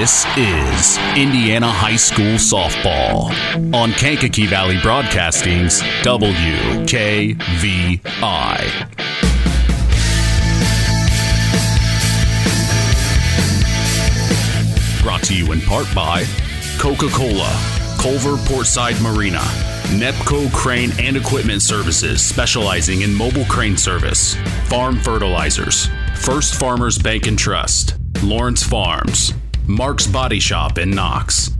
This is Indiana High School Softball on Kankakee Valley Broadcasting's WKVI. Brought to you in part by Coca-Cola, Culver Portside Marina, Nepco Crane and Equipment Services, specializing in mobile crane service, Farm Fertilizers, First Farmers Bank and Trust, Lawrence Farms, Mark's Body Shop in Knox,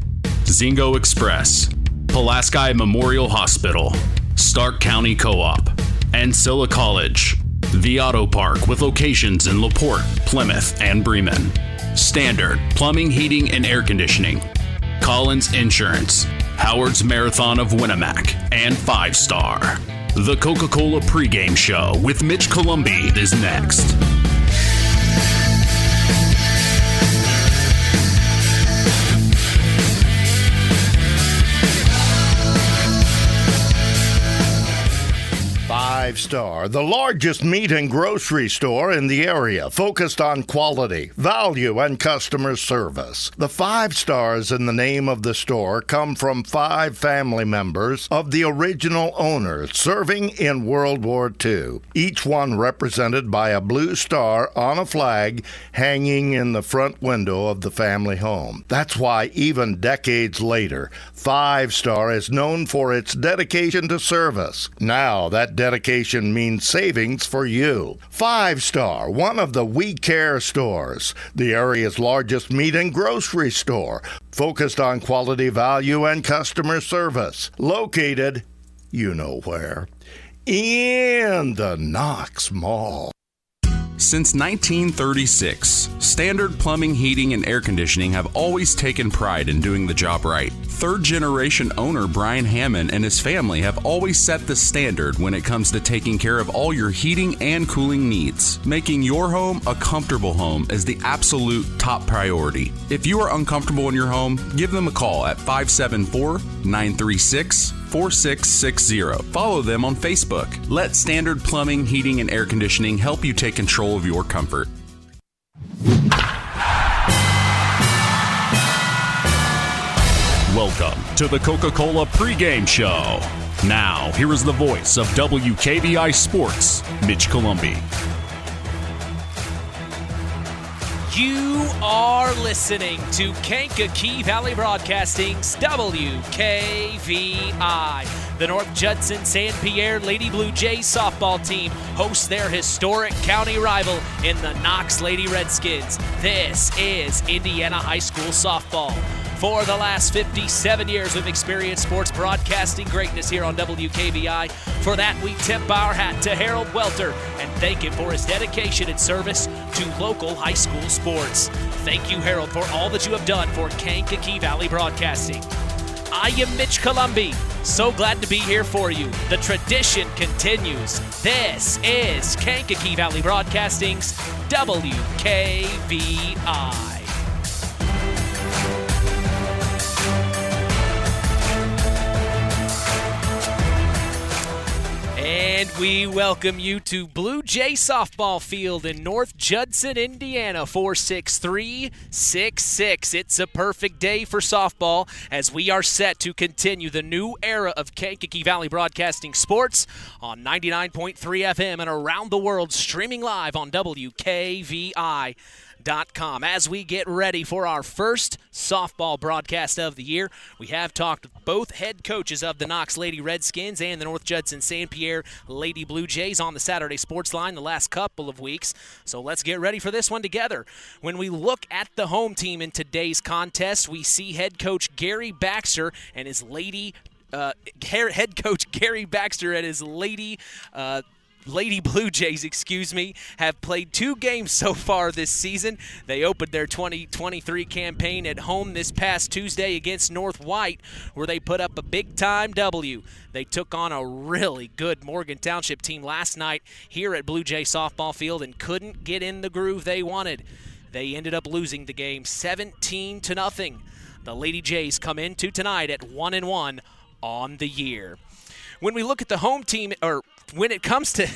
Zingo Express, Pulaski Memorial Hospital, Stark County Co-op, Ancilla College, The Auto Park with locations in LaPorte, Plymouth, and Bremen, Standard Plumbing, Heating, and Air Conditioning, Collins Insurance, Howard's Marathon of Winnemac, and 5 Star. The Coca-Cola pregame show with Mitch Columbi is next. Five Star, the largest meat and grocery store in the area, focused on quality, value, and customer service. The 5 stars in the name of the store come from 5 family members of the original owners serving in World War II, each one represented by a blue star on a flag hanging in the front window of the family home. That's why even decades later, 5 Star is known for its dedication to service. Now that dedication means savings for you. 5 Star, one of the We Care stores, the area's largest meat and grocery store, focused on quality, value, and customer service. Located, you know where, in the Knox Mall. Since 1936, Standard Plumbing, Heating, and Air Conditioning have always taken pride in doing the job right. Third-generation owner Brian Hammond and his family have always set the standard when it comes to taking care of all your heating and cooling needs. Making your home a comfortable home is the absolute top priority. If you are uncomfortable in your home, give them a call at 574-936-4660. Follow them on Facebook. Let Standard Plumbing, Heating, and Air Conditioning help you take control of your comfort. Welcome to the Coca-Cola pregame show. Now, here is the voice of WKVI Sports, Mitch Columbi. You are listening to Kankakee Valley Broadcasting's WKVI. The North Judson-San Pierre Lady Blue Jays softball team hosts their historic county rival in the Knox Lady Redskins. This is Indiana High School softball. For the last 57 years, we've experienced sports broadcasting greatness here on WKVI. For that, we tip our hat to Harold Welter and thank him for his dedication and service to local high school sports. Thank you, Harold, for all that you have done for Kankakee Valley Broadcasting. I am Mitch Columbi. So glad to be here for you. The tradition continues. This is Kankakee Valley Broadcasting's WKVI. And we welcome you to Blue Jay Softball Field in North Judson, Indiana, 46366. It's a perfect day for softball as we are set to continue the new era of Kankakee Valley Broadcasting Sports on 99.3 FM and around the world, streaming live on WKVI.com. As we get ready for our first softball broadcast of the year, we have talked with both head coaches of the Knox Lady Redskins and the North Judson-San Pierre Lady Blue Jays on the Saturday Sports Line the last couple of weeks. So let's get ready for this one together. When we look at the home team in today's contest, we see head coach Gary Baxter and his Lady Blue Jays, have played 2 games so far this season. They opened their 2023 campaign at home this past Tuesday against North White, where they put up a big-time W. They took on a really good Morgan Township team last night here at Blue Jay Softball Field and couldn't get in the groove they wanted. They ended up losing the game 17-0. The Lady Jays come into tonight at 1-1 on the year. When we look at the home team, or when it comes to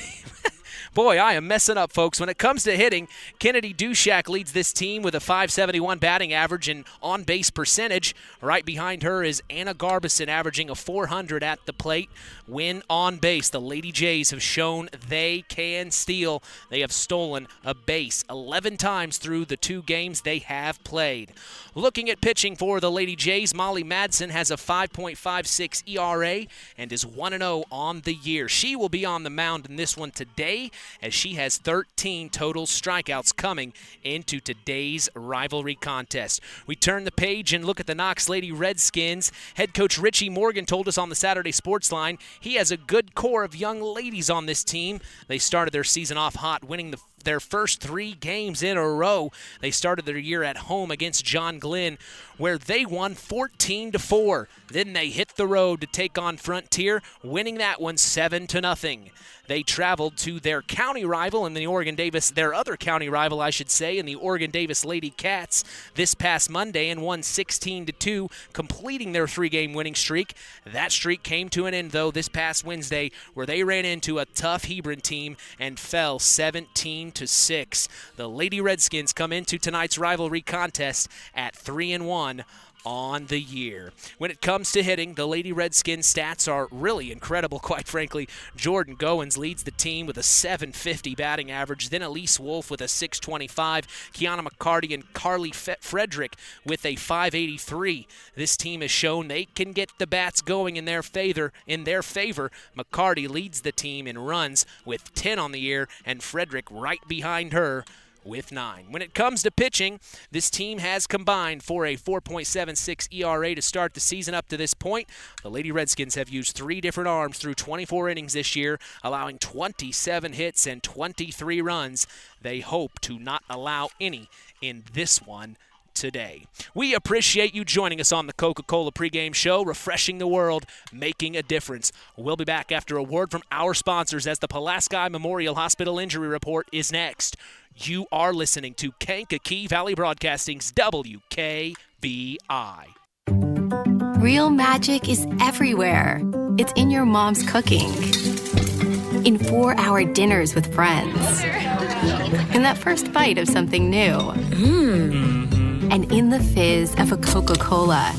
Boy, I am messing up, folks. When it comes to hitting, Kennedy Dushak leads this team with a .571 batting average and on-base percentage. Right behind her is Anna Garbison, averaging a .400 at the plate. Win on base. The Lady Jays have shown they can steal. They have stolen a base 11 times through the 2 games they have played. Looking at pitching for the Lady Jays, Molly Madsen has a 5.56 ERA and is 1-0 on the year. She will be on the mound in this one today, as she has 13 total strikeouts coming into today's rivalry contest. We turn the page and look at the Knox Lady Redskins. Head coach Richie Morgan told us on the Saturday Sports Line he has a good core of young ladies on this team. They started their season off hot, winning their first 3 games in a row. They started their year at home against John Glenn, where they won 14-4. Then they hit the road to take on Frontier, winning that one 7-0. They traveled to their county rival in the Oregon Davis, their other county rival, I should say, in the Oregon Davis Lady Cats this past Monday and won 16-2, completing their 3-game winning streak. That streak came to an end, though, this past Wednesday, where they ran into a tough Hebron team and fell 17-6. The Lady Redskins come into tonight's rivalry contest at 3-1 on the year. When it comes to hitting, the Lady Redskins stats are really incredible, quite frankly. Jordan Goins leads the team with a .750 batting average, then Elise Wolf with a .625, Kiana McCarty and Carly Frederick with a .583. This team has shown they can get the bats going in their favor. McCarty leads the team in runs with 10 on the year, and Frederick right behind her with 9. When it comes to pitching, this team has combined for a 4.76 ERA to start the season up to this point. The Lady Redskins have used 3 different arms through 24 innings this year, allowing 27 hits and 23 runs. They hope to not allow any in this one today. We appreciate you joining us on the Coca-Cola pregame show, refreshing the world, making a difference. We'll be back after a word from our sponsors as the Pulaski Memorial Hospital Injury Report is next. You are listening to Kankakee Valley Broadcasting's WKVI. Real magic is everywhere. It's in your mom's cooking, in 4-hour dinners with friends, in that first bite of something new, and in the fizz of a Coca-Cola.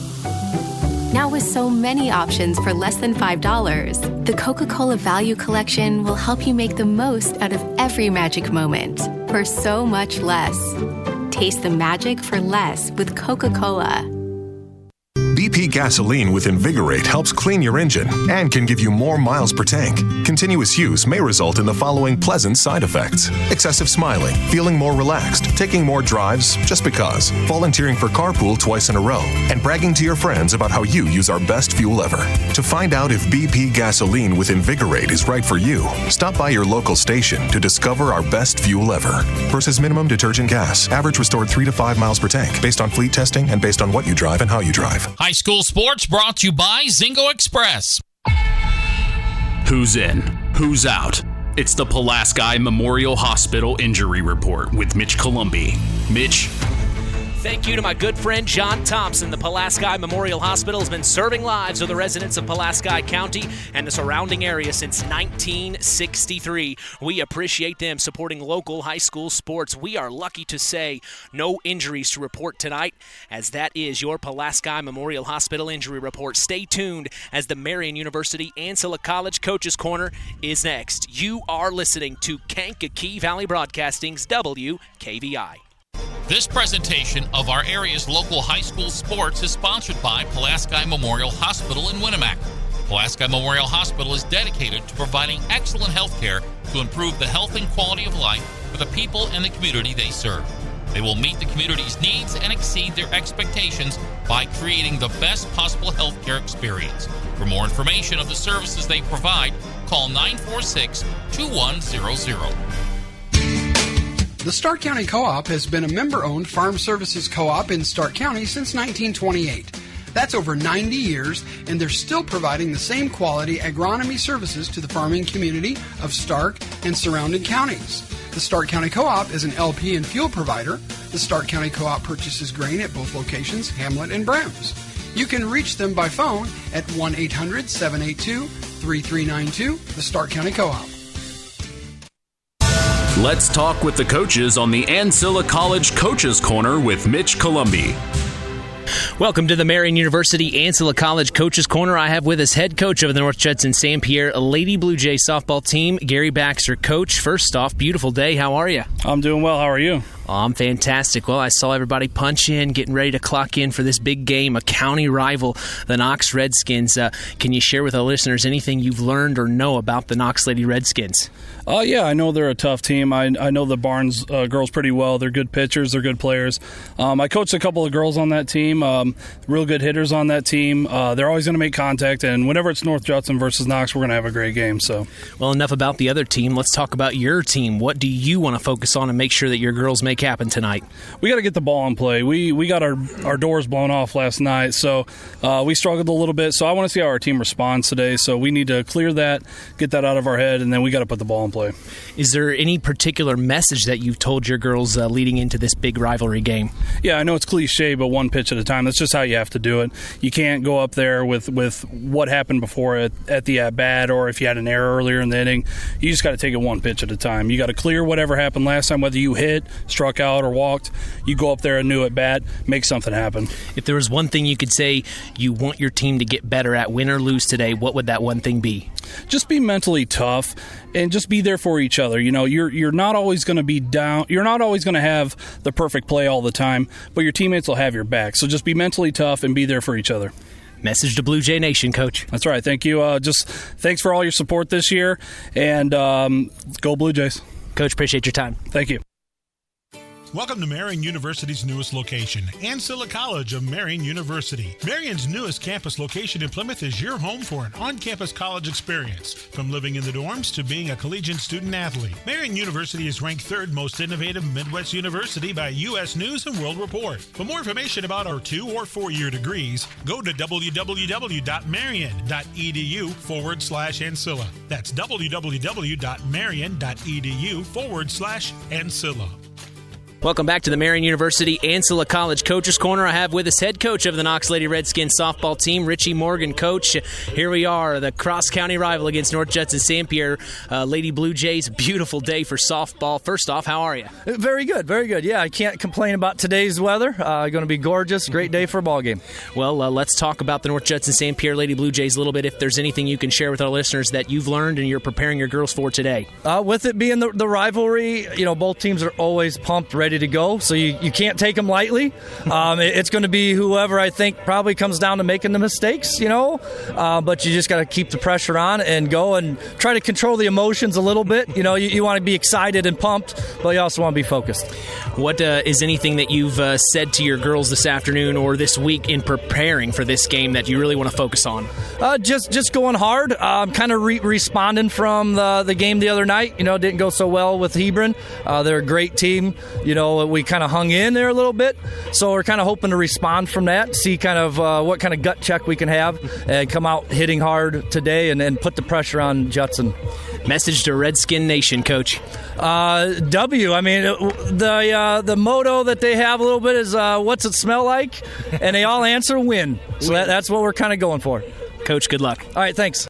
Now with so many options for less than $5, the Coca-Cola Value Collection will help you make the most out of every magic moment for so much less. Taste the magic for less with Coca-Cola. BP gasoline with Invigorate helps clean your engine and can give you more miles per tank. Continuous use may result in the following pleasant side effects: excessive smiling, feeling more relaxed, taking more drives just because, volunteering for carpool twice in a row, and bragging to your friends about how you use our best fuel ever. To find out if BP gasoline with Invigorate is right for you, stop by your local station to discover our best fuel ever. Versus minimum detergent gas. Average restored 3 to 5 miles per tank, based on fleet testing and based on what you drive and how you drive. High school sports brought to you by Zingo Express. Who's in? Who's out? It's the Pulaski Memorial Hospital Injury Report with Mitch Columbi. Mitch? Thank you to my good friend John Thompson. The Pulaski Memorial Hospital has been serving lives of the residents of Pulaski County and the surrounding area since 1963. We appreciate them supporting local high school sports. We are lucky to say no injuries to report tonight, as that is your Pulaski Memorial Hospital Injury Report. Stay tuned as the Marian University Ancilla College Coaches Corner is next. You are listening to Kankakee Valley Broadcasting's WKVI. This presentation of our area's local high school sports is sponsored by Pulaski Memorial Hospital in Winamac. Pulaski Memorial Hospital is dedicated to providing excellent health care to improve the health and quality of life for the people and the community they serve. They will meet the community's needs and exceed their expectations by creating the best possible health care experience. For more information of the services they provide, call 946-2100. The Stark County Co-op has been a member-owned farm services co-op in Stark County since 1928. That's over 90 years, and they're still providing the same quality agronomy services to the farming community of Stark and surrounding counties. The Stark County Co-op is an LP and fuel provider. The Stark County Co-op purchases grain at both locations, Hamlet and Browns. You can reach them by phone at 1-800-782-3392, the Stark County Co-op. Let's talk with the coaches on the Ancilla College Coaches Corner with Mitch Columbi. Welcome to the Marian University Ancilla College Coaches Corner. I have with us head coach of the North Judson-San Pierre Lady Blue Jay softball team, Gary Baxter. Coach, first off, beautiful day. How are you? I'm doing well. How are you? Oh, I'm fantastic. Well, I saw everybody punch in, getting ready to clock in for this big game, a county rival, the Knox Redskins. Can you share with our listeners anything you've learned or know about the Knox Lady Redskins? Yeah, I know they're a tough team. I know the Barnes girls pretty well. They're good pitchers. They're good players. I coached a couple of girls on that team, real good hitters on that team. They're always going to make contact, and whenever it's North Judson versus Knox, we're going to have a great game. So, well, enough about the other team. Let's talk about your team. What do you want to focus on and make sure that your girls make happen tonight? We got to get the ball in play. We got our doors blown off last night, so we struggled a little bit. So I want to see how our team responds today. So we need to clear that, get that out of our head, and then we got to put the ball in play. Is there any particular message that you've told your girls leading into this big rivalry game? Yeah, I know it's cliche, but one pitch at a time. That's just how you have to do it. You can't go up there with what happened before at the at-bat, or if you had an error earlier in the inning. You just got to take it one pitch at a time. You got to clear whatever happened last time, whether you hit, struck out, or walked. You go up there and new at-bat, make something happen. If there was one thing you could say you want your team to get better at, win or lose today, what would that one thing be? Just be mentally tough and just be there for each other. You know, you're not always going to be down. You're not always going to have the perfect play all the time, but your teammates will have your back. So just be mentally tough and be there for each other. Message to Blue Jay Nation, Coach. That's right. Thank you. Just thanks for all your support this year, and go Blue Jays. Coach, appreciate your time. Thank you. Welcome to Marian University's newest location, Ancilla College of Marian University. Marian's newest campus location in Plymouth is your home for an on-campus college experience. From living in the dorms to being a collegiate student-athlete, Marian University is ranked third most innovative Midwest university by U.S. News & World Report. For more information about our 2- or 4-year degrees, go to www.marian.edu/Ancilla. That's www.marian.edu/Ancilla. Welcome back to the Marian University Ancilla College Coaches Corner. I have with us head coach of the Knox Lady Redskins softball team, Richie Morgan. Coach, here we are, the cross-county rival against North Judson-San Pierre. Lady Blue Jays, beautiful day for softball. First off, how are you? Very good, very good. Yeah, I can't complain about today's weather. Going to be gorgeous. Great day for a ball game. Well, let's talk about the North Judson-San Pierre Lady Blue Jays a little bit. If there's anything you can share with our listeners that you've learned and you're preparing your girls for today. With it being the rivalry, both teams are always pumped, ready to go, so you can't take them lightly. It's going to be whoever I think probably comes down to making the mistakes, but you just got to keep the pressure on and go and try to control the emotions a little bit. You want to be excited and pumped, but you also want to be focused. What is anything that you've said to your girls this afternoon or this week in preparing for this game that you really want to focus on? Just going hard, kind of responding from the game the other night. Didn't go so well with Hebron. They're a great team. We kind of hung in there a little bit, so we're kind of hoping to respond from that, see kind of what kind of gut check we can have, and come out hitting hard today and put the pressure on Judson. Message to Redskin Nation, Coach. W. I mean, the motto that they have a little bit is what's it smell like? And they all answer win. So that's what we're kind of going for. Coach, good luck. All right, thanks.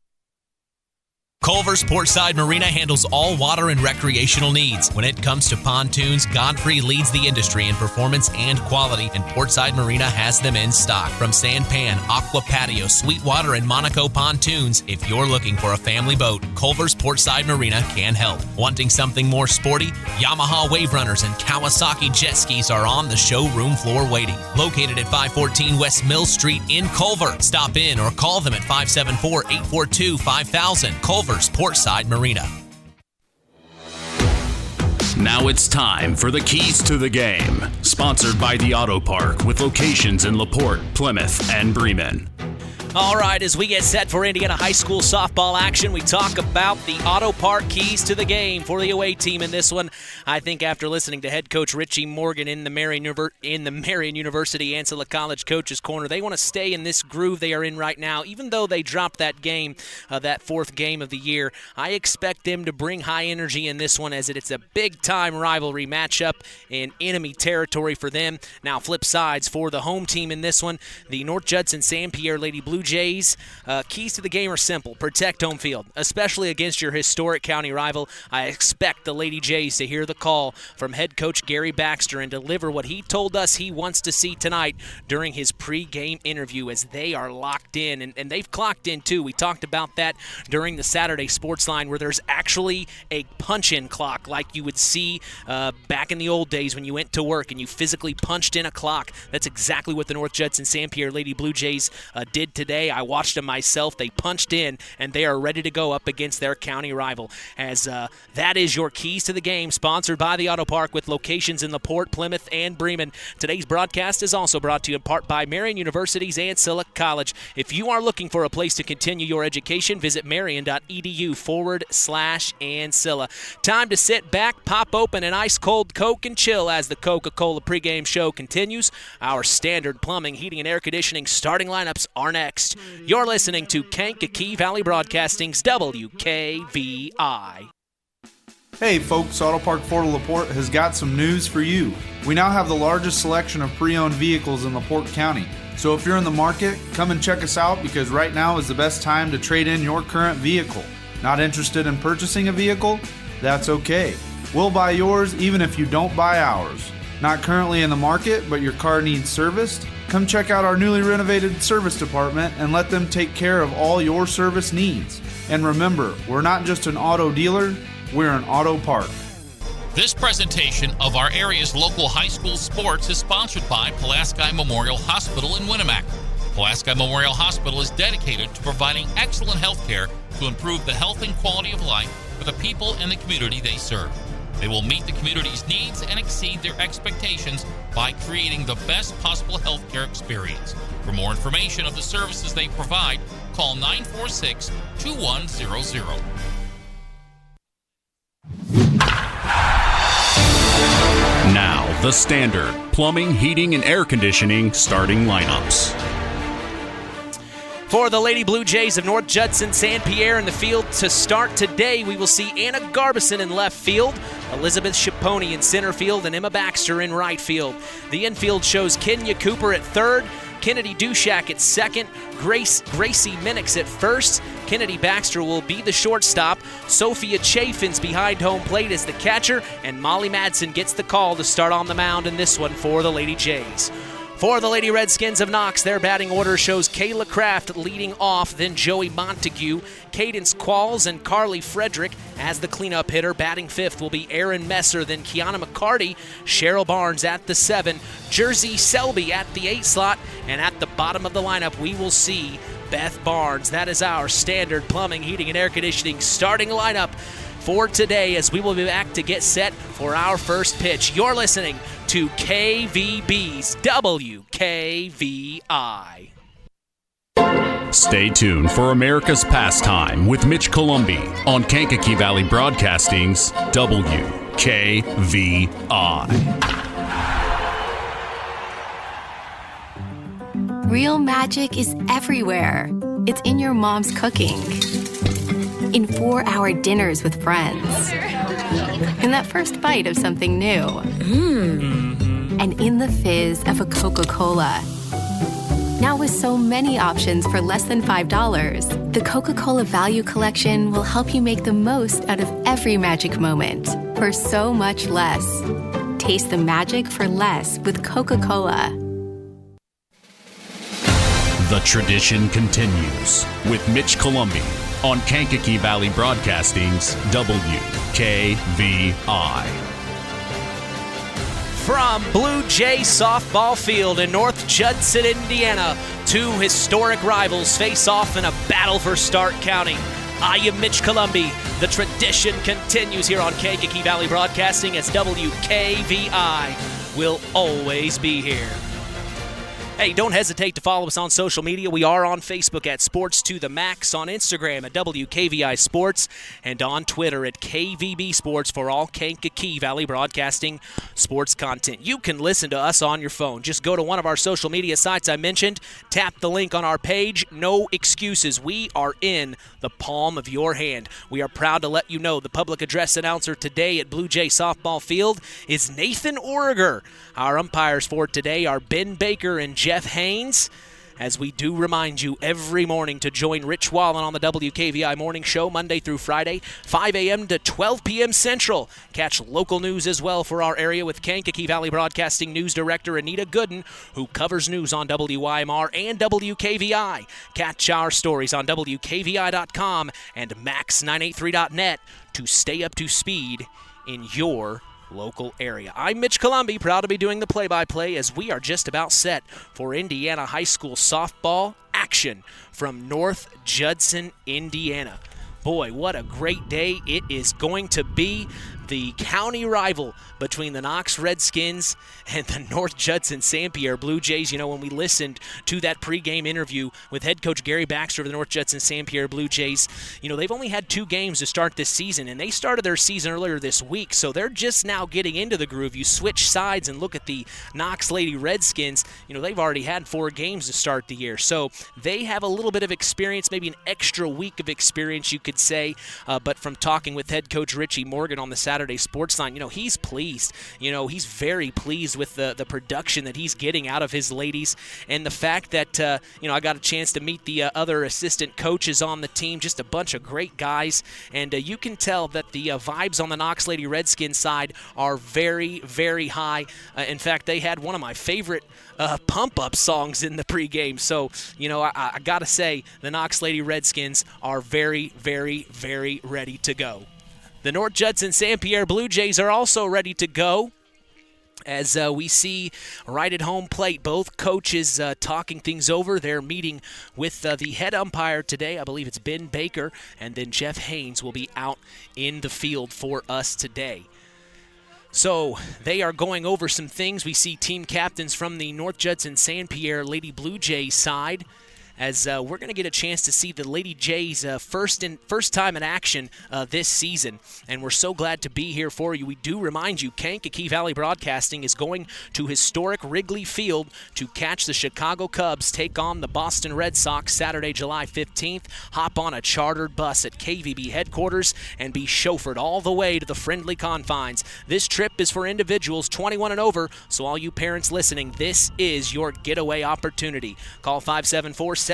Culver's Portside Marina handles all water and recreational needs. When it comes to pontoons, Godfrey leads the industry in performance and quality, and Portside Marina has them in stock. From Sanpan, Aqua Patio, Sweetwater, and Monaco pontoons, if you're looking for a family boat, Culver's Portside Marina can help. Wanting something more sporty? Yamaha Wave Runners and Kawasaki jet skis are on the showroom floor waiting. Located at 514 West Mill Street in Culver. Stop in or call them at 574-842-5000. Culver's Portside Marina. Now it's time for the Keys to the Game, sponsored by the Auto Park with locations in LaPorte, Plymouth, and Bremen. All right, as we get set for Indiana High School softball action, we talk about the Auto Park keys to the game for the away team in this one. I think after listening to head coach Richie Morgan in the Marian University Ancilla College Coaches Corner, they want to stay in this groove they are in right now. Even though they dropped that game, that fourth game of the year, I expect them to bring high energy in this one, as it's a big-time rivalry matchup in enemy territory for them. Now, flip sides for the home team in this one, the North Judson-San Pierre Lady Blue Jays, keys to the game are simple. Protect home field, especially against your historic county rival. I expect the Lady Jays to hear the call from head coach Gary Baxter and deliver what he told us he wants to see tonight during his pre-game interview, as they are locked in, and they've clocked in too. We talked about that during the Saturday Sports Line, where there's actually a punch-in clock like you would see back in the old days when you went to work and you physically punched in a clock. That's exactly what the North Judson-San Pierre Lady Blue Jays did today. I watched them myself. They punched in, and they are ready to go up against their county rival. As that is your keys to the game, sponsored by the Auto Park with locations in LaPorte, Plymouth, and Bremen. Today's broadcast is also brought to you in part by Marian University's Ancilla College. If you are looking for a place to continue your education, visit marian.edu/Ancilla. Time to sit back, pop open an ice-cold Coke, and chill as the Coca-Cola pregame show continues. Our standard plumbing, heating, and air conditioning starting lineups are next. You're listening to Kankakee Valley Broadcasting's WKVI. Hey folks, Auto Park Fort LaPorte has got some news for you. We now have the largest selection of pre-owned vehicles in LaPorte County. So if you're in the market, come and check us out, because right now is the best time to trade in your current vehicle. Not interested in purchasing a vehicle? That's okay. We'll buy yours even if you don't buy ours. Not currently in the market, but your car needs serviced? Come check out our newly renovated service department and let them take care of all your service needs. And remember, we're not just an auto dealer, we're an auto park. This presentation of our area's local high school sports is sponsored by Pulaski Memorial Hospital in Winamac. Pulaski Memorial Hospital is dedicated to providing excellent health care to improve the health and quality of life for the people and the community they serve. They will meet the community's needs and exceed their expectations by creating the best possible healthcare experience. For more information of the services they provide, call 946-2100. Now, the standard plumbing, heating, and air conditioning starting lineups. For the Lady Blue Jays of North Judson-San Pierre in the field to start today, we will see Anna Garbison in left field, Elizabeth Schiponi in center field, and Emma Baxter in right field. The infield shows Kenya Cooper at third, Kennedy Dushak at second, Gracie Minix at first. Kennedy Baxter will be the shortstop. Sophia Chafin's behind home plate as the catcher, and Molly Madsen gets the call to start on the mound in this one for the Lady Jays. For the Lady Redskins of Knox, their batting order shows Kayla Kraft leading off, then Joey Montague, Cadence Qualls, and Carly Frederick as the cleanup hitter. Batting fifth will be Aaron Messer, then Kiana McCarty, Cheryl Barnes at the 7, Jersey Selby at the 8 slot, and at the bottom of the lineup we will see Beth Barnes. That is our standard plumbing, heating, and air conditioning starting lineup for today, as we will be back to get set for our first pitch. You're listening to KVB's WKVI. Stay tuned for America's Pastime with Mitch Columbi on Kankakee Valley Broadcasting's WKVI. Real magic is everywhere. It's in your mom's cooking, in 4-hour dinners with friends, in that first bite of something new, and in the fizz of a Coca-Cola. Now with so many options for less than $5, the Coca-Cola Value Collection will help you make the most out of every magic moment for so much less. Taste the magic for less with Coca-Cola. The tradition continues with Mitch Columbi on Kankakee Valley Broadcasting's WKVI. From Blue Jay Softball Field in North Judson, Indiana, two historic rivals face off in a battle for Stark County. I am Mitch Columbi. The tradition continues here on Kankakee Valley Broadcasting, as WKVI will always be here. Hey, don't hesitate to follow us on social media. We are on Facebook at Sports to the Max, on Instagram at WKVI Sports, and on Twitter at KVB Sports for all Kankakee Valley Broadcasting sports content. You can listen to us on your phone. Just go to one of our social media sites I mentioned, tap the link on our page. No excuses. We are in the palm of your hand. We are proud to let you know the public address announcer today at Blue Jay Softball Field is Nathan Origer. Our umpires for today are Ben Baker and Jeff Haynes. as we do remind you every morning to join Rich Wallen on the WKVI Morning Show Monday through Friday, 5 a.m. to 12 p.m. Central. Catch local news as well for our area with Kankakee Valley Broadcasting News Director Anita Gooden, who covers news on WYMR and WKVI. Catch our stories on WKVI.com and Max983.net to stay up to speed in your local area. I'm Mitch Columbi, proud to be doing the play-by-play as we are just about set for Indiana High School softball action from North Judson, Indiana. Boy, what a great day it is going to be. The county rival between the Knox Redskins and the North Judson-San Pierre Blue Jays. You know, when we listened to that pregame interview with head coach Gary Baxter of the North Judson-San Pierre Blue Jays, you know, they've only had 2 games to start this season, and they started their season earlier this week, so they're just now getting into the groove. You switch sides and look at the Knox Lady Redskins, you know, they've already had 4 games to start the year, so they have a little bit of experience, maybe an extra week of experience, you could say, but from talking with head coach Richie Morgan on the Saturday Sports Line, you know, he's pleased. You know, he's very pleased with the production that he's getting out of his ladies, and the fact that, you know, I got a chance to meet the other assistant coaches on the team, just a bunch of great guys, and you can tell that the vibes on the Knox Lady Redskins side are very, very high. In fact, they had one of my favorite pump-up songs in the pregame, so, you know, I got to say, the Knox Lady Redskins are very, very, very ready to go. The North Judson-San Pierre Blue Jays are also ready to go. As we see right at home plate, both coaches talking things over. They're meeting with the head umpire today. I believe it's Ben Baker, and then Jeff Haynes will be out in the field for us today. So they are going over some things. We see team captains from the North Judson-San Pierre Lady Blue Jays side, as we're going to get a chance to see the Lady Jays first time in action this season. And we're so glad to be here for you. We do remind you, Kankakee Valley Broadcasting is going to historic Wrigley Field to catch the Chicago Cubs take on the Boston Red Sox Saturday, July 15th. Hop on a chartered bus at KVB headquarters and be chauffeured all the way to the friendly confines. This trip is for individuals 21 and over, so all you parents listening, this is your getaway opportunity. Call 574-772-6241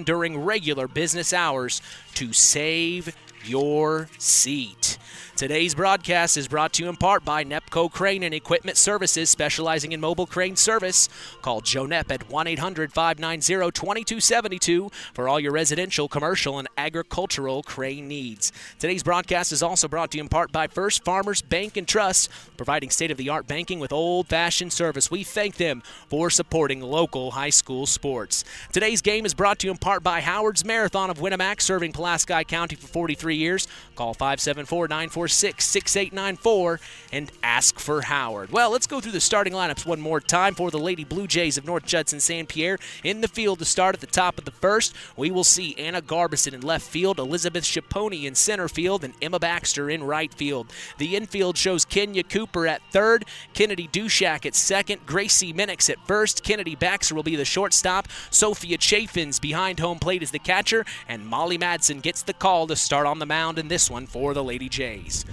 during regular business hours to save your seat. Today's broadcast is brought to you in part by Nepco Crane and Equipment Services, specializing in mobile crane service. Call Joe Nepp at 1-800-590-2272 for all your residential, commercial, and agricultural crane needs. Today's broadcast is also brought to you in part by First Farmers Bank and Trust, providing state-of-the-art banking with old-fashioned service. We thank them for supporting local high school sports. Today's game is brought to you in part by Howard's Marathon of Winamac, serving Pulaski County for 43 years. Call 574-946-6894 and ask for Howard. Well, let's go through the starting lineups one more time for the Lady Blue Jays of North Judson-San Pierre. In the field to start at the top of the first, we will see Anna Garbison in left field, Elizabeth Schiponi in center field, and Emma Baxter in right field. The infield shows Kenya Cooper at third, Kennedy Dushak at second, Gracie Minix at first, Kennedy Baxter will be the shortstop, Sophia Chaffins behind home plate is the catcher, and Molly Madsen gets the call to start on the mound in this one for the Lady Jays.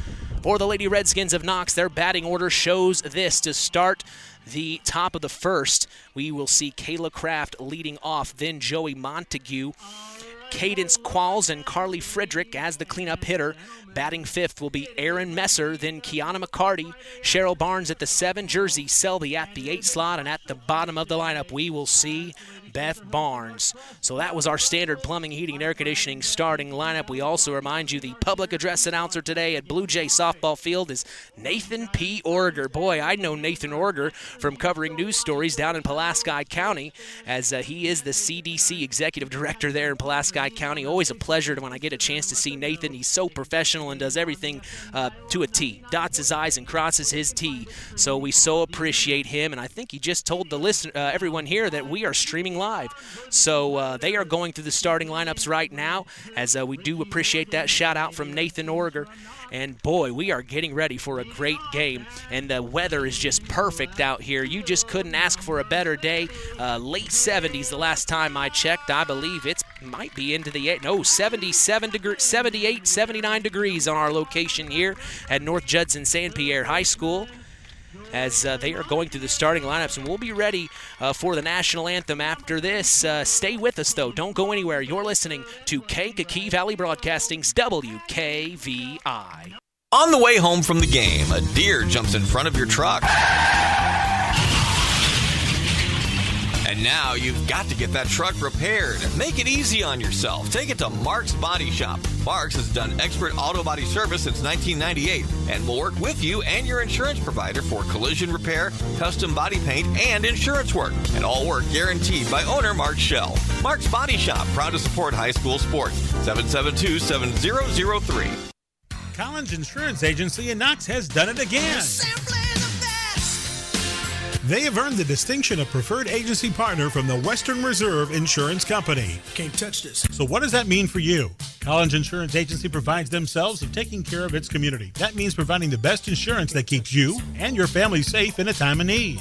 For the Lady Redskins of Knox, their batting order shows this. To start the top of the first, we will see Kayla Kraft leading off, then Joey Montague, Cadence Qualls, and Carly Frederick as the cleanup hitter. Batting fifth will be Aaron Messer, then Kiana McCarty, Cheryl Barnes at the 7, Jersey Selby at the 8 slot, and at the bottom of the lineup we will see Beth Barnes. So that was our standard plumbing, heating, and air conditioning starting lineup. We also remind you the public address announcer today at Blue Jay Softball Field is Nathan P. Orger. Boy, I know Nathan Orger from covering news stories down in Pulaski County, as he is the CDC executive director there in Pulaski County. Always a pleasure when I get a chance to see Nathan. He's so professional and does everything to a T. Dots his I's and crosses his T. So we so appreciate him, and I think he just told the everyone here that we are streaming live. So they are going through the starting lineups right now, as we do appreciate that shout out from Nathan Orger. And boy, we are getting ready for a great game, and the weather is just perfect out here. You just couldn't ask for a better day. Late 70s the last time I checked. I believe it might be into the 78, 79 degrees on our location here at North Judson-San Pierre High School. as they are going through the starting lineups, and we'll be ready for the national anthem after this. Stay with us, though. Don't go anywhere. You're listening to Kankakee Valley Broadcasting's WKVI. On the way home from the game, a deer jumps in front of your truck. And now you've got to get that truck repaired. Make it easy on yourself. Take it to Mark's Body Shop. Mark's has done expert auto body service since 1998 and will work with you and your insurance provider for collision repair, custom body paint, and insurance work. And all work guaranteed by owner Mark Schell. Mark's Body Shop, proud to support high school sports. 772-7003. Collins Insurance Agency in Knox has done it again. They have earned the distinction of preferred agency partner from the Western Reserve Insurance Company. Can't touch this. So what does that mean for you? Collins Insurance Agency provides themselves of taking care of its community. That means providing the best insurance that keeps you and your family safe in a time of need.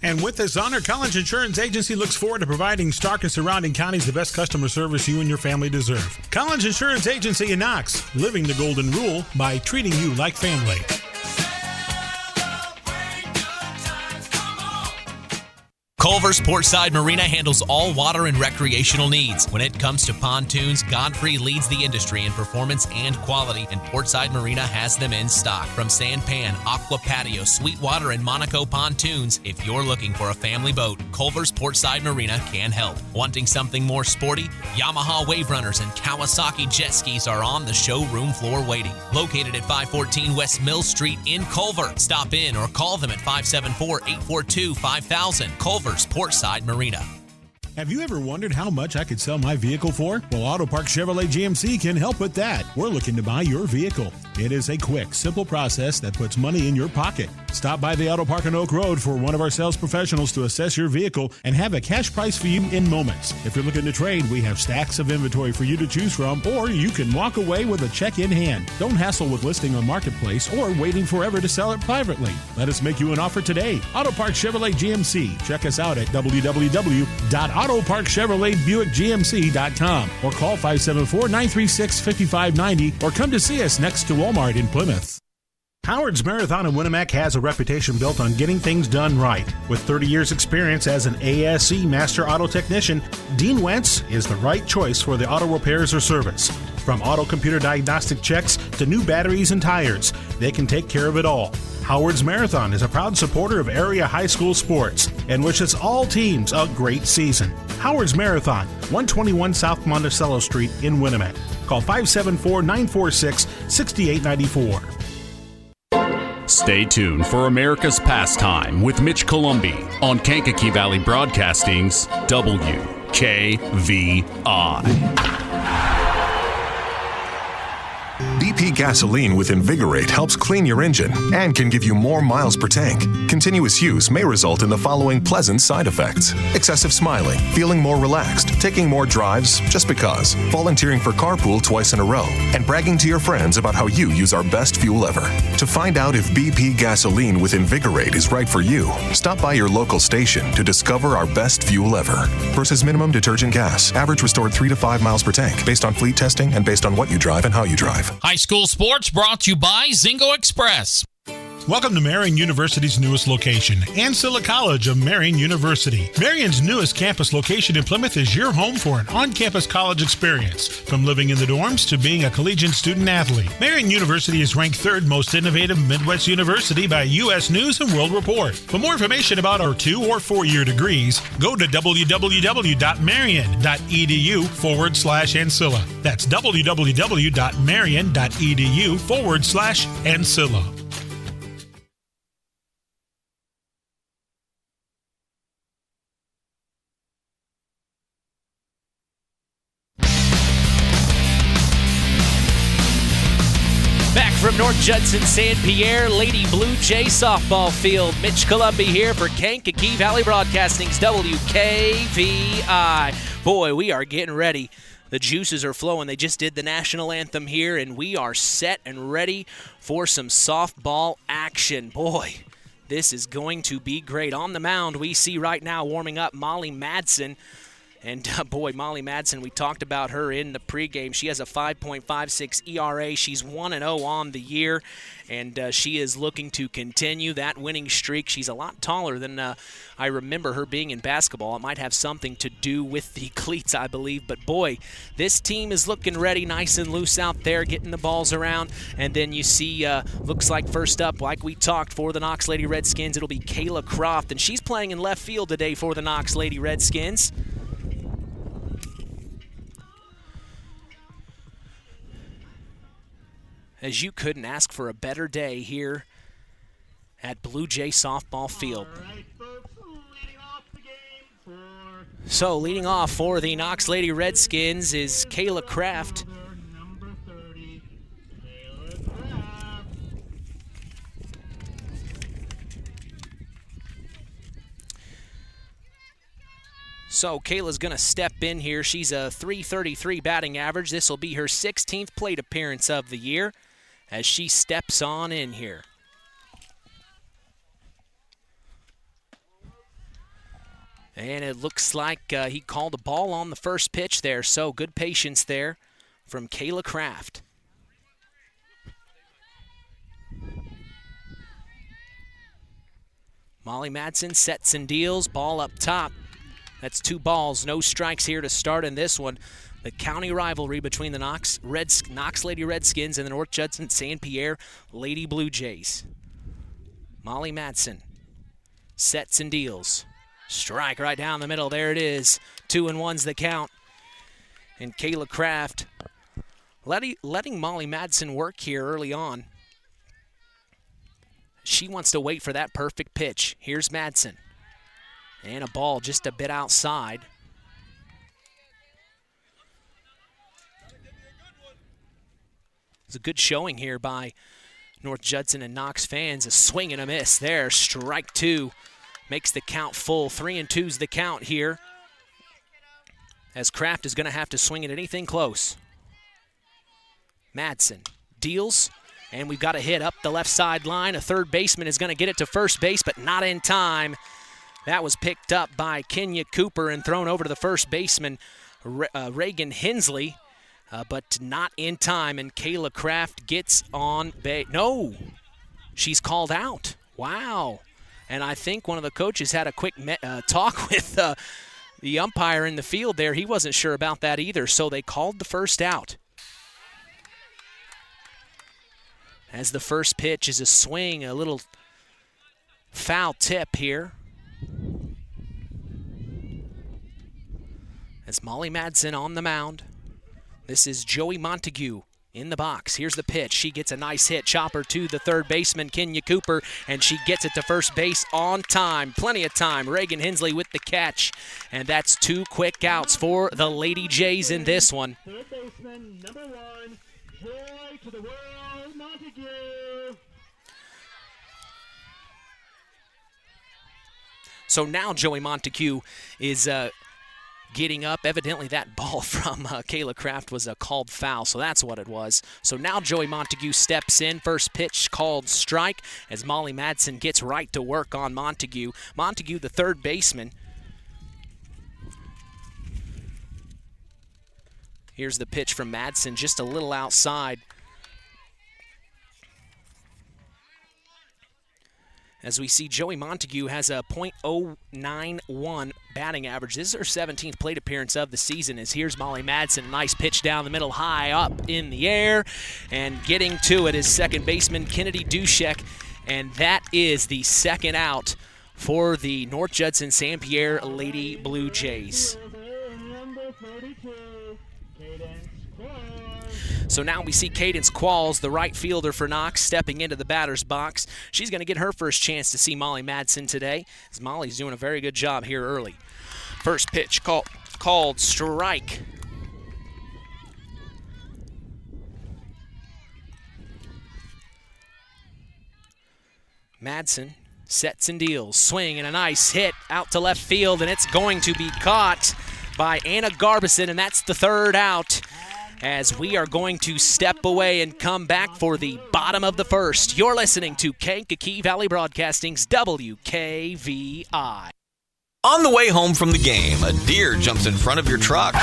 And with this honor, Collins Insurance Agency looks forward to providing Stark and surrounding counties the best customer service you and your family deserve. Collins Insurance Agency in Knox, living the golden rule by treating you like family. Culver's Portside Marina handles all water and recreational needs. When it comes to pontoons, Godfrey leads the industry in performance and quality, and Portside Marina has them in stock. From Sanpan, Aqua Patio, Sweetwater, and Monaco pontoons, if you're looking for a family boat, Culver's Portside Marina can help. Wanting something more sporty? Yamaha Wave Runners and Kawasaki jet skis are on the showroom floor waiting. Located at 514 West Mill Street in Culver. Stop in or call them at 574-842-5000. Culver's Portside Marina. Have you ever wondered how much I could sell my vehicle for? Well, Auto Park Chevrolet GMC can help with that. We're looking to buy your vehicle. It is a quick, simple process that puts money in your pocket. Stop by the Auto Park on Oak Road for one of our sales professionals to assess your vehicle and have a cash price for you in moments. If you're looking to trade, we have stacks of inventory for you to choose from, or you can walk away with a check in hand. Don't hassle with listing on Marketplace or waiting forever to sell it privately. Let us make you an offer today. Auto Park Chevrolet GMC. Check us out at www.autoparkchevroletbuickgmc.com or call 574-936-5590 or come to see us next to Walmart in Plymouth. Howard's Marathon in Winamac has a reputation built on getting things done right. With 30 years experience as an ASE Master Auto Technician, Dean Wentz is the right choice for the auto repairs or service. From auto computer diagnostic checks to new batteries and tires, they can take care of it all. Howard's Marathon is a proud supporter of area high school sports and wishes all teams a great season. Howard's Marathon, 121 South Monticello Street in Winamac. Call 574-946-6894. Stay tuned for America's Pastime with Mitch Columbi on Kankakee Valley Broadcasting's WKVI. BP gasoline with Invigorate helps clean your engine and can give you more miles per tank. Continuous use may result in the following pleasant side effects: excessive smiling, feeling more relaxed, taking more drives just because, volunteering for carpool twice in a row, and bragging to your friends about how you use our best fuel ever. To find out if BP gasoline with Invigorate is right for you, stop by your local station to discover our best fuel ever. Versus minimum detergent gas. Average restored 3 to 5 miles per tank, based on fleet testing and based on what you drive and how you drive. High school sports brought to you by Zingo Express. Welcome to Marion University's newest location, Ancilla College of Marion University. Marion's newest campus location in Plymouth is your home for an on-campus college experience. From living in the dorms to being a collegiate student-athlete, Marion University is ranked 3rd most innovative Midwest university by U.S. News and World Report. For more information about our 2- or 4-year degrees, go to www.marion.edu/Ancilla. That's www.marion.edu/Ancilla. Back from North Judson-San, Pierre, Lady Blue Jay softball field. Mitch Columbi here for Kankakee Valley Broadcasting's WKVI. Boy, we are getting ready. The juices are flowing. They just did the national anthem here, and we are set and ready for some softball action. Boy, this is going to be great. On the mound, we see right now warming up Molly Madsen. And boy, Molly Madsen, we talked about her in the pregame. She has a 5.56 ERA. She's 1-0 on the year, and she is looking to continue that winning streak. She's a lot taller than I remember her being in basketball. It might have something to do with the cleats, I believe. But boy, this team is looking ready, nice and loose out there, getting the balls around. And then you see, looks like first up, like we talked, for the Knox Lady Redskins, it'll be Kayla Croft, and she's playing in left field today for the Knox Lady Redskins. As you couldn't ask for a better day here at Blue Jay Softball Field. So leading off for the Knox Lady Redskins is Kayla Kraft. So Kayla's going to step in here. She's a .333 batting average. This will be her 16th plate appearance of the year as she steps on in here. And it looks like he called a ball on the first pitch there, so good patience there from Kayla Kraft. Molly Madsen sets and deals, ball up top. That's 2 balls, no strikes here to start in this one. The county rivalry between the Knox Lady Redskins and the North Judson-San Pierre Lady Blue Jays. Molly Madsen sets and deals. Strike right down the middle. There it is. 2-1's the count. And Kayla Kraft letting Molly Madsen work here early on. She wants to wait for that perfect pitch. Here's Madsen. And a ball just a bit outside. It's a good showing here by North Judson and Knox fans. A swing and a miss there. Strike 2 makes the count full. 3-2's the count here, as Kraft is going to have to swing at anything close. Madsen deals, and we've got a hit up the left sideline. A third baseman is going to get it to first base, but not in time. That was picked up by Kenya Cooper and thrown over to the first baseman, Reagan Hensley, but not in time. And Kayla Kraft gets on base. No, she's called out. Wow. And I think one of the coaches had a quick talk with the umpire in the field there. He wasn't sure about that either, so they called the first out. As the first pitch is a swing, a little foul tip here. As Molly Madsen on the mound. This is Joey Montague in the box. Here's the pitch. She gets a nice hit. Chopper to the third baseman, Kenya Cooper, and she gets it to first base on time. Plenty of time. Reagan Hensley with the catch. And that's 2 quick outs for the Lady Jays in this one. Third baseman, number 1, Joy to the world, Montague. So now Joey Montague is getting up. Evidently that ball from Kayla Kraft was a called foul, so that's what it was. So now Joey Montague steps in. First pitch called strike as Molly Madsen gets right to work on Montague. Montague, the third baseman. Here's the pitch from Madsen, just a little outside. As we see, Joey Montague has a .091 batting average. This is her 17th plate appearance of the season. As here's Molly Madsen, nice pitch down the middle, high up in the air, and getting to it is second baseman Kennedy Dushek, and that is the second out for the North Judson-San Pierre Lady Blue Jays. So now we see Cadence Qualls, the right fielder for Knox, stepping into the batter's box. She's going to get her first chance to see Molly Madsen today, as Molly's doing a very good job here early. First pitch called strike. Madsen sets and deals. Swing and a nice hit out to left field, and it's going to be caught by Anna Garbison, and that's the third out, as we are going to step away and come back for the bottom of the first. You're listening to Kankakee Valley Broadcasting's WKVI. On the way home from the game, a deer jumps in front of your truck.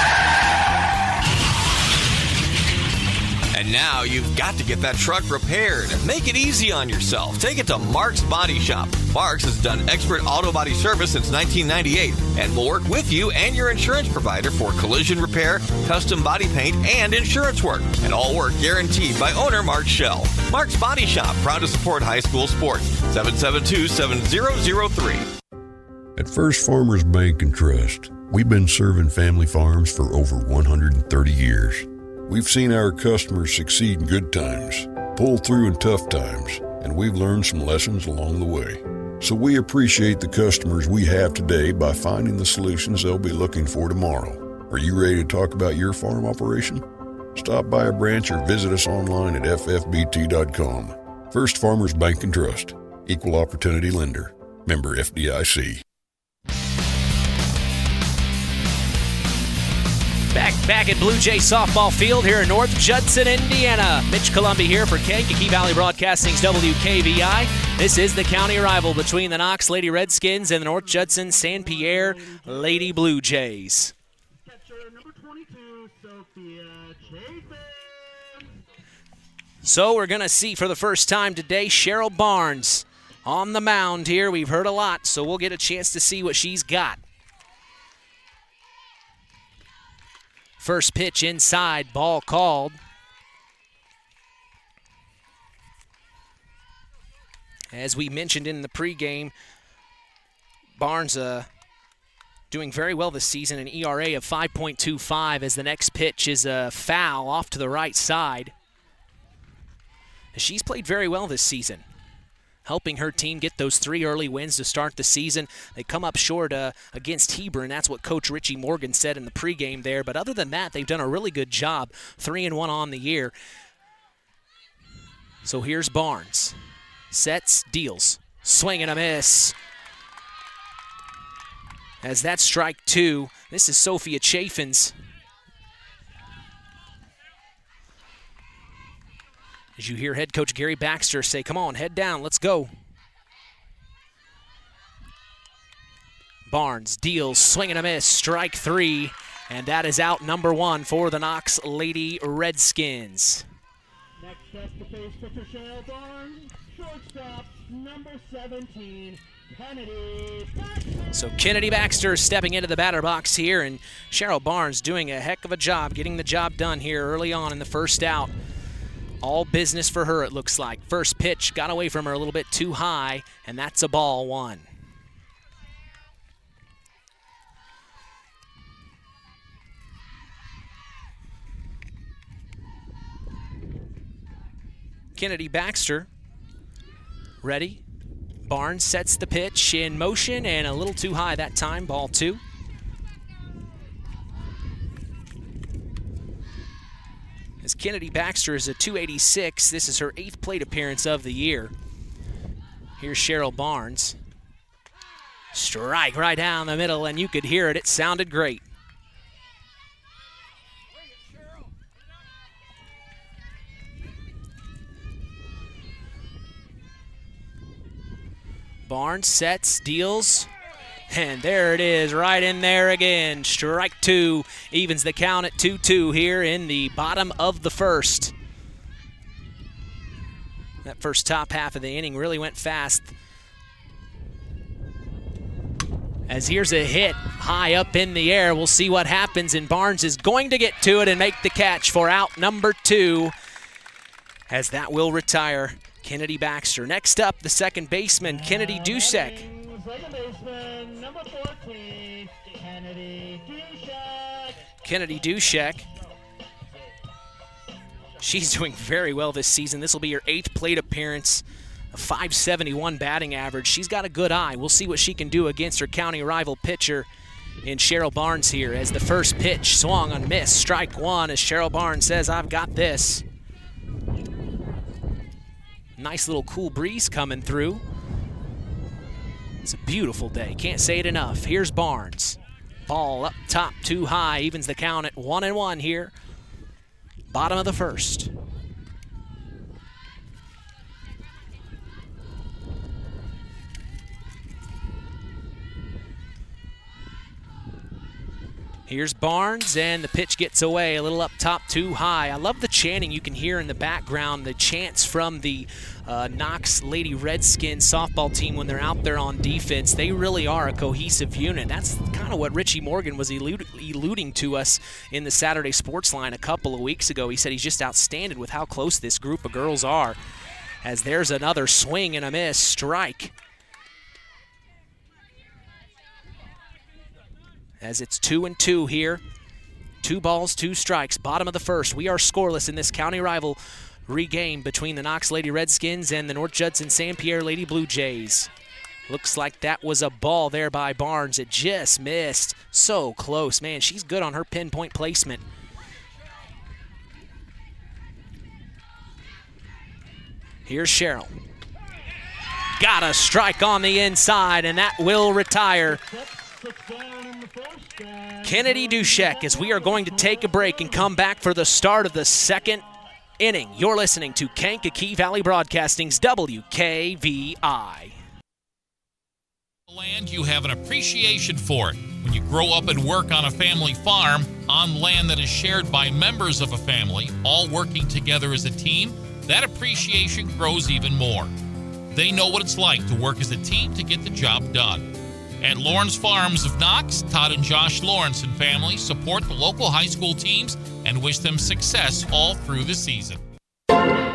And now you've got to get that truck repaired. Make it easy on yourself. Take it to Mark's Body Shop. Mark's has done expert auto body service since 1998 and will work with you and your insurance provider for collision repair, custom body paint, and insurance work. And all work guaranteed by owner Mark Schell. Mark's Body Shop, proud to support high school sports. 772-7003. At First Farmers Bank and Trust, we've been serving family farms for over 130 years. We've seen our customers succeed in good times, pull through in tough times, and we've learned some lessons along the way. So we appreciate the customers we have today by finding the solutions they'll be looking for tomorrow. Are you ready to talk about your farm operation? Stop by a branch or visit us online at ffbt.com. First Farmers Bank and Trust, Equal Opportunity Lender, member FDIC. Back at Blue Jay softball field here in North Judson, Indiana. Mitch Columbia here for Kankakee Valley Broadcasting's WKVI. This is the county rival between the Knox Lady Redskins and the North Judson-San Pierre Lady Blue Jays. So we're going to see for the first time today Cheryl Barnes on the mound here. We've heard a lot, so we'll get a chance to see what she's got. First pitch inside, ball called. As we mentioned in the pregame, Barnes doing very well this season, an ERA of 5.25 as the next pitch is a foul off to the right side. She's played very well this season, helping her team get those 3 early wins to start the season. They come up short against Hebron. That's what Coach Richie Morgan said in the pregame there. But other than that, they've done a really good job, 3-1 on the year. So here's Barnes. Sets, deals, swing and a miss. As that's strike 2. This is Sophia Chaffins. As you hear head coach Gary Baxter say, come on, head down, let's go. Barnes deals, swing and a miss, strike 3, and that is out number 1 for the Knox Lady Redskins. Next up to face pitcher Cheryl Barnes, shortstop number 17, Kennedy Baxter. So Kennedy Baxter stepping into the batter box here, and Cheryl Barnes doing a heck of a job getting the job done here early on in the first out. All business for her, it looks like. First pitch got away from her a little bit too high, and that's a ball 1. Kennedy Baxter ready. Barnes sets the pitch in motion and a little too high that time, ball 2. As Kennedy Baxter is a .286, this is her 8th plate appearance of the year. Here's Cheryl Barnes. Strike right down the middle, and you could hear it. It sounded great. Barnes sets, deals, and there it is, right in there again. Strike 2 evens the count at 2-2 here in the bottom of the first. That first top half of the inning really went fast. As here's a hit high up in the air. We'll see what happens, and Barnes is going to get to it and make the catch for out number 2, as that will retire Kennedy Baxter. Next up, the second baseman, Kennedy Duszek. Second baseman, number 14, Kennedy Duszek. Kennedy Duszek. She's doing very well this season. This will be her 8th plate appearance, a .571 batting average. She's got a good eye. We'll see what she can do against her county rival pitcher in Cheryl Barnes here, as the first pitch swung on miss. Strike 1, as Cheryl Barnes says, I've got this. Nice little cool breeze coming through. It's a beautiful day. Can't say it enough. Here's Barnes. Ball up top too high. Evens the count at 1-1 here. Bottom of the first. Here's Barnes, and the pitch gets away, a little up top, too high. I love the chanting you can hear in the background, the chants from the Knox Lady Redskins softball team when they're out there on defense. They really are a cohesive unit. That's kind of what Richie Morgan was alluding to us in the Saturday Sports Line a couple of weeks ago. He said he's just outstanding with how close this group of girls are. As there's another swing and a miss, strike. As it's 2-2 here. 2 balls, 2 strikes. Bottom of the first. We are scoreless in this county rivalry game between the Knox Lady Redskins and the North Judson-San Pierre Lady Blue Jays. Looks like that was a ball there by Barnes. It just missed. So close. Man, she's good on her pinpoint placement. Here's Cheryl. Got a strike on the inside, and that will retire Kennedy Dushek, as we are going to take a break and come back for the start of the second inning. You're listening to Kankakee Valley Broadcasting's WKVI. Land, you have an appreciation for it. When you grow up and work on a family farm, on land that is shared by members of a family, all working together as a team, that appreciation grows even more. They know what it's like to work as a team to get the job done. At Lawrence Farms of Knox, Todd and Josh Lawrence and family support the local high school teams and wish them success all through the season.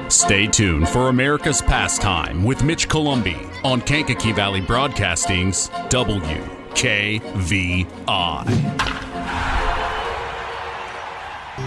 Stay tuned for America's Pastime with Mitch Columbi on Kankakee Valley Broadcasting's WKVI.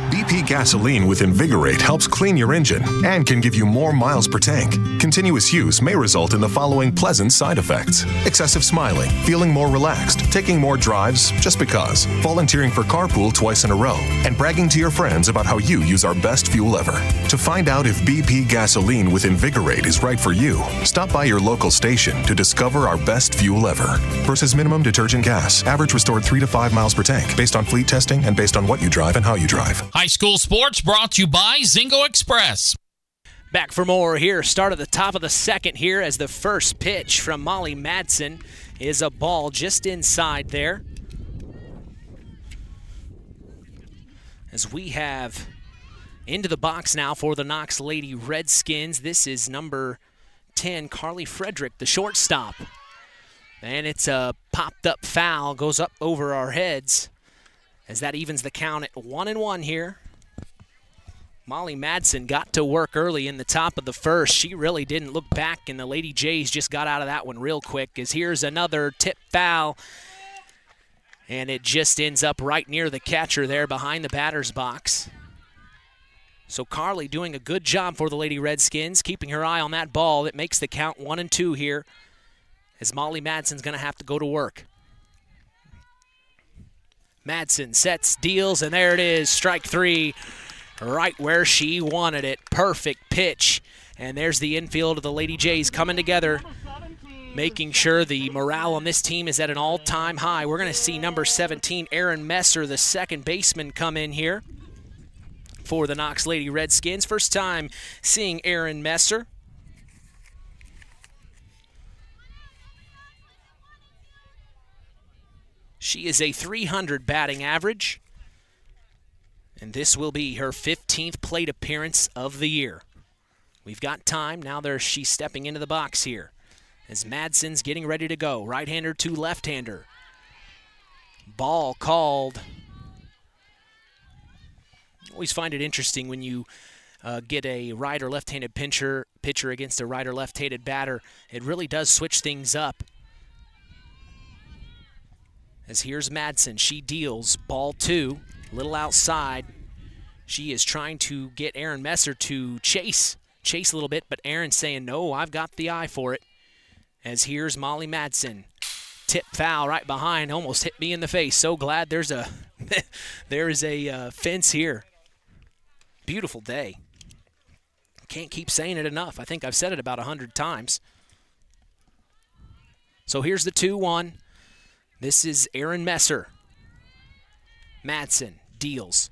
BP gasoline with Invigorate helps clean your engine and can give you more miles per tank. Continuous use may result in the following pleasant side effects: excessive smiling, feeling more relaxed, taking more drives just because, volunteering for carpool twice in a row, and bragging to your friends about how you use our best fuel ever. To find out if BP gasoline with Invigorate is right for you, stop by your local station to discover our best fuel ever. Versus minimum detergent gas. Average restored 3 to 5 miles per tank, based on fleet testing and based on what you drive and how you drive. High school sports brought to you by Zingo Express. Back for more here. Start at the top of the second here as the first pitch from Molly Madsen is a ball just inside there. As we have into the box now for the Knox Lady Redskins. This is number 10, Carly Frederick, the shortstop. And it's a popped-up foul, goes up over our heads as that evens the count at 1-1 here. Molly Madsen got to work early in the top of the first. She really didn't look back, and the Lady Jays just got out of that one real quick. As here's another tip foul, and it just ends up right near the catcher there behind the batter's box. So Carly doing a good job for the Lady Redskins, keeping her eye on that ball. That makes the count 1-2 here, as Molly Madsen's going to have to go to work. Madsen sets, deals, and there it is, strike 3. Right where she wanted it. Perfect pitch. And there's the infield of the Lady Jays coming together, making sure the morale on this team is at an all-time high. We're going to see number 17, Aaron Messer, the second baseman, come in here for the Knox Lady Redskins. First time seeing Aaron Messer. She is a .300 batting average. And this will be her 15th plate appearance of the year. We've got time. Now she's stepping into the box here as Madsen's getting ready to go. Right-hander to left-hander. Ball called. Always find it interesting when you get a right or left-handed pitcher against a right or left-handed batter. It really does switch things up. As here's Madsen. She deals ball 2. Little outside. She is trying to get Aaron Messer to chase a little bit, but Aaron's saying, no, I've got the eye for it. As here's Molly Madsen. Tip foul right behind, almost hit me in the face. So glad there is a fence here. Beautiful day. Can't keep saying it enough. I think I've said it about 100 times. So here's the 2-1. This is Aaron Messer. Madsen deals.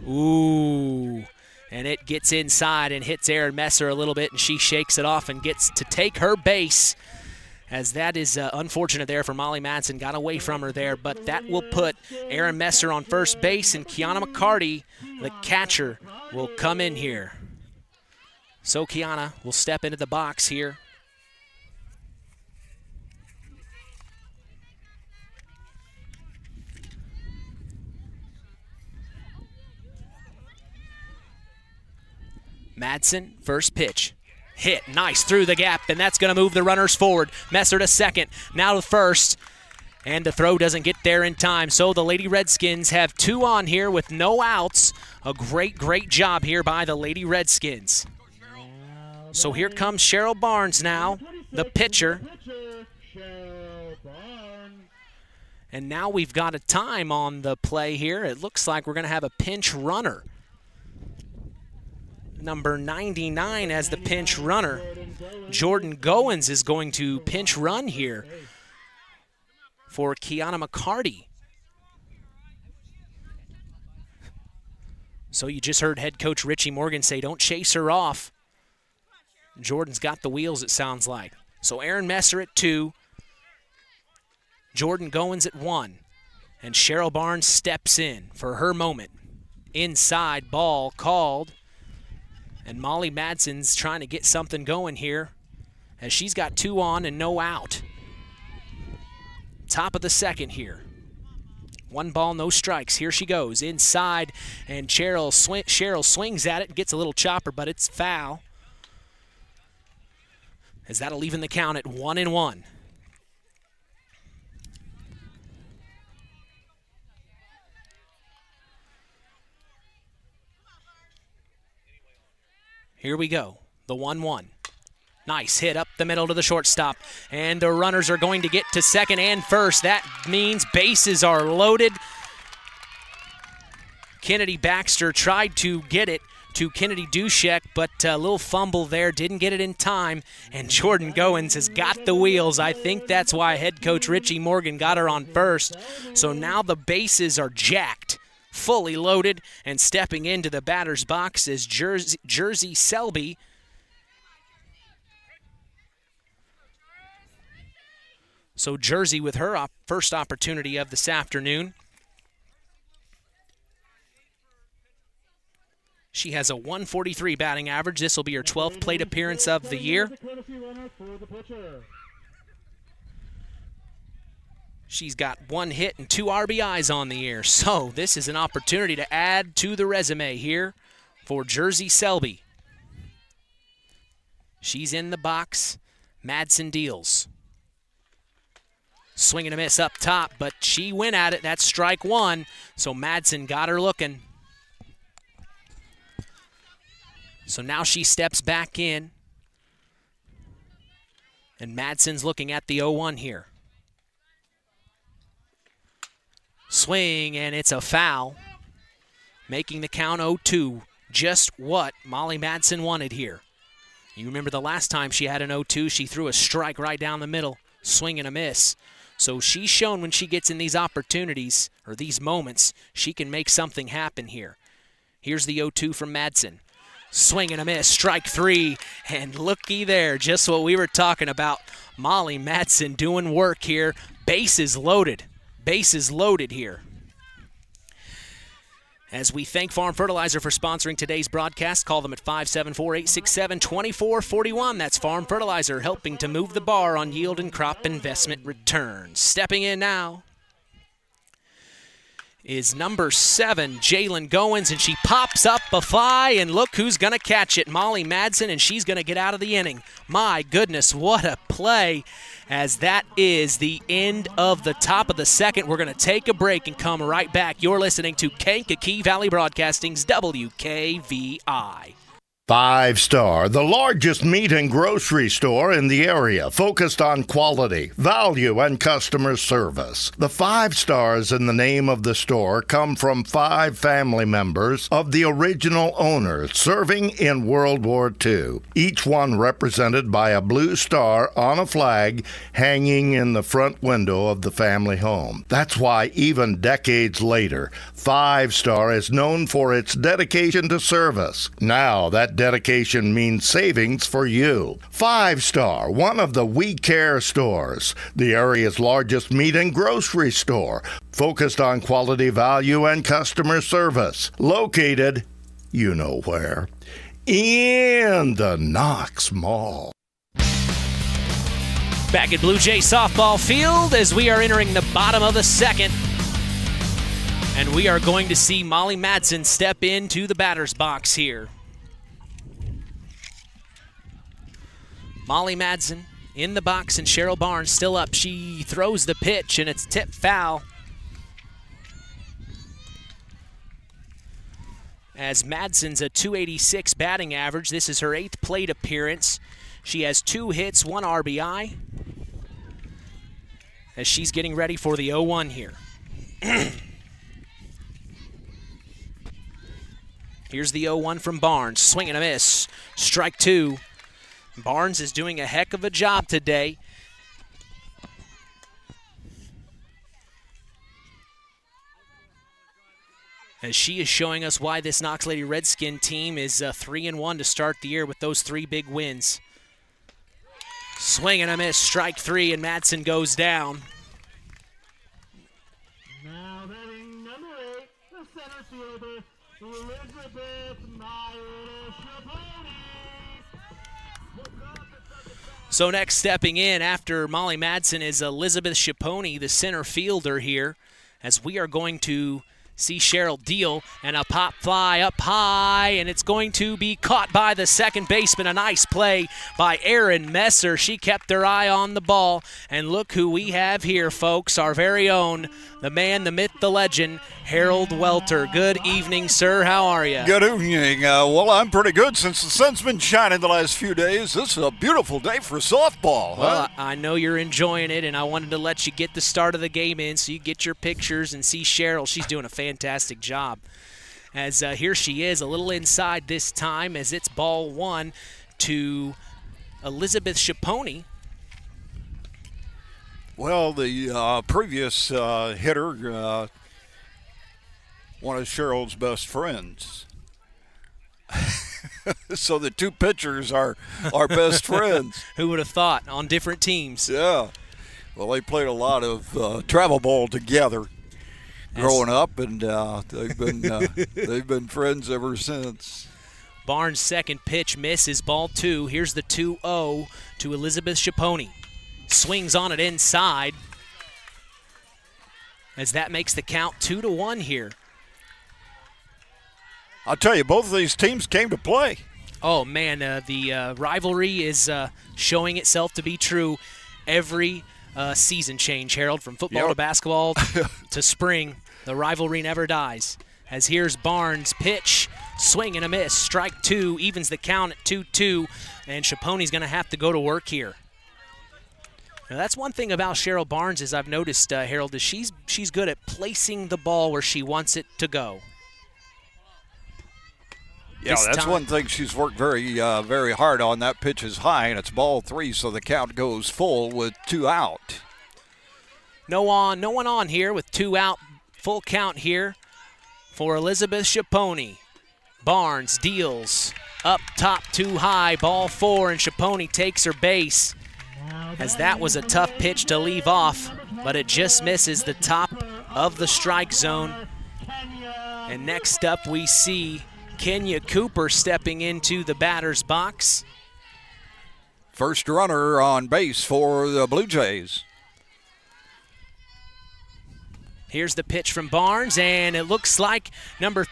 Ooh. And it gets inside and hits Aaron Messer a little bit, and she shakes it off and gets to take her base as that is unfortunate there for Molly Madsen. Got away from her there, but that will put Aaron Messer on first base, and Kiana McCarty, the catcher, will come in here. So Kiana will step into the box here. Madsen, first pitch. Hit, nice, through the gap, and that's going to move the runners forward. Messer to second, now to first, and the throw doesn't get there in time. So the Lady Redskins have 2 on here with no outs. A great, great job here by the Lady Redskins. So here comes Cheryl Barnes now, the pitcher. And now we've got a time on the play here. It looks like we're going to have a pinch runner. Number 99 as the pinch runner. Jordan Goins is going to pinch run here for Kiana McCarty. So you just heard head coach Richie Morgan say, don't chase her off. Jordan's got the wheels, it sounds like. So Aaron Messer at 2. Jordan Goins at 1. And Cheryl Barnes steps in for her moment. Inside ball called. And Molly Madsen's trying to get something going here as she's got 2 on and no out. Top of the second here. 1 ball, no strikes. Here she goes inside, and Cheryl swings at it and gets a little chopper, but it's foul. As that'll even the count at 1-1. Here we go, the 1-1. Nice hit up the middle to the shortstop, and the runners are going to get to second and first. That means bases are loaded. Kennedy Baxter tried to get it to Kennedy Dushek, but a little fumble there, didn't get it in time, and Jordan Goins has got the wheels. I think that's why head coach Richie Morgan got her on first. So now the bases are jacked. Fully loaded, and stepping into the batter's box is Jersey Selby. So Jersey with her first opportunity of this afternoon. She has a 143 batting average. This will be her 12th plate appearance of the year. She's got 1 hit and 2 RBIs on the year. So this is an opportunity to add to the resume here for Jersey Selby. She's in the box. Madsen deals. Swing and a miss up top, but she went at it. That's strike 1. So Madsen got her looking. So now she steps back in. And Madsen's looking at the 0-1 here. Swing, and it's a foul, making the count 0-2, just what Molly Madsen wanted here. You remember the last time she had an 0-2, she threw a strike right down the middle, swing and a miss. So she's shown when she gets in these opportunities, or these moments, she can make something happen here. Here's the 0-2 from Madsen. Swing and a miss, strike 3, and looky there, just what we were talking about. Molly Madsen doing work here, bases loaded. Bases loaded here. As we thank Farm Fertilizer for sponsoring today's broadcast, call them at 574-867-2441. That's Farm Fertilizer, helping to move the bar on yield and crop investment returns. Stepping in now is number 7, Jalen Goins, and she pops up a fly, and look who's going to catch it, Molly Madsen, and she's going to get out of the inning. My goodness, what a play, as that is the end of the top of the second. We're going to take a break and come right back. You're listening to Kankakee Valley Broadcasting's WKVI. 5 Star, the largest meat and grocery store in the area, focused on quality, value, and customer service. The 5 stars in the name of the store come from 5 family members of the original owners serving in World War II, each one represented by a blue star on a flag hanging in the front window of the family home. That's why even decades later, 5 Star is known for its dedication to service. Now, that That dedication means savings for you. 5-Star, one of the We Care stores, the area's largest meat and grocery store, focused on quality, value, and customer service. Located, you know where, in the Knox Mall. Back at Blue Jay softball field as we are entering the bottom of the second. And we are going to see Molly Madsen step into the batter's box here. Molly Madsen in the box and Cheryl Barnes still up. She throws the pitch and it's tipped foul. As Madsen's a .286 batting average, this is her 8th plate appearance. She has 2 hits, 1 RBI. As she's getting ready for the 0-1 here. Here's the 0-1 from Barnes. Swing and a miss. Strike 2. Barnes is doing a heck of a job today. As she is showing us why this Knox Lady Redskin team is 3-1 to start the year with those 3 big wins. Swing and a miss. Strike 3, and Madsen goes down. Now batting number 8, the center fielder, Elizabeth Shaponi. So next stepping in after Molly Madsen is Elizabeth Shaponi, the center fielder here, as we are going to see Cheryl deal, and a pop fly up high, and it's going to be caught by the second baseman. A nice play by Erin Messer. She kept her eye on the ball, and look who we have here, folks. Our very own, the man, the myth, the legend, Harold Welter. Good evening, sir. How are you? Good evening. Well, I'm pretty good since the sun's been shining the last few days. This is a beautiful day for softball. Well, I know you're enjoying it, and I wanted to let you get the start of the game in so you get your pictures and see Cheryl. She's doing a fantastic job. As here she is, a little inside this time, as it's ball 1 to Elizabeth Shaponi. Well, the previous hitter, one of Cheryl's best friends. So the 2 pitchers are best friends. Who would have thought, on different teams? Yeah. Well, they played a lot of travel ball together growing up, and they've been friends ever since. Barnes' second pitch misses, ball 2. Here's the 2-0 to Elizabeth Shaponi. Swings on it inside, as that makes the count 2-1 here. I'll tell you, both of these teams came to play. Oh, man, the rivalry is showing itself to be true every season change, Harold. From football to basketball to spring, the rivalry never dies. As here's Barnes' pitch, swing and a miss. Strike 2 evens the count at 2-2, and Shaponi's going to have to go to work here. Now, that's one thing about Cheryl Barnes, is I've noticed, Harold, is she's good at placing the ball where she wants it to go. Yeah, that's one thing she's worked very hard on. That pitch is high, and it's ball 3, so the count goes full with 2 out. No one on here with 2 out. Full count here for Elizabeth Shaponi. Barnes deals up top too high, ball 4, and Shaponi takes her base, as that was a tough pitch to leave off, but it just misses the top of the strike zone. And next up we see Kenya Cooper stepping into the batter's box. First runner on base for the Blue Jays. Here's the pitch from Barnes, and it looks like Anna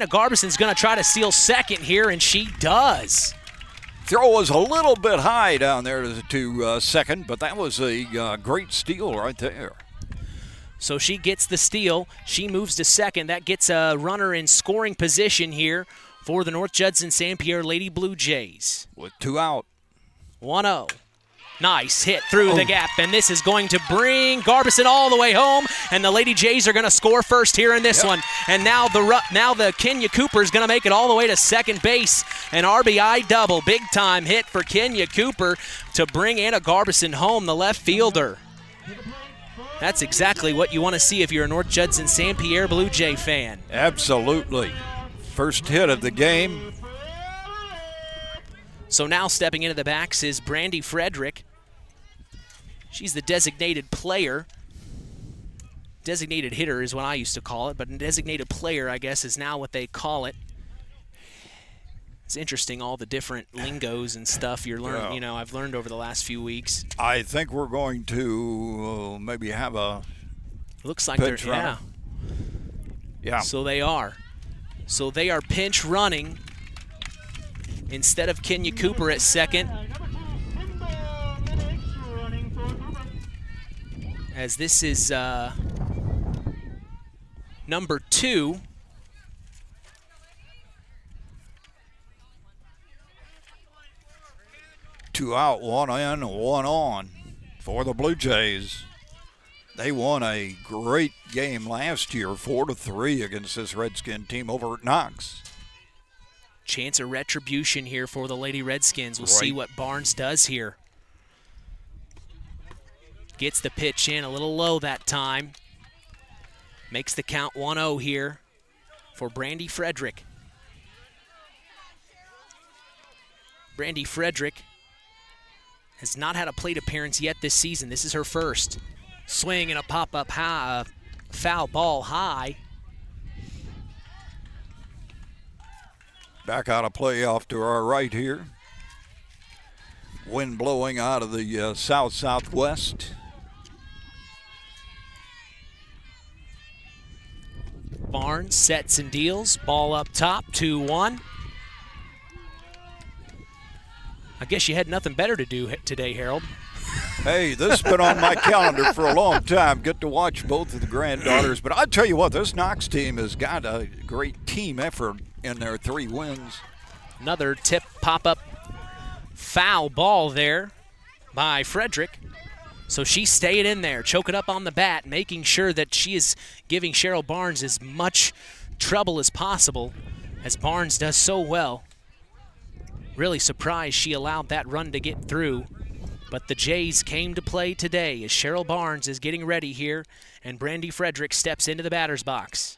Garbison's going to try to steal second here, and she does. Throw was a little bit high down there to second, but that was a great steal right there. So she gets the steal. She moves to second. That gets a runner in scoring position here for the North Judson-San Pierre Lady Blue Jays. With 2 out. 1-0. Nice hit through the gap, and this is going to bring Garbison all the way home, and the Lady Jays are going to score first here in this one. And now the Kenya Cooper is going to make it all the way to second base. An RBI double, big-time hit for Kenya Cooper to bring Anna Garbison home, the left fielder. That's exactly what you want to see if you're a North Judson-San Pierre Blue Jay fan. Absolutely. First hit of the game. So now stepping into the backs is Brandy Frederick. She's the designated player. Designated hitter is what I used to call it, but designated player, I guess, is now what they call it. It's interesting, all the different lingos and stuff you're learning. You know, I've learned over the last few weeks. I think we're going to maybe have a looks like they're runner. Yeah. So they are. So they are pinch running instead of Kenya Cooper at second. As this is number 2. Two out, one in, one on for the Blue Jays. They won a great game last year, 4-3 against this Redskin team over at Knox. Chance of retribution here for the Lady Redskins. We'll see what Barnes does here. Gets the pitch in a little low that time. Makes the count 1-0 here for Brandy Frederick. Brandy Frederick has not had a plate appearance yet this season. This is her first. Swing and a pop-up high, foul ball high. Back out of play off to our right here. Wind blowing out of the south-southwest. Barnes sets and deals. Ball up top, 2-1. I guess you had nothing better to do today, Harold. Hey, this has been on my calendar for a long time. Get to watch both of the granddaughters. But I tell you what, this Knox team has got a great team effort in their 3 wins. Another tip pop-up foul ball there by Frederick. So she's staying in there, choking up on the bat, making sure that she is giving Cheryl Barnes as much trouble as possible, as Barnes does so well. Really surprised she allowed that run to get through. But the Jays came to play today as Cheryl Barnes is getting ready here, and Brandy Frederick steps into the batter's box.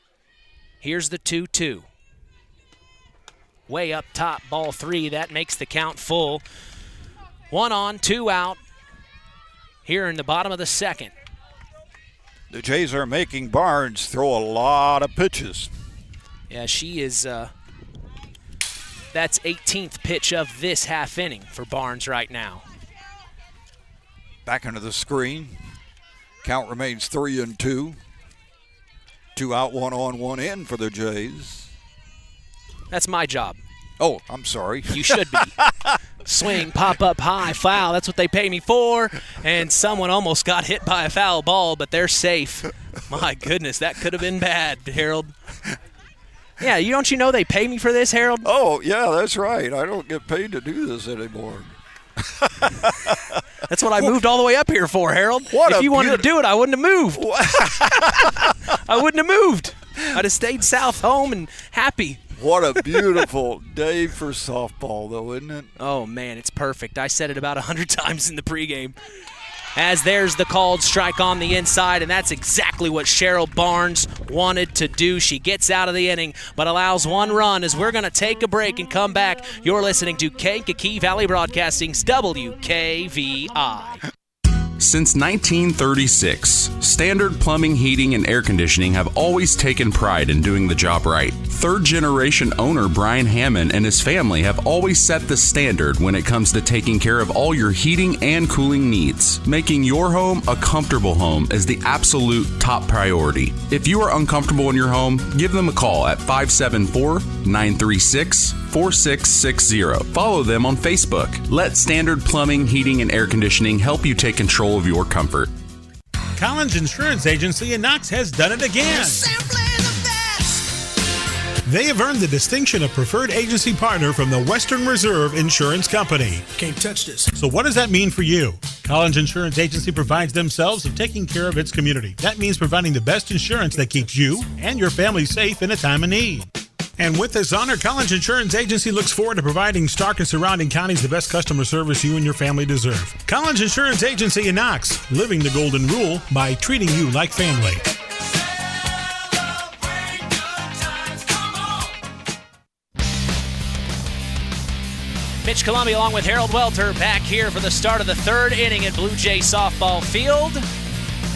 Here's the 2-2. Way up top, ball 3. That makes the count full. 1 on, 2 out here in the bottom of the second. The Jays are making Barnes throw a lot of pitches. Yeah, she is... That's 18th pitch of this half inning for Barnes right now. Back into the screen. Count remains 3-2. 2 out, 1 on, 1 in for the Jays. That's my job. Oh, I'm sorry. You should be. Swing, pop up high, foul. That's what they pay me for. And someone almost got hit by a foul ball, but they're safe. My goodness, that could have been bad, Harold. Yeah, don't you know they pay me for this, Harold? Oh, yeah, that's right. I don't get paid to do this anymore. That's what I moved all the way up here for, Harold. If you wanted to do it, I wouldn't have moved. I wouldn't have moved. I'd have stayed south home and happy. What a beautiful day for softball, though, isn't it? Oh, man, it's perfect. I said it about 100 times in the pregame. As there's the called strike on the inside, and that's exactly what Cheryl Barnes wanted to do. She gets out of the inning, but allows 1 run as we're going to take a break and come back. You're listening to Kankakee Valley Broadcasting's WKVI. Since 1936, Standard Plumbing, Heating, and Air Conditioning have always taken pride in doing the job right. Third-generation owner Brian Hammond and his family have always set the standard when it comes to taking care of all your heating and cooling needs. Making your home a comfortable home is the absolute top priority. If you are uncomfortable in your home, give them a call at 574-936-4660. Follow them on Facebook. Let Standard Plumbing, Heating, and Air Conditioning help you take control of your comfort. Collins Insurance Agency in Knox has done it again. They have earned the distinction of preferred agency partner from the Western Reserve Insurance Company. Can't touch this. So what does that mean for you? Collins Insurance Agency prides themselves of taking care of its community. That means providing the best insurance that keeps you and your family safe in a time of need. And with this honor, Collins Insurance Agency looks forward to providing Stark and surrounding counties the best customer service you and your family deserve. Collins Insurance Agency in Knox, living the golden rule by treating you like family. Mitch Columbia along with Harold Welter back here for the start of the third inning at Blue Jay softball field.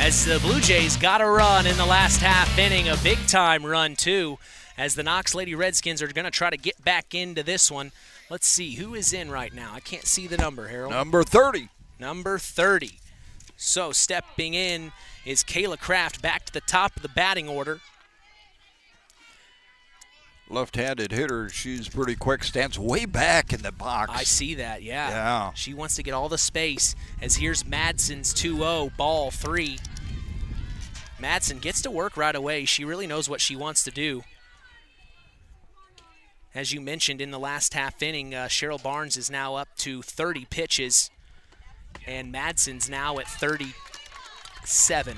As the Blue Jays got a run in the last half inning, a big-time run, too, as the Knox Lady Redskins are going to try to get back into this one. Let's see, who is in right now? I can't see the number, Harold. Number 30. Number 30. So stepping in is Kayla Kraft back to the top of the batting order. Left-handed hitter, she's pretty quick, stands way back in the box. I see that, yeah. She wants to get all the space, as here's Madsen's 2-0, ball 3. Madsen gets to work right away. She really knows what she wants to do. As you mentioned in the last half inning, Cheryl Barnes is now up to 30 pitches, and Madsen's now at 37.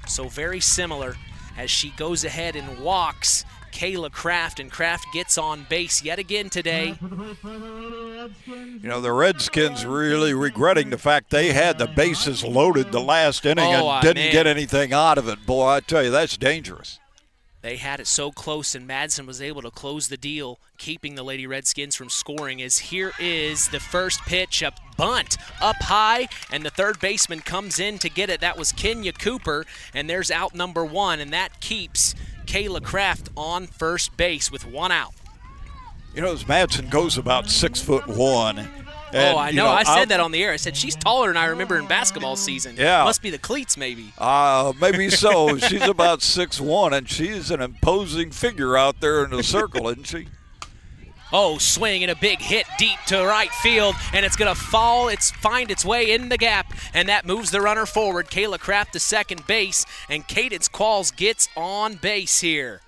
So very similar as she goes ahead and walks Kayla Kraft, and Kraft gets on base yet again today. You know, the Redskins really regretting the fact they had the bases loaded the last inning and didn't get anything out of it. Boy, I tell you, that's dangerous. They had it so close, and Madsen was able to close the deal, keeping the Lady Redskins from scoring. As here is the first pitch, a bunt up high, and the third baseman comes in to get it. That was Kenya Cooper, and there's out number 1, and that keeps Kayla Kraft on first base with 1 out. You know, as Madsen goes about 6'1". And, I know. I said that on the air. I said, she's taller than I remember in basketball season. Yeah. Must be the cleats, maybe. Maybe so. She's about 6'1", and she's an imposing figure out there in the circle, isn't she? Oh, swing and a big hit deep to right field, and it's going to find its way in the gap, and that moves the runner forward. Kayla Kraft to second base, and Cadence Qualls gets on base here.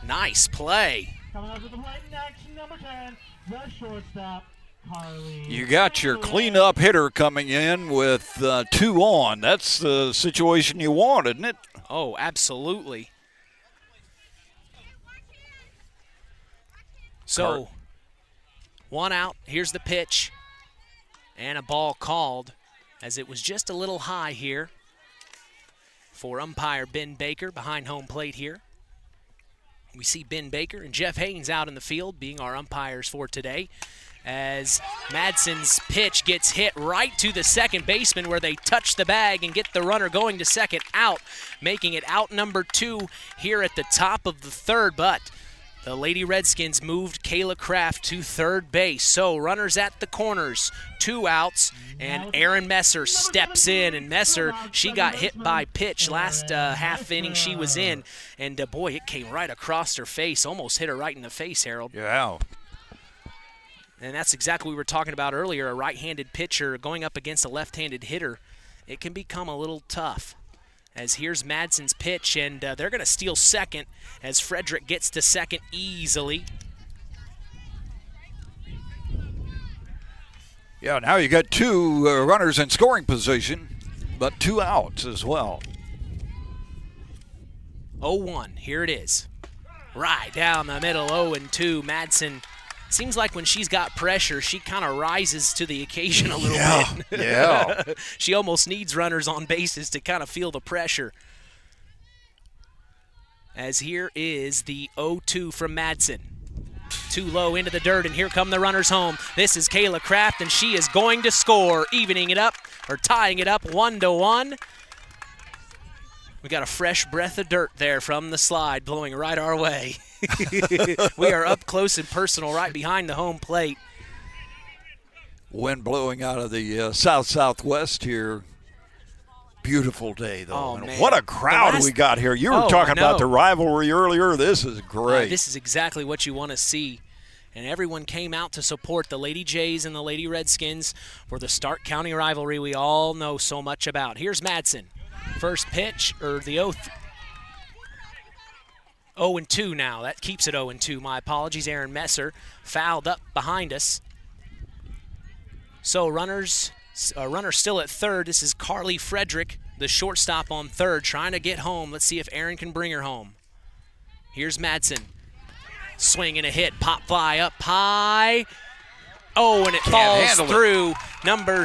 Nice play. Coming up to the plate next, number 10, the shortstop, Carly. You got your cleanup hitter coming in with 2 on. That's the situation you want, isn't it? Oh, absolutely. So, 1 out. Here's the pitch. And a ball called, as it was just a little high here for umpire Ben Baker behind home plate here. We see Ben Baker and Jeff Haynes out in the field being our umpires for today, as Madsen's pitch gets hit right to the second baseman, where they touch the bag and get the runner going to second out, making it out number 2 here at the top of the third. But the Lady Redskins moved Kayla Kraft to third base. So runners at the corners, 2 outs, and Aaron Messer steps in. And Messer, she got hit by pitch last half inning she was in. And boy, it came right across her face, almost hit her right in the face, Harold. Yeah. And that's exactly what we were talking about earlier. A right-handed pitcher going up against a left-handed hitter, it can become a little tough. As here's Madsen's pitch, and they're going to steal second as Frederick gets to second easily. Yeah, now you got 2 runners in scoring position, but 2 outs as well. 0-1, here it is. Right down the middle, 0-2. Madsen, seems like when she's got pressure, she kind of rises to the occasion a little bit. Yeah. She almost needs runners on bases to kind of feel the pressure. As here is the 0-2 from Madsen. Too low into the dirt, and here come the runners home. This is Kayla Kraft, and she is going to score, evening it up, or tying it up 1-1. We got a fresh breath of dirt there from the slide blowing right our way. We are up close and personal right behind the home plate. Wind blowing out of the south-southwest here. Beautiful day, though. Oh, and man. what a crowd we got here. You were talking about the rivalry earlier. This is great. This is exactly what you want to see. And everyone came out to support the Lady Jays and the Lady Redskins for the Stark County rivalry we all know so much about. Here's Madsen. First pitch, or the 0-2 now. That keeps it 0-2. My apologies. Aaron Messer fouled up behind us. So runner still at third. This is Carly Frederick, the shortstop on third, trying to get home. Let's see if Aaron can bring her home. Here's Madsen. Swing and a hit. Pop fly up high. Oh, and it falls through number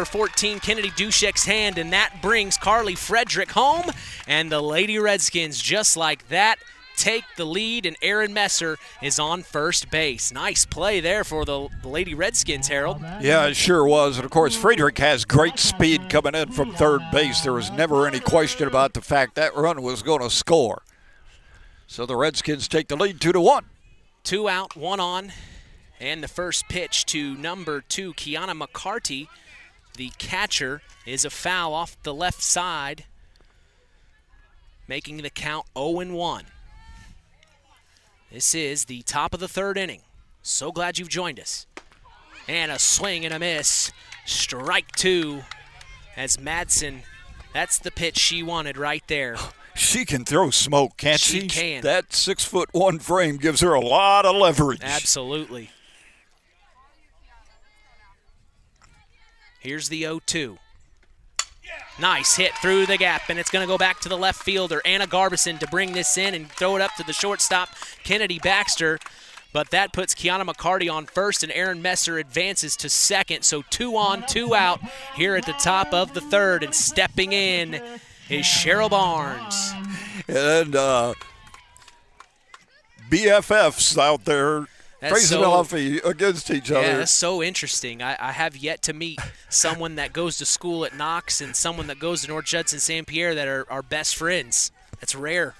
14, Kennedy Dushek's hand, and that brings Carly Frederick home. And the Lady Redskins, just like that, take the lead, and Aaron Messer is on first base. Nice play there for the Lady Redskins, Harold. Yeah, it sure was. And, of course, Friedrich has great speed coming in from third base. There was never any question about the fact that run was going to score. So the Redskins take the lead 2-1. 2 out, 1 on. And the first pitch to number 2, Kiana McCarty, the catcher, is a foul off the left side, making the count 0-1. This is the top of the third inning. So glad you've joined us. And a swing and a miss. Strike 2 as Madsen, that's the pitch she wanted right there. She can throw smoke, can't she? She can. That 6'1" frame gives her a lot of leverage. Absolutely. Here's the 0-2. Nice hit through the gap, and it's going to go back to the left fielder, Anna Garbison, to bring this in and throw it up to the shortstop, Kennedy Baxter. But that puts Kiana McCarty on first, and Aaron Messer advances to second. So 2 on, 2 out here at the top of the third, and stepping in is Cheryl Barnes. And BFFs out there facing off against each other. Yeah, that's so interesting. I have yet to meet someone that goes to school at Knox and someone that goes to North Judson-San Pierre that are best friends. That's rare.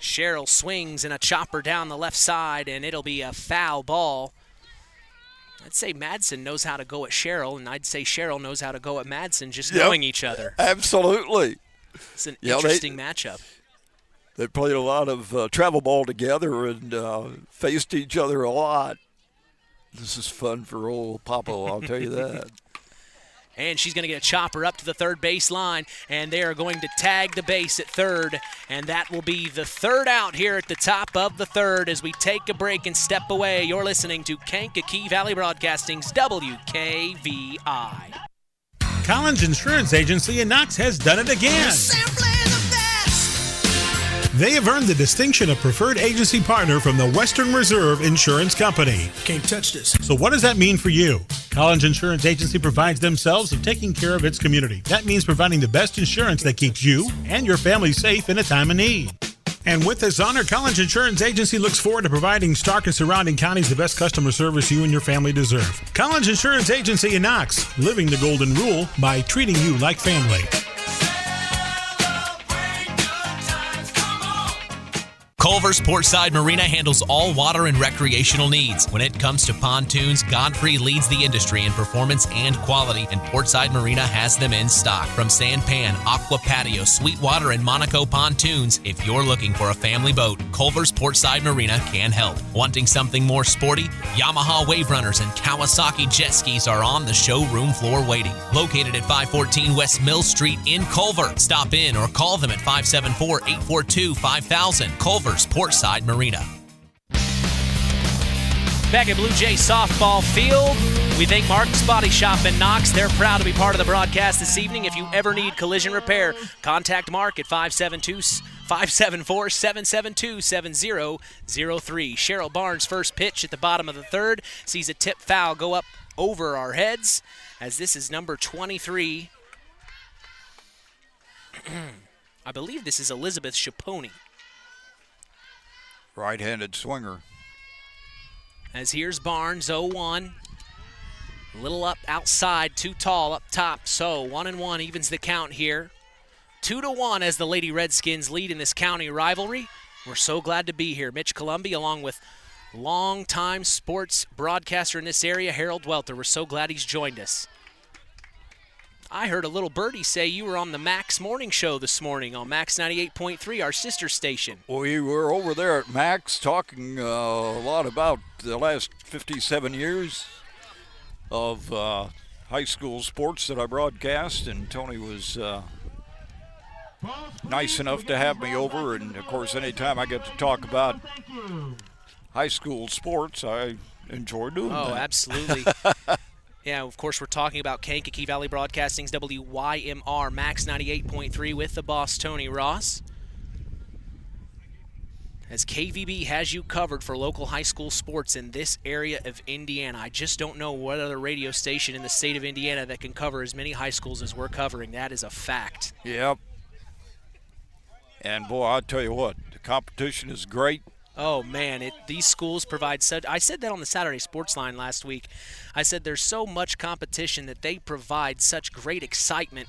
Cheryl swings and a chopper down the left side, and it'll be a foul ball. I'd say Madsen knows how to go at Cheryl, and I'd say Cheryl knows how to go at Madsen, just knowing each other. Absolutely. It's an interesting matchup. They played a lot of travel ball together and faced each other a lot. This is fun for old Papa, I'll tell you that. And she's going to get a chopper up to the third base line, and they are going to tag the base at third, and that will be the third out here at the top of the third as we take a break and step away. You're listening to Kankakee Valley Broadcasting's WKVI. Collins Insurance Agency in Knox has done it again. They have earned the distinction of preferred agency partner from the Western Reserve Insurance Company. Can't touch this. So what does that mean for you? Collins Insurance Agency provides themselves of taking care of its community. That means providing the best insurance that keeps you and your family safe in a time of need. And with this honor, Collins Insurance Agency looks forward to providing Stark and surrounding counties the best customer service you and your family deserve. Collins Insurance Agency in Knox, living the golden rule by treating you like family. Culver's Portside Marina handles all water and recreational needs. When it comes to pontoons, Godfrey leads the industry in performance and quality, and Portside Marina has them in stock. From Sanpan, Aqua Patio, Sweetwater, and Monaco pontoons, if you're looking for a family boat, Culver's Portside Marina can help. Wanting something more sporty? Yamaha Wave Runners and Kawasaki jet skis are on the showroom floor waiting. Located at 514 West Mill Street in Culver. Stop in or call them at 574-842-5000. Culver's Portside Marina. Back at Blue Jay softball field, we thank Mark's Body Shop in Knox. They're proud to be part of the broadcast this evening. If you ever need collision repair, contact Mark at 574-772-7003. Cheryl Barnes' first pitch at the bottom of the third sees a tip foul go up over our heads, as this is number 23. I believe this is Elizabeth Schaponi. Right-handed swinger. As here's Barnes, 0-1. A little up outside, too tall up top. So 1-1 evens the count here. 2-1 as the Lady Redskins lead in this county rivalry. We're so glad to be here. Mitch Columby, along with longtime sports broadcaster in this area, Harold Welter. We're so glad he's joined us. I heard a little birdie say you were on the Max Morning Show this morning on Max 98.3, our sister station. We were over there at Max talking a lot about the last 57 years of high school sports that I broadcast, and Tony was nice enough to have me over. And, of course, anytime I get to talk about high school sports, I enjoy doing that. Oh, absolutely. Yeah, of course, we're talking about Kankakee Valley Broadcasting's WYMR Max 98.3 with the boss, Tony Ross. As KVB has you covered for local high school sports in this area of Indiana. I just don't know what other radio station in the state of Indiana that can cover as many high schools as we're covering. That is a fact. Yep. And, boy, I'll tell you what, the competition is great. Oh, man, these schools provide such – I said that on the Saturday Sports Line last week. I said there's so much competition that they provide such great excitement.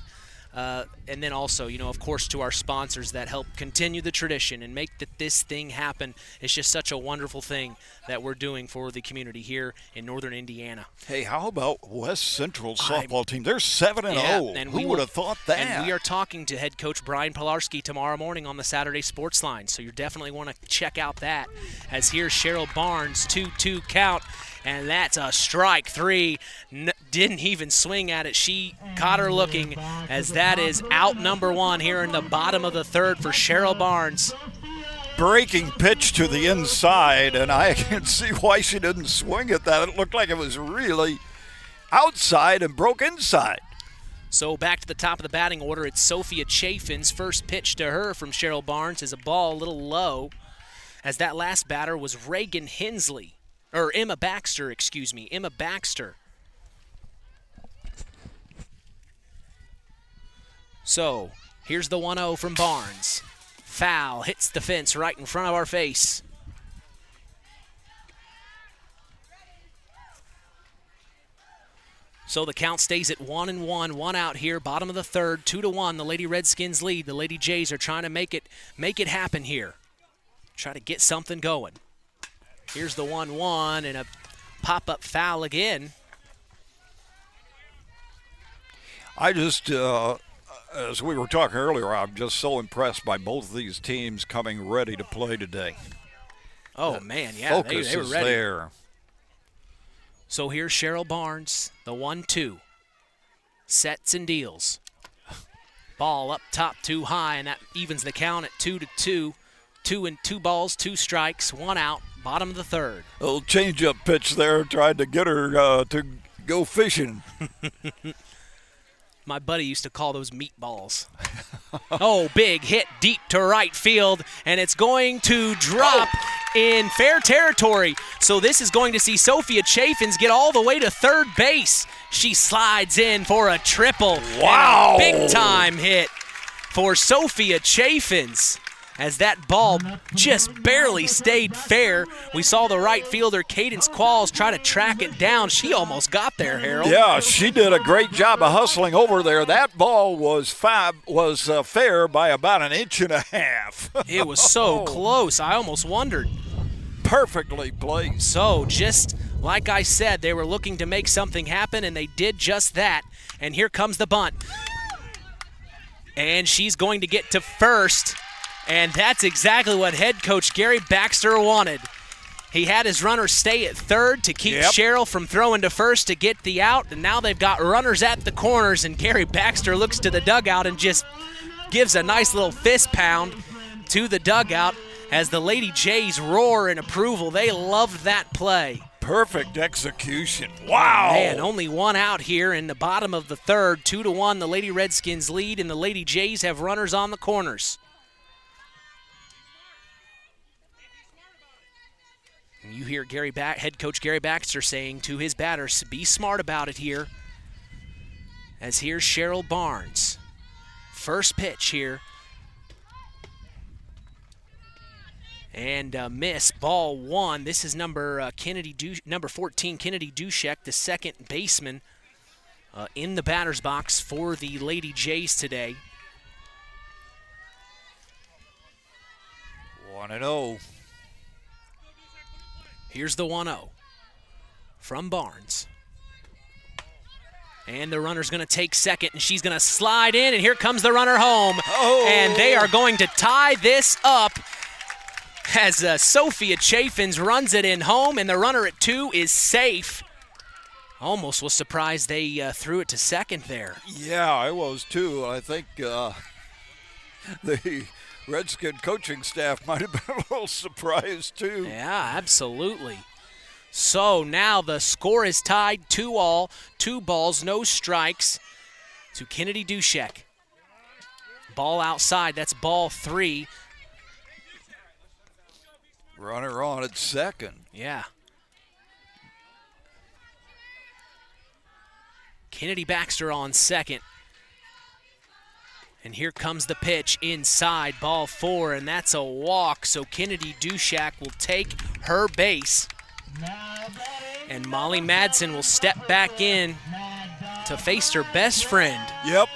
And then also, of course, to our sponsors that help continue the tradition and make this thing happen. It's just such a wonderful thing that we're doing for the community here in northern Indiana. Hey, how about West Central softball team? They're 7-0. And who would have thought that? And we are talking to head coach Brian Pilarski tomorrow morning on the Saturday Sports Line, so you definitely want to check out that. As here's Cheryl Barnes, 2-2 count. And that's a strike 3. Didn't even swing at it. She caught her looking, as that is out number 1 here in the bottom of the third for Cheryl Barnes. Breaking pitch to the inside, and I can see why she didn't swing at that. It looked like it was really outside and broke inside. So back to the top of the batting order, it's Sophia Chafin's first pitch to her from Cheryl Barnes is a ball a little low, as that last batter was Reagan Hensley. Or Emma Baxter. So, here's the 1-0 from Barnes. Foul, hits the fence right in front of our face. So the count stays at 1-1, 1 out here, bottom of the third, 2-1. The Lady Redskins lead. The Lady Jays are trying to make it happen here. Try to get something going. Here's the 1-1 and a pop-up foul again. I just, as we were talking earlier, I'm just so impressed by both of these teams coming ready to play today. Oh, man, yeah, they were ready. There. So here's Cheryl Barnes, the 1-2. Sets and deals. Ball up top too high, and that evens the count at 2-2. 2 balls, 2 strikes, 1 out. Bottom of the third. A little change-up pitch there, tried to get her to go fishing. My buddy used to call those meatballs. Oh, big hit deep to right field, and it's going to drop in fair territory. So this is going to see Sophia Chaffins get all the way to third base. She slides in for a triple. Wow! And a big-time hit for Sophia Chaffins. As that ball just barely stayed fair. We saw the right fielder, Cadence Qualls, try to track it down. She almost got there, Harold. Yeah, she did a great job of hustling over there. That ball was fair by about 1.5 inches. It was so close. I almost wondered. Perfectly placed. So just like I said, they were looking to make something happen, and they did just that. And here comes the bunt. And she's going to get to first. And that's exactly what head coach Gary Baxter wanted. He had his runner stay at third to keep Cheryl from throwing to first to get the out, and now they've got runners at the corners, and Gary Baxter looks to the dugout and just gives a nice little fist pound to the dugout as the Lady Jays roar in approval. They loved that play. Perfect execution. Wow. Man, only 1 out here in the bottom of the third. 2-1, the Lady Redskins lead, and the Lady Jays have runners on the corners. You hear head coach Gary Baxter saying to his batters, be smart about it here. As here's Cheryl Barnes. First pitch here. And miss, ball 1. This is number 14, Kennedy Dushek, the second baseman in the batter's box for the Lady Jays today. 1-0. Here's the 1-0 from Barnes. And the runner's going to take second, and she's going to slide in, and here comes the runner home. Oh. And they are going to tie this up as Sophia Chaffins runs it in home, and the runner at 2 is safe. Almost was surprised they threw it to second there. Yeah, I was too. I think the Redskin coaching staff might have been a little surprised too. Yeah, absolutely. So now the score is tied 2-2, 2 balls, no strikes to Kennedy Dushek. Ball outside, that's ball 3. Runner on at second. Yeah. Kennedy Baxter on second. And here comes the pitch inside, ball 4, and that's a walk. So Kennedy Dushak will take her base. And Molly Madsen will step back in to face her best friend. Yep.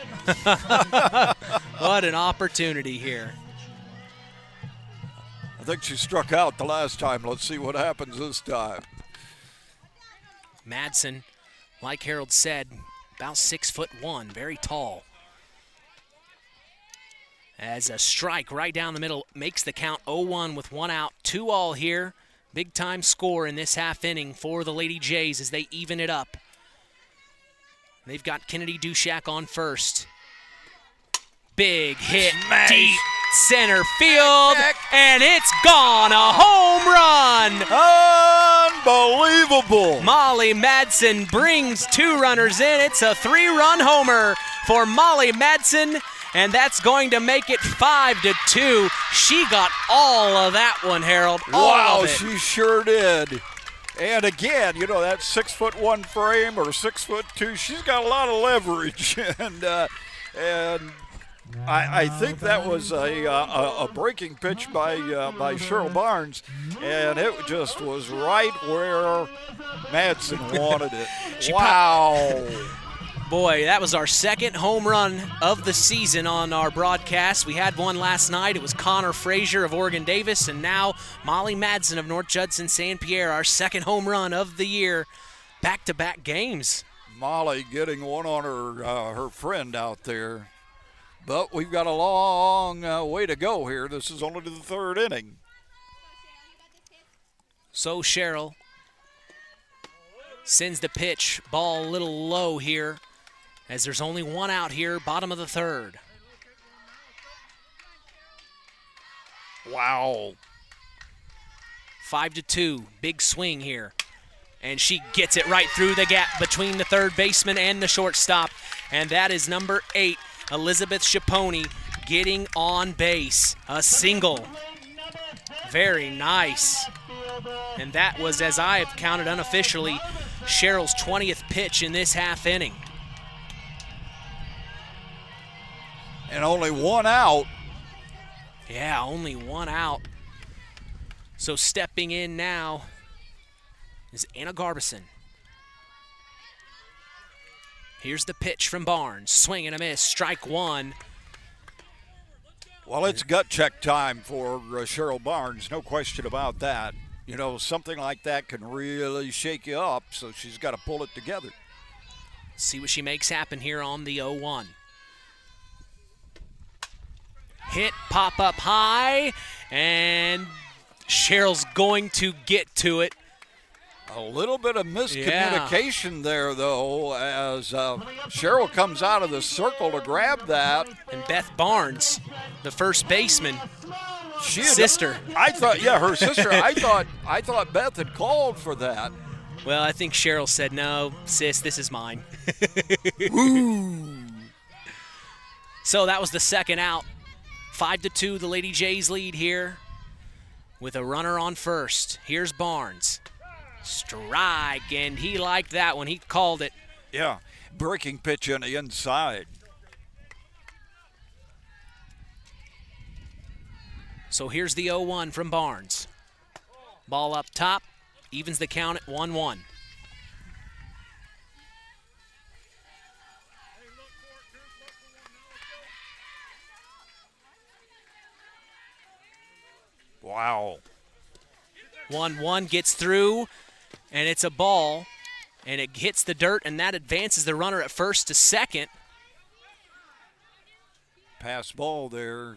What an opportunity here. I think she struck out the last time. Let's see what happens this time. Madsen, like Harold said, about 6'1", very tall. As a strike right down the middle makes the count 0-1 with 1 out, 2 all here. Big time score in this half inning for the Lady Jays as they even it up. They've got Kennedy Dushak on first. Big hit, deep center field, and it's gone, a home run. Unbelievable. Molly Madsen brings 2 runners in. It's a 3-run homer for Molly Madsen, and that's going to make it 5-2. She got all of that one, Harold. Wow, she sure did. And again, you know, that 6'1" frame or 6'2", she's got a lot of leverage, and I think that was a breaking pitch by Cheryl Barnes, and it just was right where Madsen wanted it. Wow. Boy, that was our second home run of the season on our broadcast. We had one last night. It was Connor Frazier of Oregon Davis, and now Molly Madsen of North Judson-San Pierre, our second home run of the year. Back-to-back games. Molly getting one on her friend out there. But we've got a long way to go here. This is only the 3rd inning. So Cheryl sends the pitch. Ball a little low here as there's only 1 out here, bottom of the 3rd. Wow. 5-2, big swing here. And she gets it right through the gap between the third baseman and the shortstop. And that is number 8, Elizabeth Schiponi, getting on base. A single. Very nice. And that was, as I have counted unofficially, Cheryl's 20th pitch in this half inning. And only 1 out. Yeah, only 1 out. So stepping in now is Anna Garbison. Here's the pitch from Barnes. Swing and a miss, strike 1. Well, it's gut check time for Cheryl Barnes, no question about that. You know, something like that can really shake you up, so she's got to pull it together. See what she makes happen here on the 0-1. Hit, pop up high, and Cheryl's going to get to it. A little bit of miscommunication there, though, as Cheryl comes out of the circle to grab that. And Beth Barnes, the first baseman, sister. I thought, her sister. I thought Beth had called for that. Well, I think Cheryl said, "No, sis, this is mine." So that was the second out. 5-2, the Lady Jays lead here with a runner on first. Here's Barnes. Strike, and he liked that one. He called it. Yeah, breaking pitch on the inside. So here's the 0-1 from Barnes. Ball up top, evens the count at 1-1. Wow. 1-1 gets through, and it's a ball, and it hits the dirt, and that advances the runner at first to second. Pass ball there.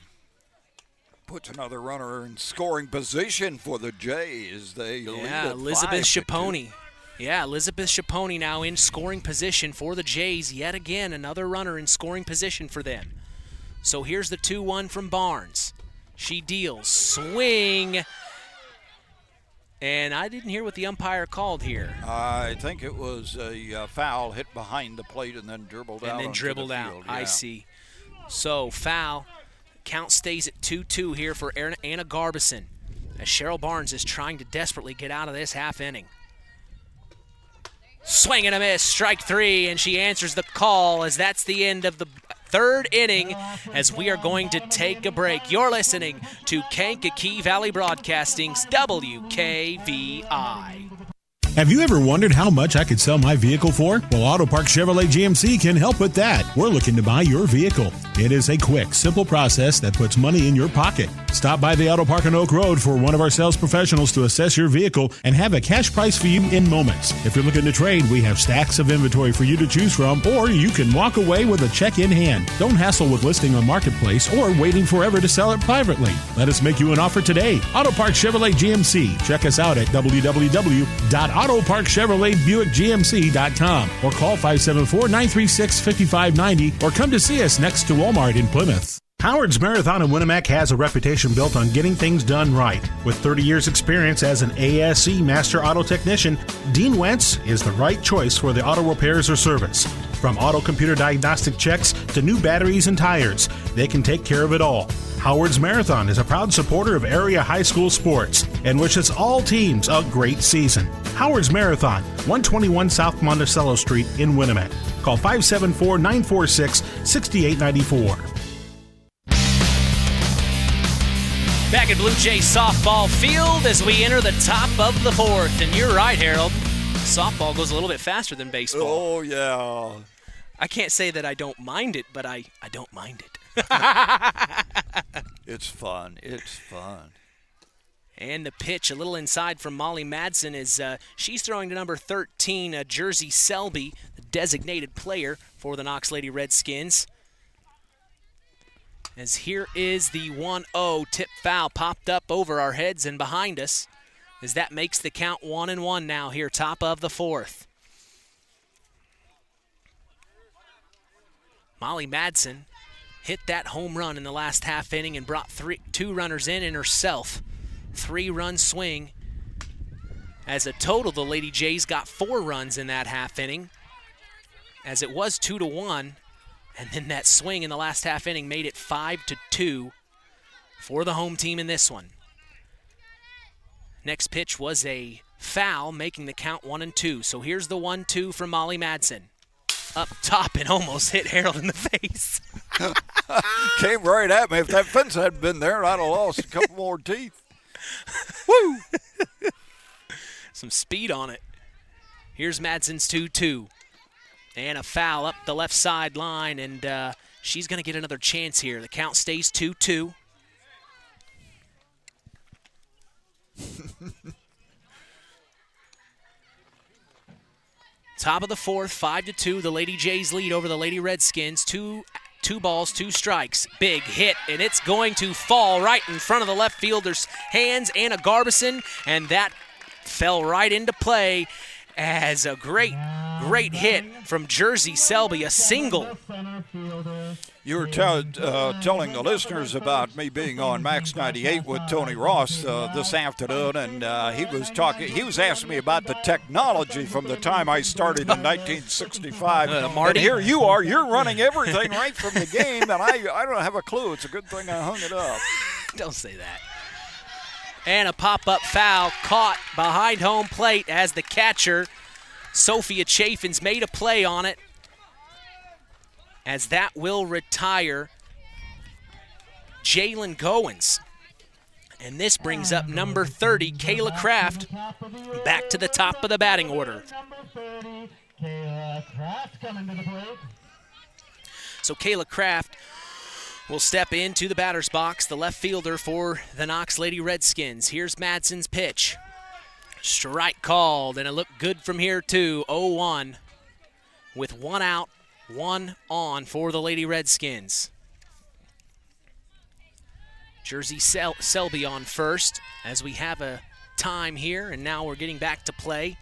Puts another runner in scoring position for the Jays. They lead at Elizabeth 5-2. Schiponi. Yeah, Elizabeth Schiponi now in scoring position for the Jays. Yet again, another runner in scoring position for them. So here's the 2-1 from Barnes. She deals. Swing. And I didn't hear what the umpire called here. I think it was a foul hit behind the plate and then dribbled out. And then onto dribbled the out. field. I Yeah. see. So foul. Count stays at 2-2 here for Anna Garbison as Cheryl Barnes is trying to desperately get out of this half inning. Swing and a miss, strike 3, and she answers the call as that's the end of the third inning as we are going to take a break. You're listening to Kankakee Valley Broadcasting's WKVI. Have you ever wondered how much I could sell my vehicle for? Well, Auto Park Chevrolet GMC can help with that. We're looking to buy your vehicle. It is a quick, simple process that puts money in your pocket. Stop by the Auto Park on Oak Road for one of our sales professionals to assess your vehicle and have a cash price for you in moments. If you're looking to trade, we have stacks of inventory for you to choose from, or you can walk away with a check in hand. Don't hassle with listing on Marketplace or waiting forever to sell it privately. Let us make you an offer today. Auto Park Chevrolet GMC. Check us out at www.autoparkchevroletbuickgmc.com or call 574-936-5590 or come to see us next to Walmart in Plymouth. Howard's Marathon in Winamac has a reputation built on getting things done right. With 30 years experience as an ASE Master Auto Technician, Dean Wentz is the right choice for the auto repairs or service. From auto computer diagnostic checks to new batteries and tires, they can take care of it all. Howard's Marathon is a proud supporter of area high school sports and wishes all teams a great season. Howard's Marathon, 121 South Monticello Street in Winamac. Call 574-946-6894. Back at Blue Jay softball field as we enter the top of the fourth. And you're right, Harold. Softball goes a little bit faster than baseball. Oh, yeah. I can't say that I don't mind it, but I don't mind it. It's fun. It's fun. And the pitch a little inside from Molly Madsen is she's throwing to number 13, Jersey Selby, the designated player for the Knox Lady Redskins. As here is the 1-0 tip foul popped up over our heads and behind us, as that makes the count 1-1 now here, top of the fourth. Molly Madsen hit that home run in the last half inning and brought two runners in herself. 3-run swing. As a total, the Lady Jays got 4 runs in that half inning, as it was 2-1. And then that swing in the last half inning made it 5-2 for the home team in this one. Next pitch was a foul, making the count 1-2. So here's the 1-2 from Molly Madsen. Up top and almost hit Harold in the face. Came right at me. If that fence hadn't been there, I'd have lost a couple more teeth. Woo! Some speed on it. Here's Madsen's 2-2. And a foul up the left side line, and she's going to get another chance here. The count stays 2-2. Top of the fourth, 5-2. The Lady Jays lead over the Lady Redskins. Two balls, 2 strikes. Big hit, and it's going to fall right in front of the left fielder's hands, Anna Garbison, and that fell right into play as a great hit from Jersey Selby, a single. You were telling the listeners about me being on Max 98 with Tony Ross this afternoon, and he was asking me about the technology from the time I started in 1965. And here you are, you're running everything right from the game, and I don't have a clue. It's a good thing I hung it up. Don't say that. And a pop-up foul caught behind home plate as the catcher, Sophia Chaffins, made a play on it, as that will retire Jalen Goins. And this brings up number 30, Kayla Kraft, back to the top of the batting order. So Kayla Kraft will step into the batter's box, the left fielder for the Knox Lady Redskins. Here's Madsen's pitch. Strike called, and it looked good from here too. 0-1 with 1 out, 1 on for the Lady Redskins. Jersey Selby on first as we have a time here, and now we're getting back to play.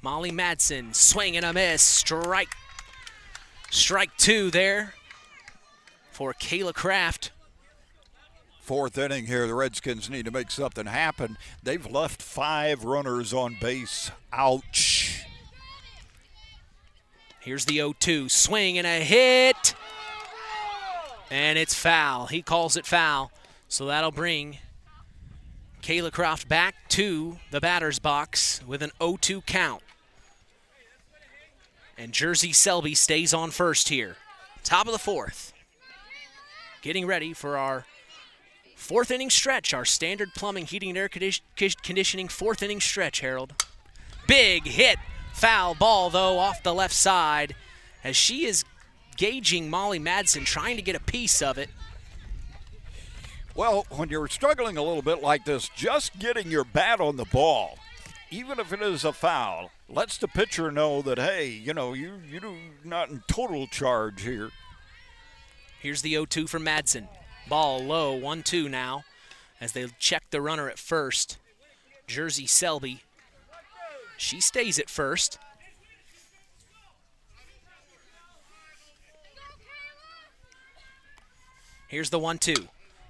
Molly Madsen, swing and a miss. Strike 2 there for Kayla Kraft. 4th inning here, the Redskins need to make something happen. They've left 5 runners on base. Ouch. Here's the 0-2, swing and a hit. And it's foul. He calls it foul. So that'll bring Kayla Kraft back to the batter's box with an 0-2 count. And Jersey Selby stays on first here. Top of the 4th. getting ready for our fourth inning stretch, our standard plumbing, heating, and air conditioning fourth inning stretch, Harold. Big hit, foul ball, though, off the left side as she is gauging Molly Madsen, trying to get a piece of it. Well, when you're struggling a little bit like this, just getting your bat on the ball, even if it is a foul, lets the pitcher know that, hey, you're not in total charge here. Here's the 0-2 from Madsen. Ball low, 1-2 now as they check the runner at first. Jersey Selby. She stays at first. Here's the 1-2.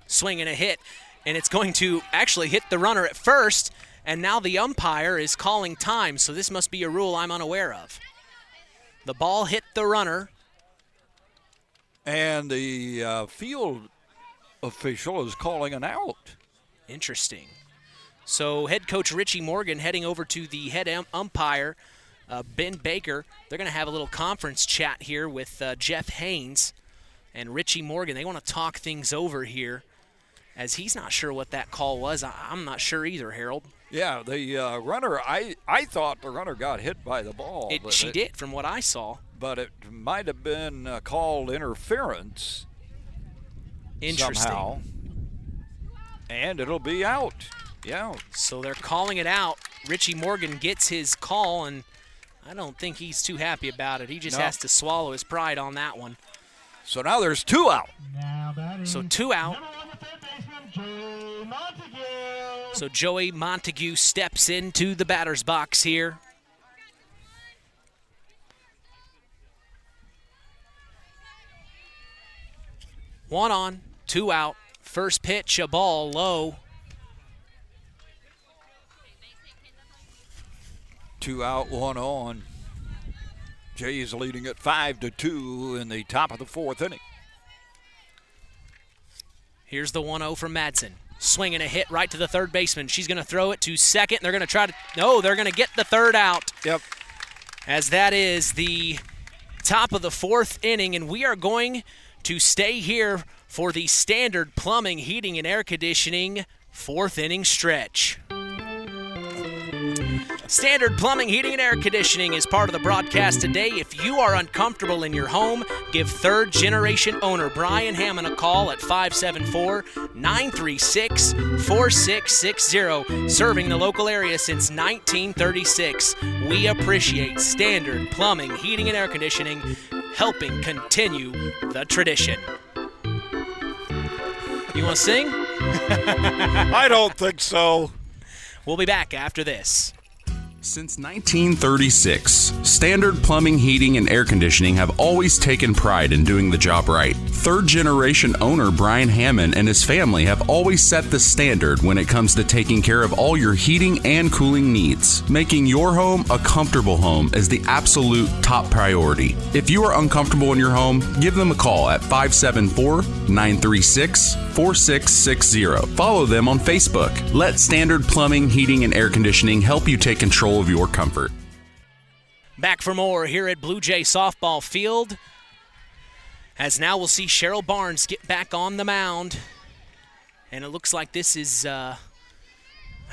Swing and a hit, and it's going to actually hit the runner at first, and now the umpire is calling time, so this must be a rule I'm unaware of. The ball hit the runner. And the field official is calling an out. Interesting. So head coach Richie Morgan heading over to the head umpire, Ben Baker. They're going to have a little conference chat here with Jeff Haynes and Richie Morgan. They want to talk things over here as he's not sure what that call was. I'm not sure either, Harold. Yeah, the runner, I thought the runner got hit by the ball. She did, from what I saw. But it might have been called interference. Interesting. Somehow. And it'll be out. Yeah. So they're calling it out. Richie Morgan gets his call, and I don't think he's too happy about it. He just has to swallow his pride on that one. So now there's 2 out. So 2 out. So Joey Montague steps into the batter's box here. One on, 2 out. First pitch, a ball low. 2 out, 1 on. Jays leading at 5-2 in the top of the 4th inning. Here's the 1-0 from Madsen. Swinging a hit right to the third baseman. She's going to throw it to second. They're going to try to, no, they're going to get the third out. Yep. As that is the top of the 4th inning, and we are going to stay here for the standard plumbing, heating, and air conditioning 4th inning stretch. Standard plumbing, heating, and air conditioning is part of the broadcast today. If you are uncomfortable in your home, give third-generation owner Brian Hammond a call at 574-936-4660. Serving the local area since 1936. We appreciate standard plumbing, heating, and air conditioning, helping continue the tradition. You want to sing? I don't think so. We'll be back after this. Since 1936, Standard Plumbing, Heating, and Air Conditioning have always taken pride in doing the job right. Third-generation owner Brian Hammond and his family have always set the standard when it comes to taking care of all your heating and cooling needs. Making your home a comfortable home is the absolute top priority. If you are uncomfortable in your home, give them a call at 574-936-4660. Follow them on Facebook. Let Standard Plumbing, Heating, and Air Conditioning help you take control of your comfort. Back for more here at Blue Jay Softball Field. As now we'll see Cheryl Barnes get back on the mound. And it looks like this is, I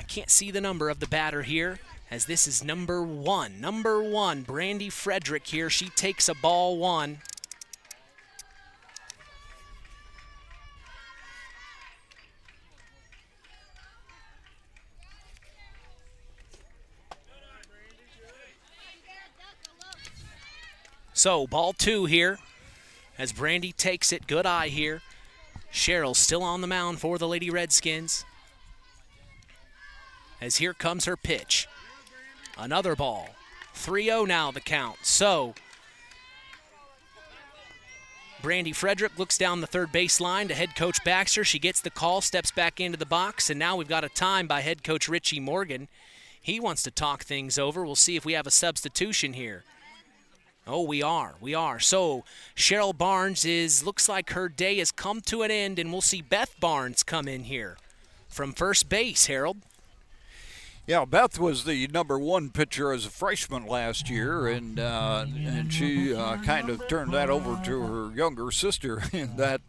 can't see the number of the batter here, as this is number 1. Number 1, Brandy Frederick here. She takes a ball 1. So, ball 2 here as Brandy takes it. Good eye here. Cheryl still on the mound for the Lady Redskins. As here comes her pitch. Another ball. 3-0 now the count. So, Brandy Frederick looks down the third baseline to head coach Baxter. She gets the call, steps back into the box, and now we've got a time by head coach Richie Morgan. He wants to talk things over. We'll see if we have a substitution here. Oh, we are. So Cheryl Barnes looks like her day has come to an end, and we'll see Beth Barnes come in here from first base, Harold. Yeah, Beth was the number 1 pitcher as a freshman last year, and she kind of turned that over to her younger sister in that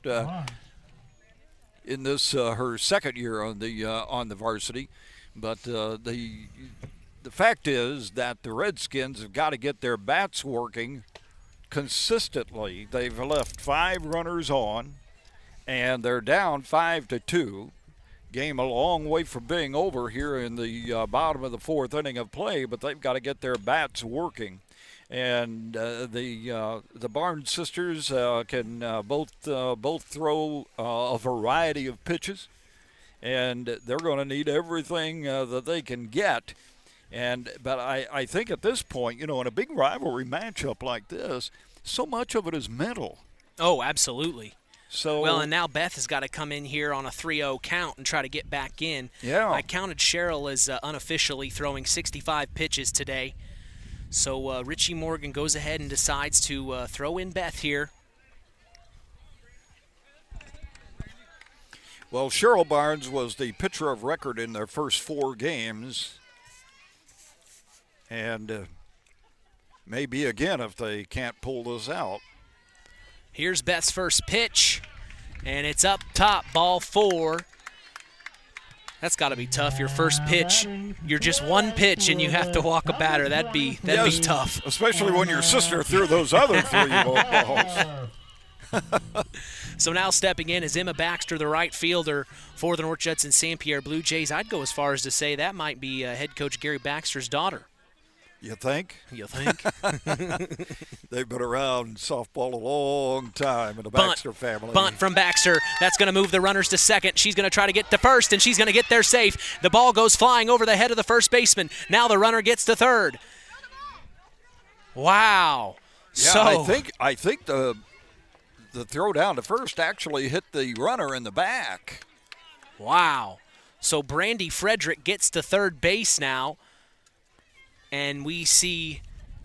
in this her second year on the varsity. But the fact is that the Redskins have got to get their bats working consistently. They've left 5 runners on, and they're down 5-2. Game a long way from being over here in the bottom of the 4th inning of play, but they've got to get their bats working. And the Barnes sisters can both throw a variety of pitches, and they're going to need everything that they can get. But I think at this point, in a big rivalry matchup like this, so much of it is mental. Oh, absolutely. So, well, and now Beth has got to come in here on a 3-0 count and try to get back in. Yeah. I counted Cheryl as unofficially throwing 65 pitches today. So Richie Morgan goes ahead and decides to throw in Beth here. Well, Cheryl Barnes was the pitcher of record in their first 4 games. And maybe again if they can't pull this out. Here's Beth's first pitch, and it's up top, ball 4. That's got to be tough. Your first pitch, you're just one pitch, and you have to walk a batter. That'd be tough. Especially when your sister threw those other 3 balls. So now stepping in is Emma Baxter, the right fielder for the North Judson-San Pierre Blue Jays. I'd go as far as to say that might be head coach Gary Baxter's daughter. You think? You think? They've been around softball a long time in the Baxter family. Bunt from Baxter. That's going to move the runners to second. She's going to try to get to first, and she's going to get there safe. The ball goes flying over the head of the first baseman. Now the runner gets to third. Wow. Yeah, so I think the throw down to first actually hit the runner in the back. Wow. So Brandy Frederick gets to third base now. And we see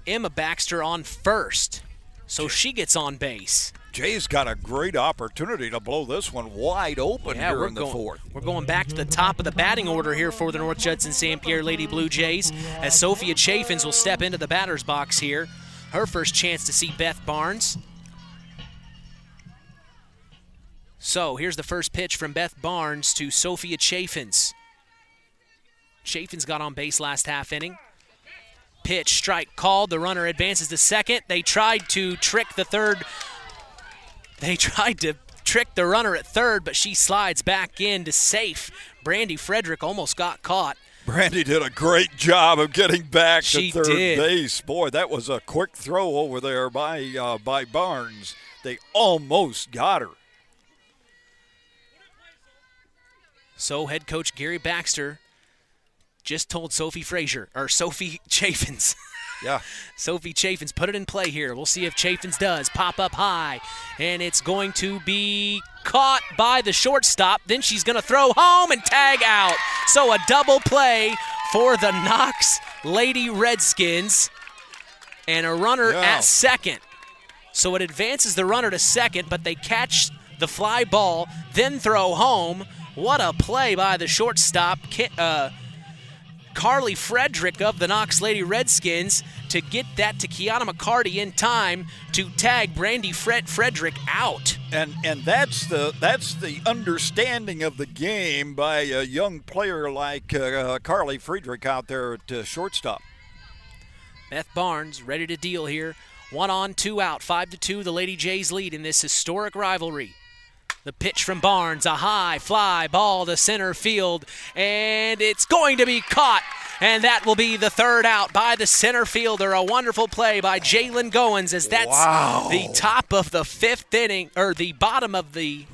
Emma Baxter on first. So she gets on base. Jay's got a great opportunity to blow this one wide open here in the 4th. We're going back to the top of the batting order here for the North Judson-San Pierre Lady Blue Jays as Sophia Chaffins will step into the batter's box here. Her first chance to see Beth Barnes. So here's the first pitch from Beth Barnes to Sophia Chaffins. Chaffins got on base last half inning. Pitch, strike called. The runner advances to second. They tried to trick the runner at third, but she slides back in to safe. Brandy Frederick almost got caught. Brandy did a great job of getting back to third base. Boy, that was a quick throw over there by Barnes. They almost got her. So head coach Gary Baxter just told Sophie Chaffins. Yeah. Sophie Chaffins, put it in play here. We'll see if Chaffins does. Pop up high, and it's going to be caught by the shortstop. Then she's going to throw home and tag out. So a double play for the Knox Lady Redskins and a runner at second. So it advances the runner to second, but they catch the fly ball, then throw home. What a play by the shortstop, Carly Frederick of the Knox Lady Redskins, to get that to Kiana McCarty in time to tag Brandy Frederick out. And that's the understanding of the game by a young player like Carly Friedrich out there at shortstop. Beth Barnes ready to deal here. 1 on, 2 out, 5-2. The Lady Jays lead in this historic rivalry. The pitch from Barnes, a high fly ball to center field, and it's going to be caught. And that will be the third out by the center fielder. A wonderful play by Jalen Goins as that's the top of the 5th inning, or the bottom of the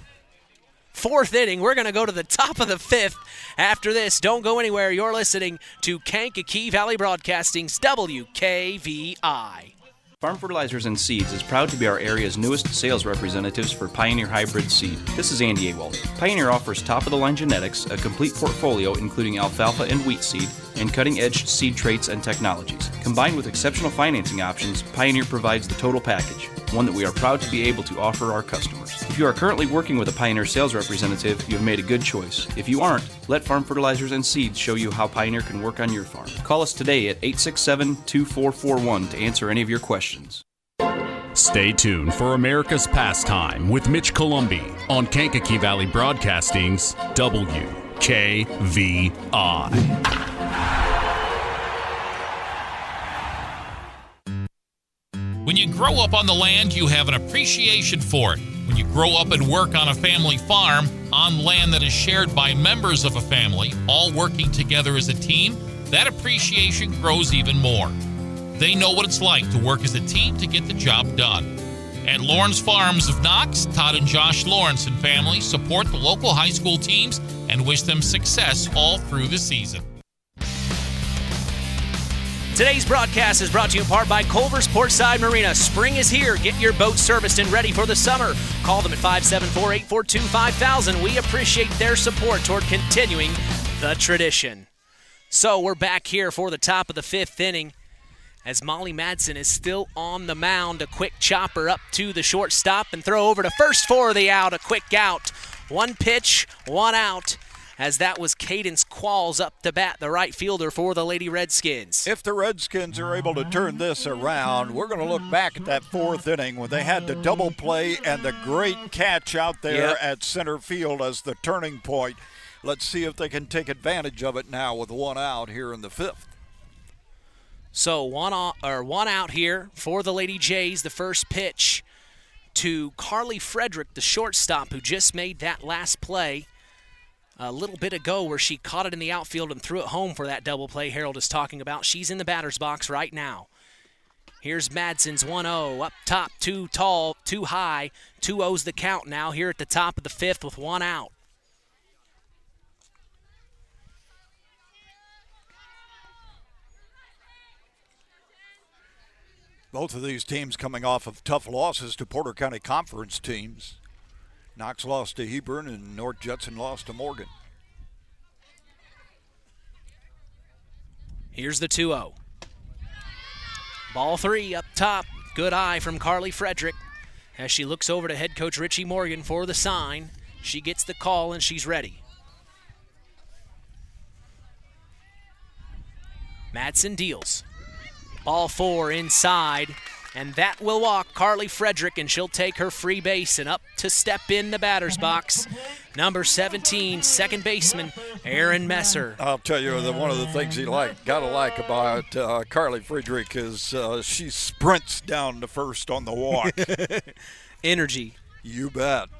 4th inning. We're going to go to the top of the 5th after this. Don't go anywhere. You're listening to Kankakee Valley Broadcasting's WKVI. Farm Fertilizers and Seeds is proud to be our area's newest sales representatives for Pioneer Hybrid Seed. This is Andy Awald. Pioneer offers top-of-the-line genetics, a complete portfolio including alfalfa and wheat seed, and cutting-edge seed traits and technologies. Combined with exceptional financing options, Pioneer provides the total package, one that we are proud to be able to offer our customers. If you are currently working with a Pioneer sales representative, you have made a good choice. If you aren't, let Farm Fertilizers and Seeds show you how Pioneer can work on your farm. Call us today at 867-2441 to answer any of your questions. Stay tuned for America's Pastime with Mitch Columbi on Kankakee Valley Broadcasting's WKVI. When you grow up on the land, you have an appreciation for it. When you grow up and work on a family farm, on land that is shared by members of a family, all working together as a team, that appreciation grows even more. They know what it's like to work as a team to get the job done. At Lawrence Farms of Knox, Todd and Josh Lawrence and family support the local high school teams and wish them success all through the season. Today's broadcast is brought to you in part by Culver's Portside Marina. Spring is here. Get your boat serviced and ready for the summer. Call them at 574-842-5000. We appreciate their support toward continuing the tradition. So we're back here for the top of the fifth inning as Molly Madsen is still on the mound. A quick chopper up to the shortstop and throw over to first for the out. A quick out. One pitch, one out. As that was Cadence Qualls up to bat, the right fielder for the Lady Redskins. If the Redskins are able to turn this around, we're going to look back at that fourth inning when they had the double play and the great catch out there at center field as the turning point. Let's see if they can take advantage of it now with one out here in the fifth. So one out here for the Lady Jays. The first pitch to Carly Frederick, the shortstop, who just made that last play a little bit ago where she caught it in the outfield and threw it home for that double play Harold is talking about. She's in the batter's box right now. Here's Madsen's 1-0. Up top, too tall, too high. 2-0's the count now here at the top of the fifth with one out. Both of these teams coming off of tough losses to Porter County Conference teams. Knox lost to Hebron and North Judson lost to Morgan. Here's the 2-0. Ball three up top. Good eye from Carly Frederick as she looks over to head coach Richie Morgan for the sign. She gets the call and she's ready. Madsen deals. Ball four inside. And that will walk Carly Frederick, and she'll take her free base and up to step in the batter's box. Number 17, second baseman, Aaron Messer. I'll tell you, one of the things gotta like about Carly Frederick is she sprints down to first on the walk. Energy. You bet.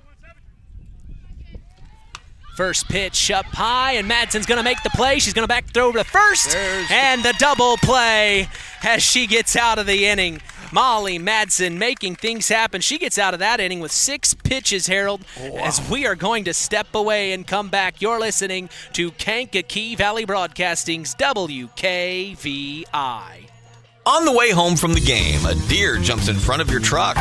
First pitch up high, and Madsen's going to make the play. She's going to back throw over to first, and the double play as she gets out of the inning. Molly Madsen making things happen. She gets out of that inning with 6 pitches, Harold, as we are going to step away and come back. You're listening to Kankakee Valley Broadcasting's WKVI. On the way home from the game, a deer jumps in front of your truck.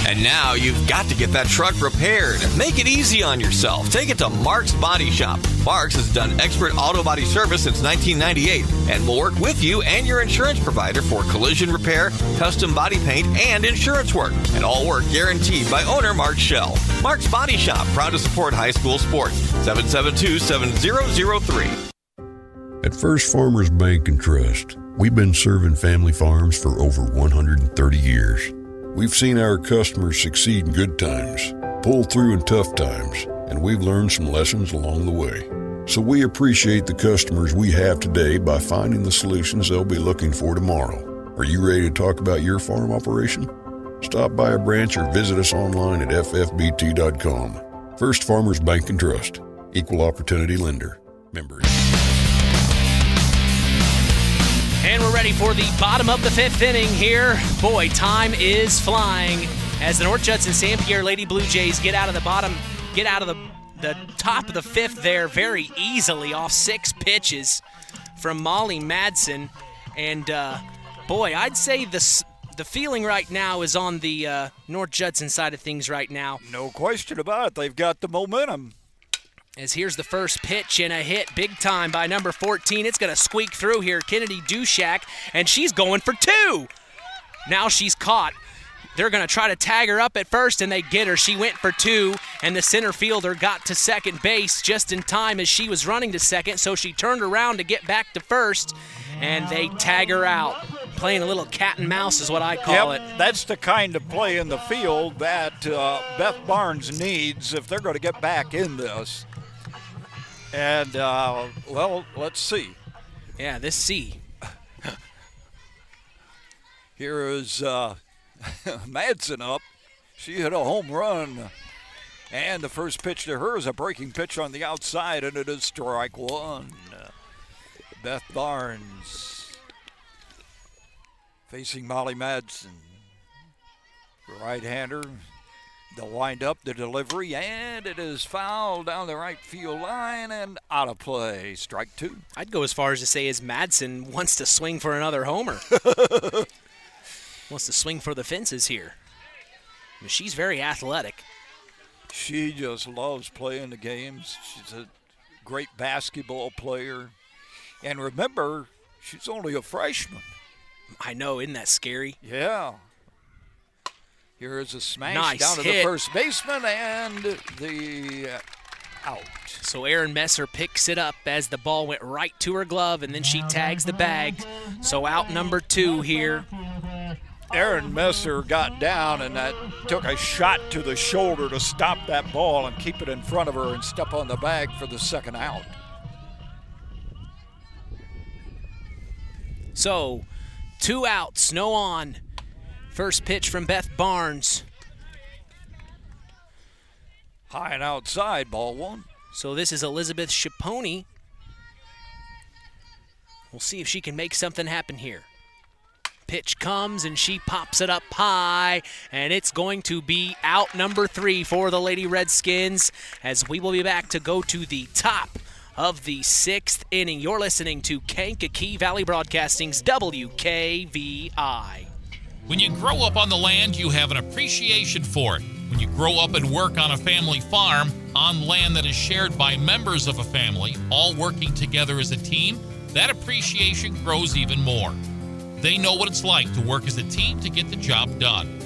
And now you've got to get that truck repaired. Make it easy on yourself. Take it to Mark's Body Shop. Mark's has done expert auto body service since 1998 and will work with you and your insurance provider for collision repair, custom body paint, and insurance work. And all work guaranteed by owner Mark Schell. Mark's Body Shop, proud to support high school sports. 772-7003. At First Farmers Bank and Trust, we've been serving family farms for over 130 years. We've seen our customers succeed in good times, pull through in tough times, and we've learned some lessons along the way. So we appreciate the customers we have today by finding the solutions they'll be looking for tomorrow. Are you ready to talk about your farm operation? Stop by a branch or visit us online at ffbt.com. First Farmers Bank and Trust. Equal Opportunity Lender. Member. And we're ready for the bottom of the fifth inning here. Boy, time is flying as the North Judson-San Pierre Lady Blue Jays get out of the top of the fifth there very easily off 6 pitches from Molly Madsen. And, boy, I'd say the feeling right now is on the North Judson side of things right now. No question about it. They've got the momentum. As here's the first pitch and a hit big time by number 14. It's going to squeak through here, Kennedy Dushak, and she's going for 2. Now she's caught. They're going to try to tag her up at first, and they get her. She went for 2, and the center fielder got to second base just in time as she was running to second, so she turned around to get back to first, and they tag her out. playing a little cat and mouse is what I call it. That's the kind of play in the field that Beth Barnes needs if they're going to get back in this. And, well, let's see. Yeah, this C. Here is Madsen up. She hit a home run. And the first pitch to her is a breaking pitch on the outside, and it is strike one. Beth Barnes facing Molly Madsen. Right-hander. The wind-up, the delivery, and it is fouled down the right field line and out of play. Strike two. I'd go as far as to say as Madsen wants to swing for another homer. Wants to swing for the fences here. I mean, she's very athletic. She just loves playing the games. She's a great basketball player. And remember, she's only a freshman. I know, isn't that scary? Yeah. Here is a smash nice down to hit. the first baseman and the out. So Erin Messer picks it up as the ball went right to her glove, and then she tags the bag. So out number 2 here. Erin Messer got down, and that took a shot to the shoulder to stop that ball and keep it in front of her and step on the bag for the second out. So 2 outs, no on. First pitch from Beth Barnes. High and outside, ball one. So this is Elizabeth Schiponi. We'll see if she can make something happen here. Pitch comes and she pops it up high, and it's going to be out number 3 for the Lady Redskins, as we will be back to go to the top of the 6th inning. You're listening to Kankakee Valley Broadcasting's WKVI. When you grow up on the land, you have an appreciation for it. When you grow up and work on a family farm, on land that is shared by members of a family, all working together as a team, that appreciation grows even more. They know what it's like to work as a team to get the job done.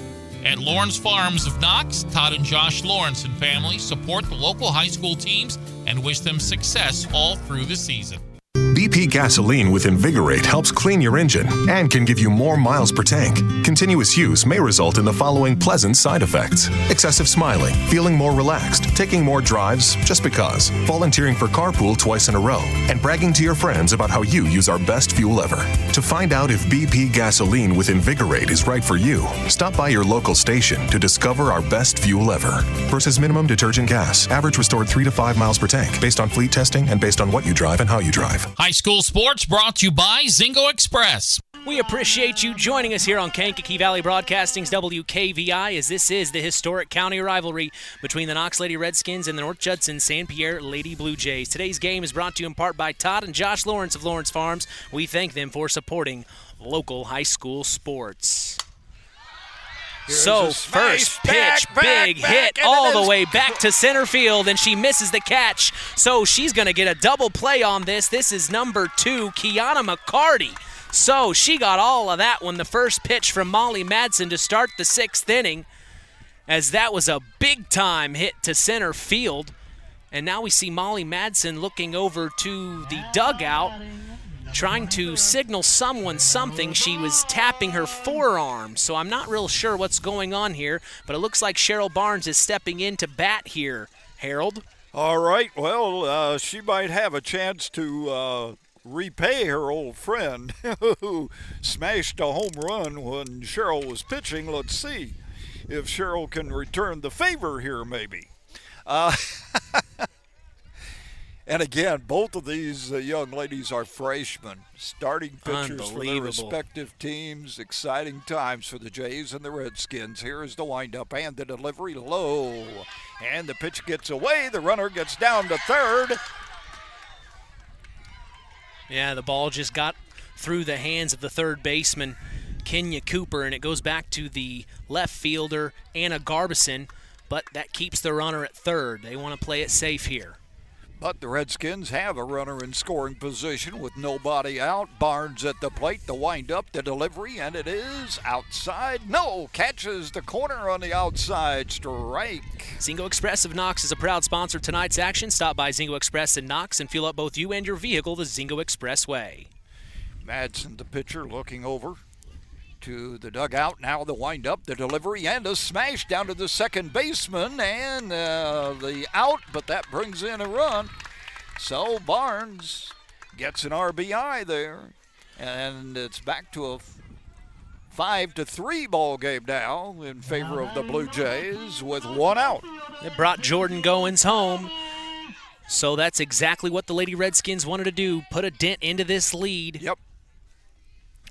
At Lawrence Farms of Knox, Todd and Josh Lawrence and family support the local high school teams and wish them success all through the season. BP gasoline with Invigorate helps clean your engine and can give you more miles per tank. Continuous use may result in the following pleasant side effects: excessive smiling, feeling more relaxed, taking more drives just because, volunteering for carpool twice in a row, and bragging to your friends about how you use our best fuel ever. To find out if BP gasoline with Invigorate is right for you, stop by your local station to discover our best fuel ever. Versus minimum detergent gas. Average restored 3 to 5 miles per tank, based on fleet testing and based on what you drive and how you drive. High school sports brought to you by Zingo Express. We appreciate you joining us here on Kankakee Valley Broadcasting's WKVI, as this is the historic county rivalry between the Knox Lady Redskins and the North Judson-San Pierre Lady Blue Jays. Today's game is brought to you in part by Todd and Josh Lawrence of Lawrence Farms. We thank them for supporting local high school sports. So first pitch, big hit all the way back to center field, and she misses the catch. So she's going to get a double play on this. This is number 2, Kiana McCarty. So she got all of that one. The first pitch from Molly Madsen to start the 6th inning, as that was a big-time hit to center field. And now we see Molly Madsen looking over to the dugout, trying to signal someone something. She was tapping her forearm, so I'm not real sure what's going on here, but it looks like Cheryl Barnes is stepping in to bat here. Harold? All right, well, she might have a chance to repay her old friend who smashed a home run when Cheryl was pitching. Let's see if Cheryl can return the favor here, maybe. And again, both of these young ladies are freshmen, starting pitchers for their respective teams. Exciting times for the Jays and the Redskins. Here is the windup and the delivery low. And the pitch gets away. The runner gets down to third. Yeah, the ball just got through the hands of the third baseman, Kenya Cooper, and it goes back to the left fielder, Anna Garbison, but that keeps the runner at third. They want to play it safe here. But the Redskins have a runner in scoring position with nobody out. Barnes at the plate, the wind-up, the delivery, and it is outside. No, catches the corner on the outside. Strike. Zingo Express of Knox is a proud sponsor of tonight's action. Stop by Zingo Express in Knox and fuel up both you and your vehicle the Zingo Express way. Madsen, the pitcher, looking over. to the dugout. Now the wind-up, the delivery, and a smash down to the second baseman, and the out, but that brings in a run. So Barnes gets an RBI there, and it's back to a 5-3 ball game now in favor of the Blue Jays with one out. It brought Jordan Goins home. So that's exactly what the Lady Redskins wanted to do, put a dent into this lead. Yep.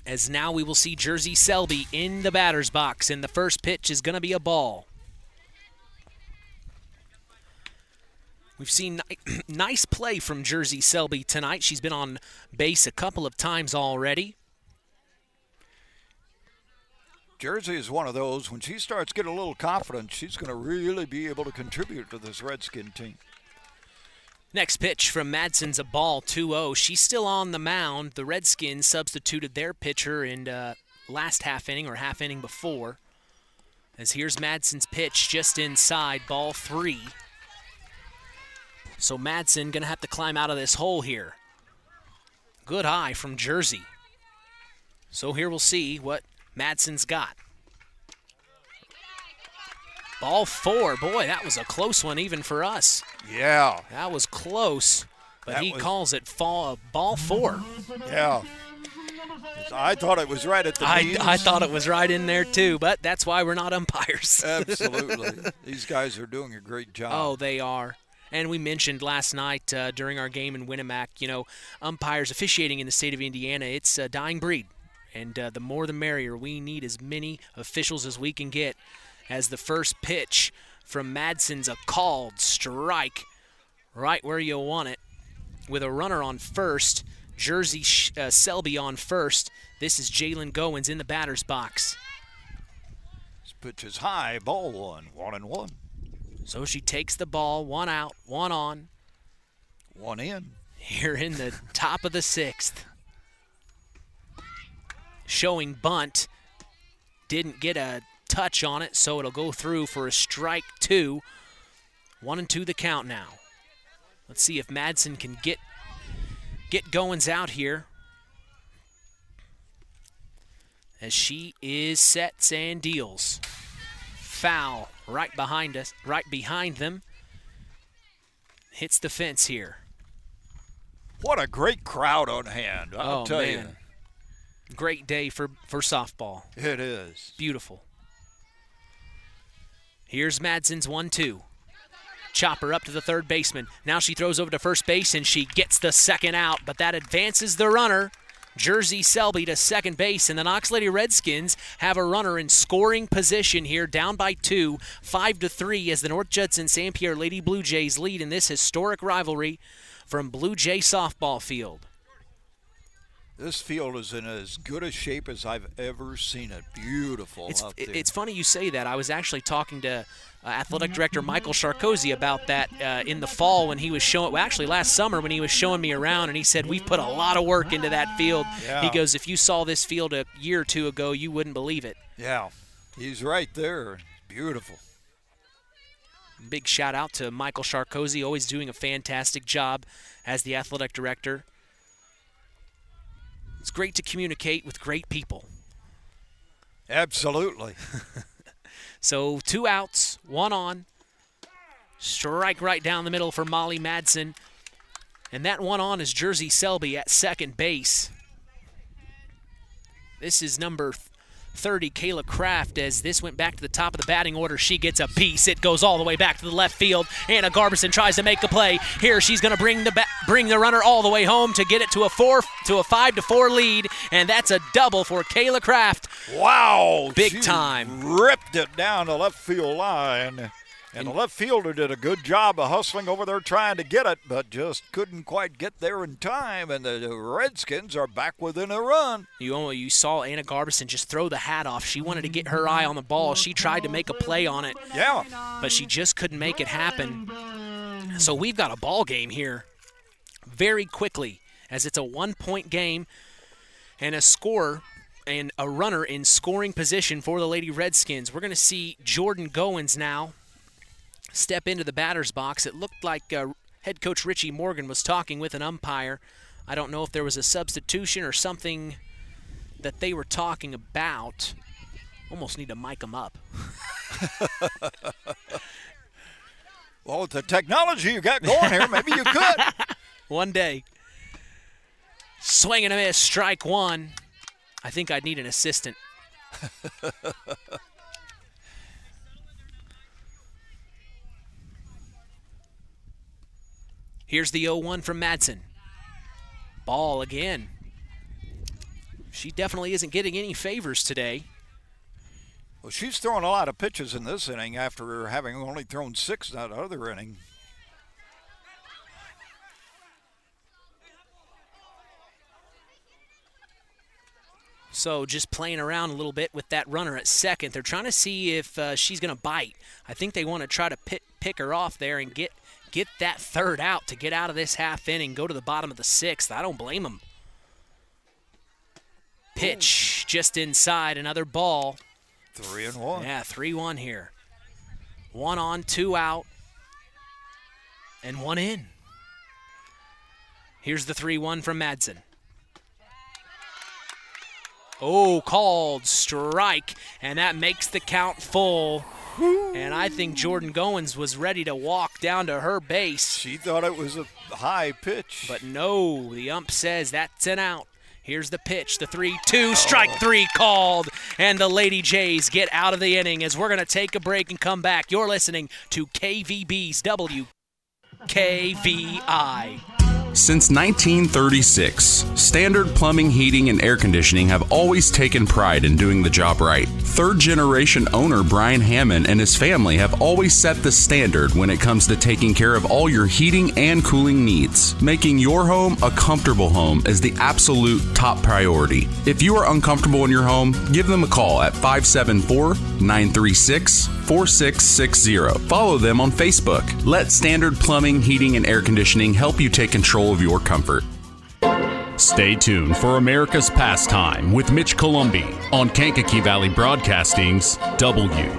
As now we will see Jersey Selby in the batter's box, and the first pitch is going to be a ball. We've seen nice play from Jersey Selby tonight. She's been on base a couple of times already. Jersey is one of those, when she starts getting a little confidence, she's going to really be able to contribute to this Redskin team. Next pitch from Madsen's a ball, 2-0. She's still on the mound. The Redskins substituted their pitcher in last half inning or half inning before. As here's Madsen's pitch just inside, ball 3. So Madsen going to have to climb out of this hole here. Good eye from Jersey. So here we'll see what Madsen's got. Ball 4. Boy, that was a close one even for us. Yeah. That was close, but That he was- calls it ball 4. Yeah. I thought it was right at the knees. I thought it was right in there too, but that's why we're not umpires. Absolutely. These guys are doing a great job. Oh, they are. And we mentioned last night during our game in Winamac, umpires officiating in the state of Indiana, it's a dying breed. And the more the merrier. We need as many officials as we can get. As the first pitch from Madsen's a called strike right where you want it. With a runner on first, Jersey Selby on first. This is Jalen Goins in the batter's box. This pitch is high, ball 1, 1-1. So she takes the ball, 1 out, 1 on. 1 in. Here in the top of the 6th. Showing bunt. Didn't get a touch on it, so it'll go through for a strike 2. 1-2 the count now. Let's see if Madsen can get Goins out here. As she is sets and deals. Foul right behind them. Hits the fence here. What a great crowd on hand, I'll tell you. Great day for softball. It is. Beautiful. Here's Madsen's 1-2. Chopper up to the third baseman. Now she throws over to first base, and she gets the second out, but that advances the runner. Jersey Selby to second base, and the Knox Lady Redskins have a runner in scoring position here, down by 2, 5-3, as the North Judson-San Pierre Lady Blue Jays lead in this historic rivalry from Blue Jay softball field. This field is in as good a shape as I've ever seen it. Beautiful out there. It's funny you say that. I was actually talking to Athletic Director Michael Sarkozy about that in the fall when he was showing, well, actually last summer when he was showing me around, and he said, we've put a lot of work into that field. Yeah. He goes, if you saw this field a year or two ago, you wouldn't believe it. Yeah, he's right there. Beautiful. Big shout out to Michael Sarkozy, always doing a fantastic job as the Athletic Director. It's great to communicate with great people. Absolutely. So 2 outs, 1 on. Strike right down the middle for Molly Madsen. And that 1 on is Jersey Selby at second base. This is number 30, Kayla Kraft, as this went back to the top of the batting order. She gets a piece. It goes all the way back to the left field. Anna Garbison tries to make a play. Here she's going to bring the runner all the way home to get it to a 5-4 lead, and that's a double for Kayla Kraft. Wow. Big time. Ripped it down the left field line. And the left fielder did a good job of hustling over there trying to get it, but just couldn't quite get there in time, and the Redskins are back within a run. You saw Anna Garbison just throw the hat off. She wanted to get her eye on the ball. She tried to make a play on it. Yeah. But she just couldn't make it happen. So we've got a ball game here very quickly, as it's a 1-point game and a scorer and a runner in scoring position for the Lady Redskins. We're going to see Jordan Goins now step into the batter's box. It looked like head coach Richie Morgan was talking with an umpire. I don't know if there was a substitution or something that they were talking about. Almost need to mic them up. Well, with the technology you got going here, maybe you could. One day. Swing and a miss, strike one. I think I'd need an assistant. Here's the 0-1 from Madsen. Ball again. She definitely isn't getting any favors today. Well, she's throwing a lot of pitches in this inning after having only thrown 6 in that other inning. So just playing around a little bit with that runner at second. They're trying to see if she's going to bite. I think they want to try to pick her off there and get that third out to get out of this half inning, go to the bottom of the 6th. I don't blame them. Pitch just inside, another ball. 3-1. Yeah, 3-1 here. 1 on, 2 out, and 1 in. Here's the 3-1 from Madsen. Oh, called strike, and that makes the count full. And I think Jordan Goins was ready to walk down to her base. She thought it was a high pitch. But no, the ump says that's an out. Here's the pitch, the 3-2, strike 3 called. And the Lady Jays get out of the inning as we're going to take a break and come back. You're listening to KVB's WKVI. Since 1936, Standard Plumbing, Heating, and Air Conditioning have always taken pride in doing the job right. Third-generation owner Brian Hammond and his family have always set the standard when it comes to taking care of all your heating and cooling needs. Making your home a comfortable home is the absolute top priority. If you are uncomfortable in your home, give them a call at 574-936-4660. Follow them on Facebook. Let Standard Plumbing, Heating, and Air Conditioning help you take control of your comfort. Stay tuned for America's Pastime with Mitch Columbi on Kankakee Valley Broadcasting's WKVI.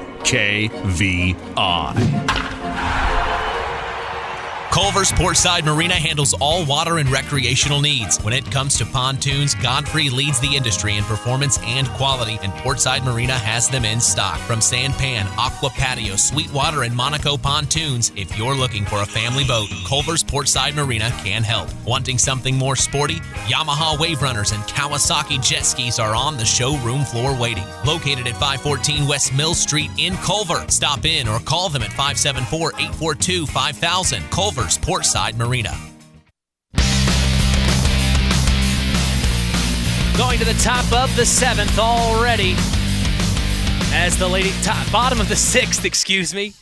Culver's Portside Marina handles all water and recreational needs. When it comes to pontoons, Godfrey leads the industry in performance and quality, and Portside Marina has them in stock. From Sanpan, Aqua Patio, Sweetwater, and Monaco pontoons, if you're looking for a family boat, Culver's Portside Marina can help. Wanting something more sporty? Yamaha Wave Runners and Kawasaki jet skis are on the showroom floor waiting. Located at 514 West Mill Street in Culver. Stop in or call them at 574-842-5000. Culver's Portside Marina. Going to the top of the 7th already. As the bottom of the 6th, excuse me.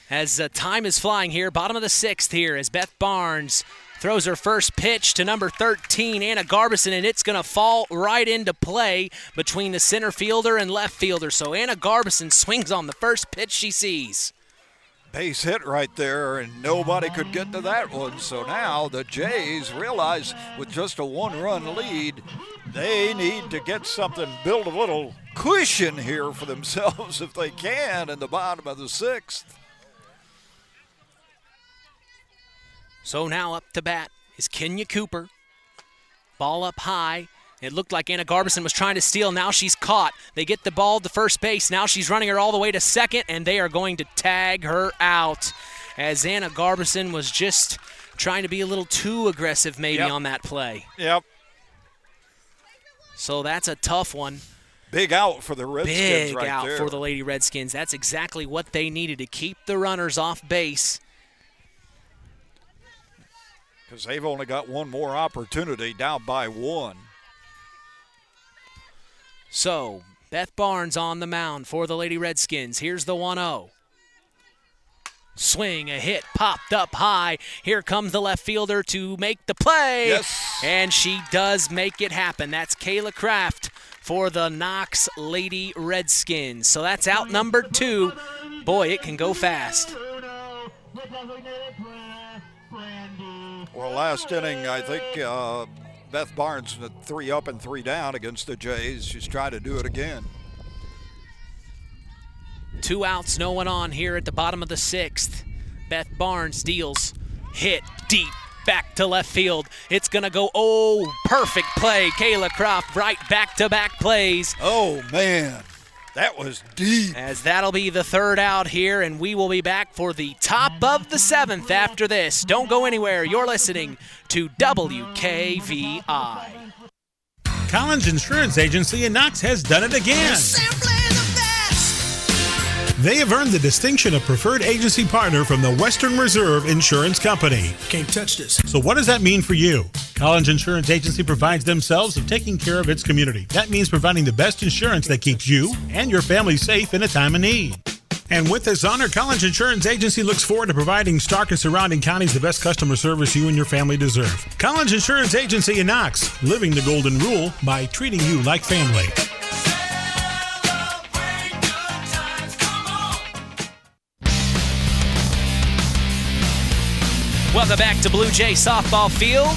As time is flying here, bottom of the 6th here as Beth Barnes throws her first pitch to number 13, Anna Garbison, and it's going to fall right into play between the center fielder and left fielder. So Anna Garbison swings on the first pitch she sees. Base hit right there, and nobody could get to that one. So now the Jays realize with just a 1-run lead, they need to get something, build a little cushion here for themselves if they can in the bottom of the 6th. So now up to bat is Kenya Cooper. Ball up high. It looked like Anna Garbison was trying to steal. Now she's caught. They get the ball to first base. Now she's running her all the way to second, and they are going to tag her out as Anna Garbison was just trying to be a little too aggressive maybe on that play. Yep. So that's a tough one. Big out for the Redskins right there. Big out for the Lady Redskins. That's exactly what they needed to keep the runners off base. Because they've only got one more opportunity, down by 1. So, Beth Barnes on the mound for the Lady Redskins. Here's the 1-0. Swing, a hit, popped up high. Here comes the left fielder to make the play. Yes. And she does make it happen. That's Kayla Kraft for the Knox Lady Redskins. So that's out number 2. Boy, it can go fast. Well, last inning, I think Beth Barnes 3 up and 3 down against the Jays. She's trying to do it again. 2 outs, no one on here at the bottom of the 6th. Beth Barnes deals, hit deep, back to left field. It's going to go, perfect play. Kayla Croft, right back-to-back plays. Oh, man. That was deep. As that'll be the third out here, and we will be back for the top of the 7th after this. Don't go anywhere. You're listening to WKVI. Collins Insurance Agency in Knox has done it again. They have earned the distinction of preferred agency partner from the Western Reserve Insurance Company. Can't touch this. So what does that mean for you? Collins Insurance Agency provides themselves of taking care of its community. That means providing the best insurance that keeps you and your family safe in a time of need. And with this honor, Collins Insurance Agency looks forward to providing Stark and surrounding counties the best customer service you and your family deserve. Collins Insurance Agency in Knox, living the golden rule by treating you like family. Welcome back to Blue Jay Softball Field,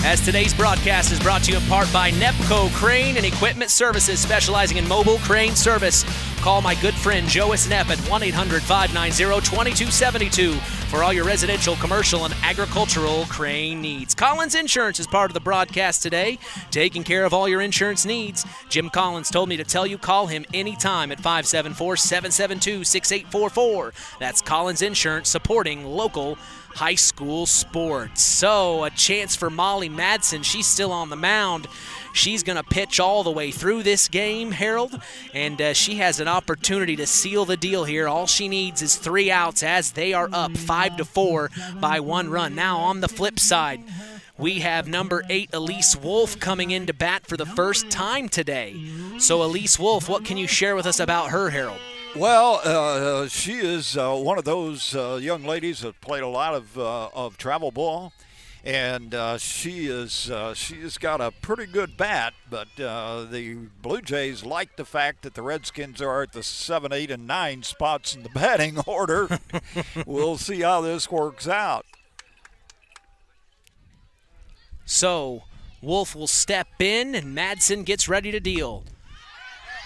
as today's broadcast is brought to you in part by Nepco Crane and Equipment Services, specializing in mobile crane service. Call my good friend Joe Snep at 1-800-590-2272 for all your residential, commercial, and agricultural crane needs. Collins Insurance is part of the broadcast today, taking care of all your insurance needs. Jim Collins told me to tell you, call him anytime at 574-772-6844. That's Collins Insurance, supporting local high school sports. So a chance for Molly Madsen. She's still on the mound. She's going to pitch all the way through this game, Harold, and she has an opportunity to seal the deal here. All she needs is 3 outs as they are up 5-4 by 1 run. Now on the flip side, we have number 8, Elise Wolf, coming in to bat for the first time today. So Elise Wolf, what can you share with us about her, Harold? Well, she is one of those young ladies that played a lot of travel ball, and she's got a pretty good bat. But the Blue Jays like the fact that the Redskins are at the 7, 8, and 9 spots in the batting order. We'll see how this works out. So Wolf will step in, and Madsen gets ready to deal.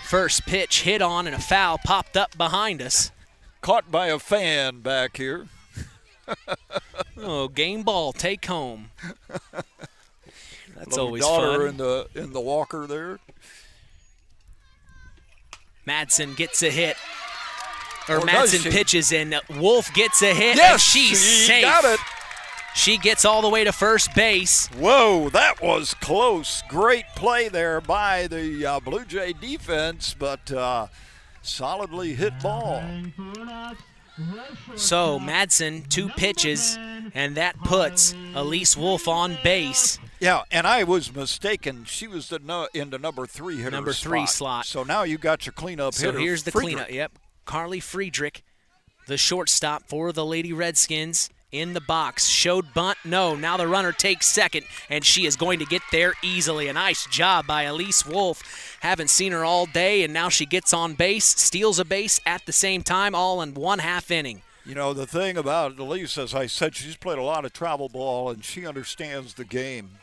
First pitch hit on, and a foul popped up behind us. Caught by a fan back here. Oh, game ball, take home. That's little always daughter fun. in the walker there. Madsen gets a hit. Or Madsen pitches, and Wolf gets a hit, yes, and she's safe. Got it. She gets all the way to first base. Whoa, that was close. Great play there by the Blue Jay defense, but solidly hit ball. So Madsen, 2 pitches, and that puts Elise Wolf on base. Yeah, and I was mistaken. She was in the number 3 hitter Number 3 slot. So now you got your cleanup hitter. So here's the Friedrich. cleanup. Yep, Carly Friedrich, the shortstop for the Lady Redskins. In the box, showed bunt, no. Now the runner takes second, and she is going to get there easily. A nice job by Elise Wolf. Haven't seen her all day, and now she gets on base, steals a base at the same time, all in 1/2 inning. You know, the thing about Elise, as I said, she's played a lot of travel ball, and she understands the game.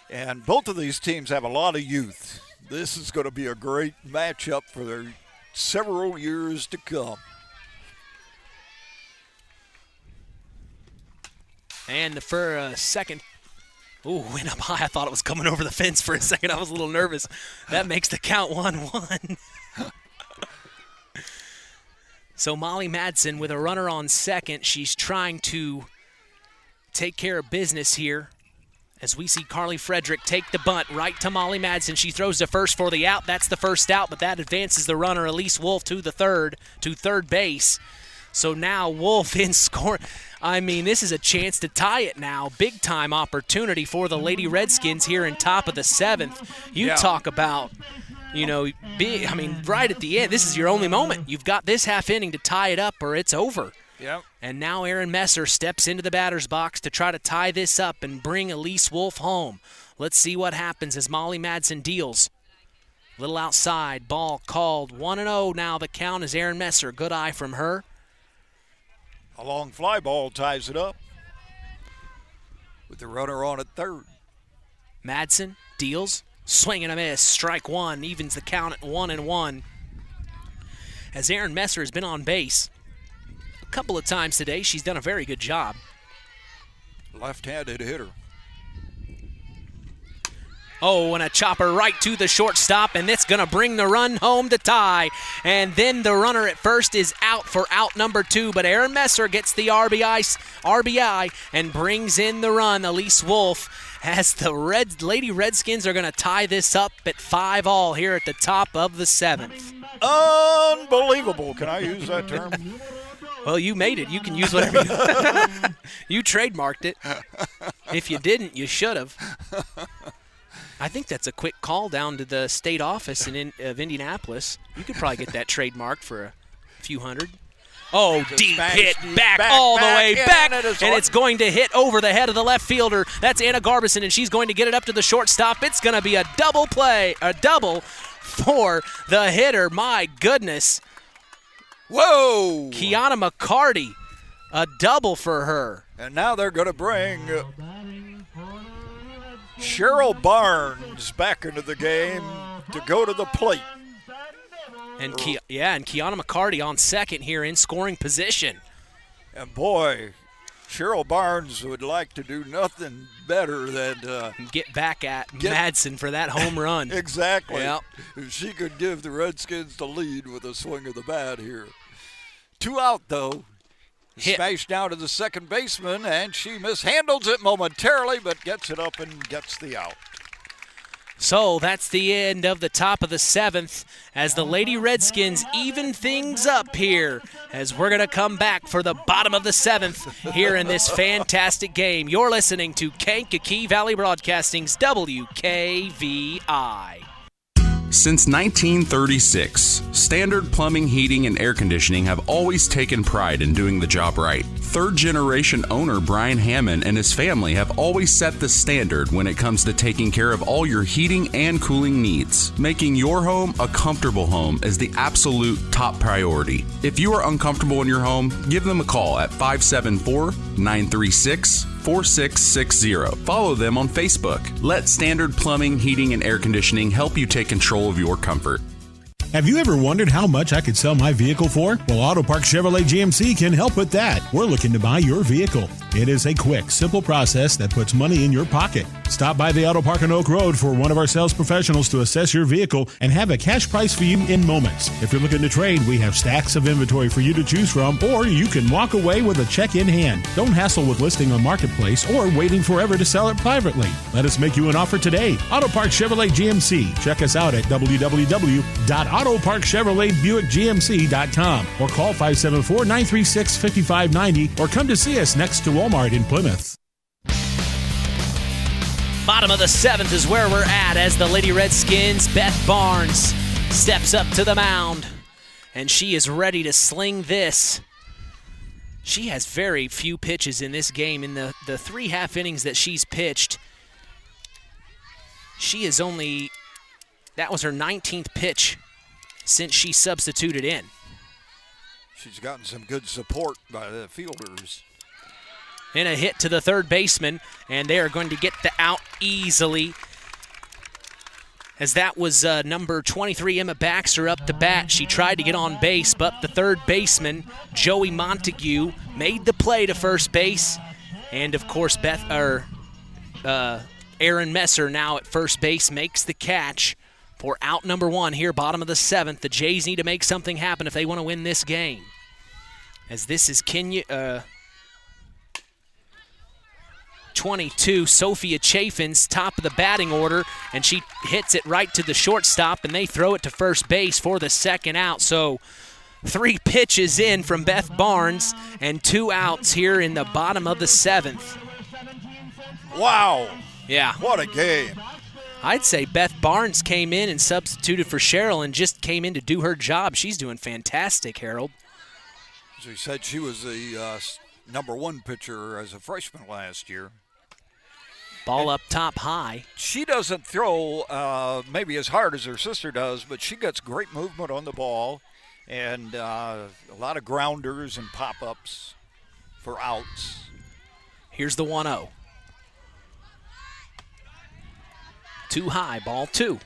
And both of these teams have a lot of youth. This is going to be a great matchup for their several years to come. And for a second, went up high. I thought it was coming over the fence for a second. I was a little nervous. That makes the count 1-1. So Molly Madsen with a runner on second. She's trying to take care of business here. As we see Carly Frederick take the bunt right to Molly Madsen. She throws the first for the out. That's the first out, but that advances the runner, Elise Wolf, to third base. So now Wolf in score. I mean, this is a chance to tie it now. Big-time opportunity for the Lady Redskins here in top of the 7th. You talk about, right at the end, this is your only moment. You've got this half inning to tie it up or it's over. Yep. And now Erin Messer steps into the batter's box to try to tie this up and bring Elise Wolf home. Let's see what happens as Molly Madsen deals. Little outside, ball called. 1-0 now. The count is Erin Messer. Good eye from her. A long fly ball ties it up with the runner on at third. Madsen deals, swing and a miss, strike 1, evens the count at 1-1. As Erin Messer has been on base a couple of times today, she's done a very good job. Left-handed hitter. Oh, and a chopper right to the shortstop, and it's going to bring the run home to tie. And then the runner at first is out for out number 2, but Aaron Messer gets the RBI and brings in the run. Elise Wolf, as the Lady Redskins are going to tie this up at 5-all here at the top of the 7th. Unbelievable. Can I use that term? Well, you made it. You can use whatever you You trademarked it. If you didn't, you should have. I think that's a quick call down to the state office of Indianapolis. You could probably get that trademarked for a few hundred. Oh, deep hit back all the way back, and it's going to hit over the head of the left fielder. That's Anna Garbison, and she's going to get it up to the shortstop. It's going to be a double for the hitter. My goodness. Whoa! Kiana McCarty, a double for her. And now they're going to bring Cheryl Barnes back into the game to go to the plate. And Kiana McCarty on second here in scoring position. And boy, Cheryl Barnes would like to do nothing better than get back at Madsen for that home run. Exactly. Yep. If she could give the Redskins the lead with a swing of the bat here. 2 out, though. Smashed down to the second baseman, and she mishandles it momentarily, but gets it up and gets the out. So that's the end of the top of the 7th as the Lady Redskins even things up here as we're going to come back for the bottom of the 7th here in this fantastic game. You're listening to Kankakee Valley Broadcasting's WKVI. Since 1936, Standard Plumbing, Heating, and Air Conditioning have always taken pride in doing the job right. Third-generation owner Brian Hammond and his family have always set the standard when it comes to taking care of all your heating and cooling needs. Making your home a comfortable home is the absolute top priority. If you are uncomfortable in your home, give them a call at 574-936-4660. Follow them on Facebook. Let Standard Plumbing, Heating, and Air Conditioning help you take control of your comfort. Have you ever wondered how much I could sell my vehicle for? Well, Auto Park Chevrolet GMC can help with that. We're looking to buy your vehicle. It is a quick, simple process that puts money in your pocket. Stop by the Auto Park on Oak Road for one of our sales professionals to assess your vehicle and have a cash price for you in moments. If you're looking to trade, we have stacks of inventory for you to choose from, or you can walk away with a check in hand. Don't hassle with listing on Marketplace or waiting forever to sell it privately. Let us make you an offer today. Auto Park Chevrolet GMC. Check us out at www.autoparkchevroletbuickgmc.com or call 574-936-5590 or come to see us next to Walmart in Plymouth. Bottom of the 7th is where we're at as the Lady Redskins, Beth Barnes, steps up to the mound, and she is ready to sling this. She has very few pitches in this game. In the 3 half innings that she's pitched, she is only, that was her 19th pitch since she substituted in. She's gotten some good support by the fielders. And a hit to the third baseman, and they are going to get the out easily. As that was number 23, Emma Baxter, up to bat. She tried to get on base, but the third baseman, Joey Montague, made the play to first base. And, of course, Aaron Messer now at first base makes the catch for out number 1 here, bottom of the 7th. The Jays need to make something happen if they want to win this game. As this is 22, Sophia Chafin's top of the batting order, and she hits it right to the shortstop, and they throw it to first base for the second out. So 3 pitches in from Beth Barnes and 2 outs here in the bottom of the 7th. Wow. Yeah. What a game. I'd say Beth Barnes came in and substituted for Cheryl and just came in to do her job. She's doing fantastic, Harold. As we said, she was the number 1 pitcher as a freshman last year. Ball up top high. She doesn't throw maybe as hard as her sister does, but she gets great movement on the ball and a lot of grounders and pop-ups for outs. Here's the 1-0. Too high, ball 2.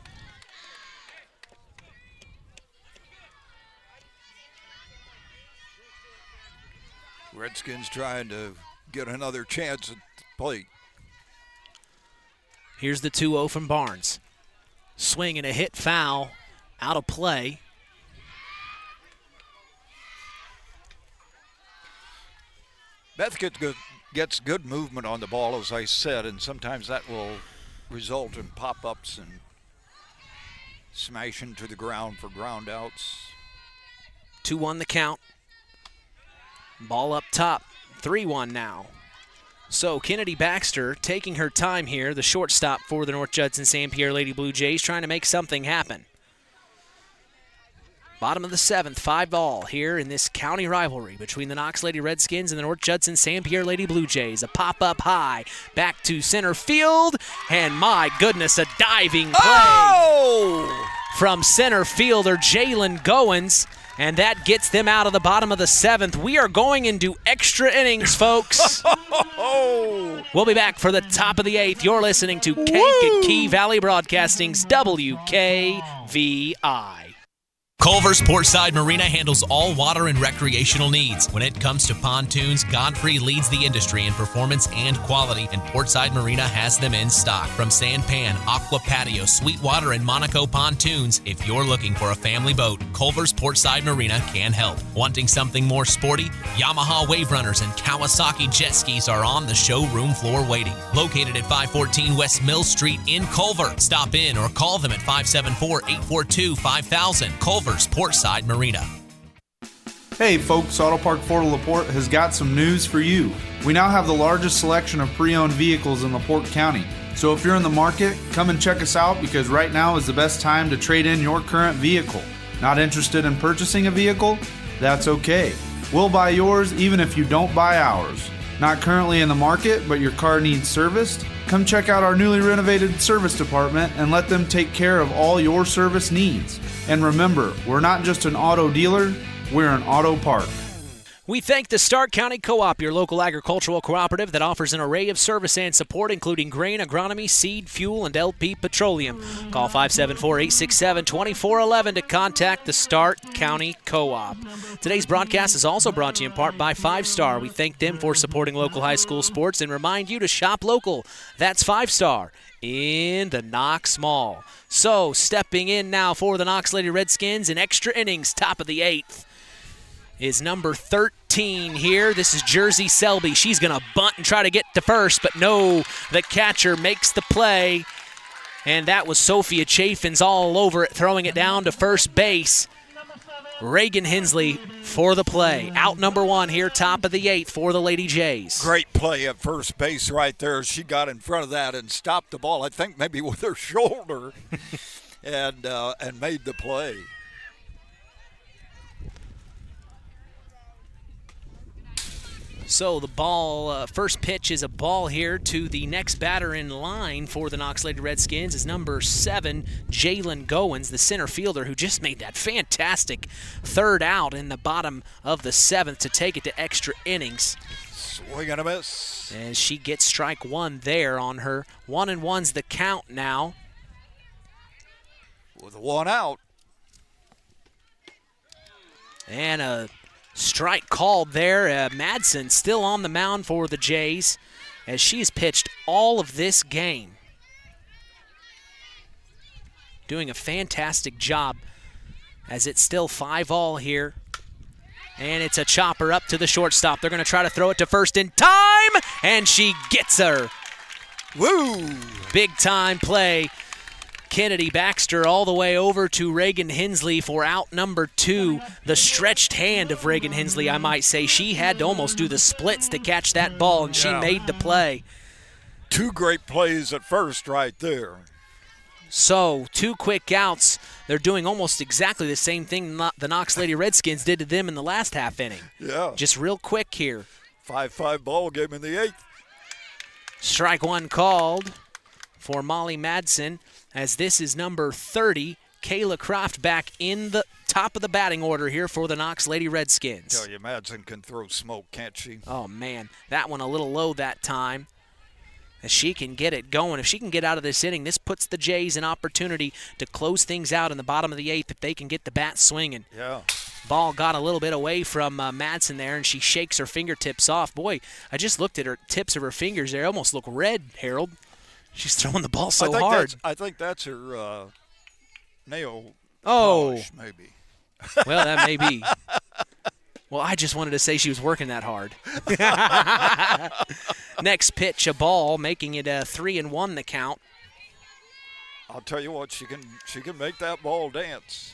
Redskins trying to get another chance at plate. Here's the 2-0 from Barnes. Swing and a hit foul out of play. Beth gets good movement on the ball, as I said, and sometimes that will result in pop-ups and smashing to the ground for ground outs. 2-1 the count. Ball up top, 3-1 now. So Kennedy Baxter taking her time here, the shortstop for the North Judson-San Pierre Lady Blue Jays, trying to make something happen. Bottom of the 7th, 5-all here in this county rivalry between the Knox Lady Redskins and the North Judson-San Pierre Lady Blue Jays. A pop-up high, back to center field, and my goodness, a diving play from center fielder Jalen Goins, and that gets them out of the bottom of the 7th. We are going into extra innings, folks. We'll be back for the top of the 8th. You're listening to Kankakee Valley Broadcasting's WKVI. Culver's Portside Marina handles all water and recreational needs. When it comes to pontoons, Godfrey leads the industry in performance and quality, and Portside Marina has them in stock. From Sanpan, Aqua Patio, Sweetwater, and Monaco pontoons, if you're looking for a family boat, Culver's Portside Marina can help. Wanting something more sporty? Yamaha Wave Runners and Kawasaki jet skis are on the showroom floor waiting. Located at 514 West Mill Street in Culver. Stop in or call them at 574-842-5000. Culver's Portside Marina. Hey folks, Auto Park Fort LaPorte has got some news for you. We now have the largest selection of pre-owned vehicles in LaPorte County. So if you're in the market, come and check us out because right now is the best time to trade in your current vehicle. Not interested in purchasing a vehicle? That's okay. We'll buy yours even if you don't buy ours. Not currently in the market, but your car needs serviced? Come check out our newly renovated service department and let them take care of all your service needs. And remember, we're not just an auto dealer, we're an auto park. We thank the Stark County Co-op, your local agricultural cooperative that offers an array of service and support, including grain, agronomy, seed, fuel, and LP Petroleum. Call 574-867-2411 to contact the Stark County Co-op. Today's broadcast is also brought to you in part by 5 Star. We thank them for supporting local high school sports and remind you to shop local. That's 5 Star in the Knox Mall. So, stepping in now for the Knox Lady Redskins in extra innings, top of the 8th, is number 13 here. This is Jersey Selby. She's going to bunt and try to get to first, but no, the catcher makes the play, and that was Sophia Chaffins all over it, throwing it down to first base. Reagan Hensley for the play. Out number 1 here, top of the 8th for the Lady Jays. Great play at first base right there. She got in front of that and stopped the ball, I think maybe with her shoulder, and made the play. So the ball, first pitch is a ball here to the next batter in line for the Knox Lady Redskins is number 7, Jalen Goins, the center fielder who just made that fantastic third out in the bottom of the 7th to take it to extra innings. Swing and a miss. And she gets strike 1 there on her. 1-1's the count now. With 1 out. And a strike called there. Madsen still on the mound for the Jays as she's pitched all of this game. Doing a fantastic job as it's still 5-all here. And it's a chopper up to the shortstop. They're going to try to throw it to first in time, and she gets her. Woo! Big time play. Kennedy Baxter all the way over to Reagan Hensley for out number 2. The stretched hand of Reagan Hensley, I might say. She had to almost do the splits to catch that ball, and she made the play. 2 great plays at first right there. So, 2 quick outs. They're doing almost exactly the same thing the Knox Lady Redskins did to them in the last half inning. Yeah. Just real quick here. 5-5 ball game in the 8th. Strike 1 called for Molly Madsen, as this is number 30, Kayla Croft, back in the top of the batting order here for the Knox Lady Redskins. Tell you, Madsen can throw smoke, can't she? Oh, man. That one a little low that time. As she can get it going. If she can get out of this inning, this puts the Jays an opportunity to close things out in the bottom of the 8th if they can get the bat swinging. Yeah. Ball got a little bit away from Madsen there, and she shakes her fingertips off. Boy, I just looked at her tips of her fingers. They almost look red, Harold. She's throwing the ball so hard. I think that's her nail Oh. polish, maybe. Well, that may be. Well, I just wanted to say she was working that hard. Next pitch, a ball, making it a 3-1 the count. I'll tell you what, she can make that ball dance.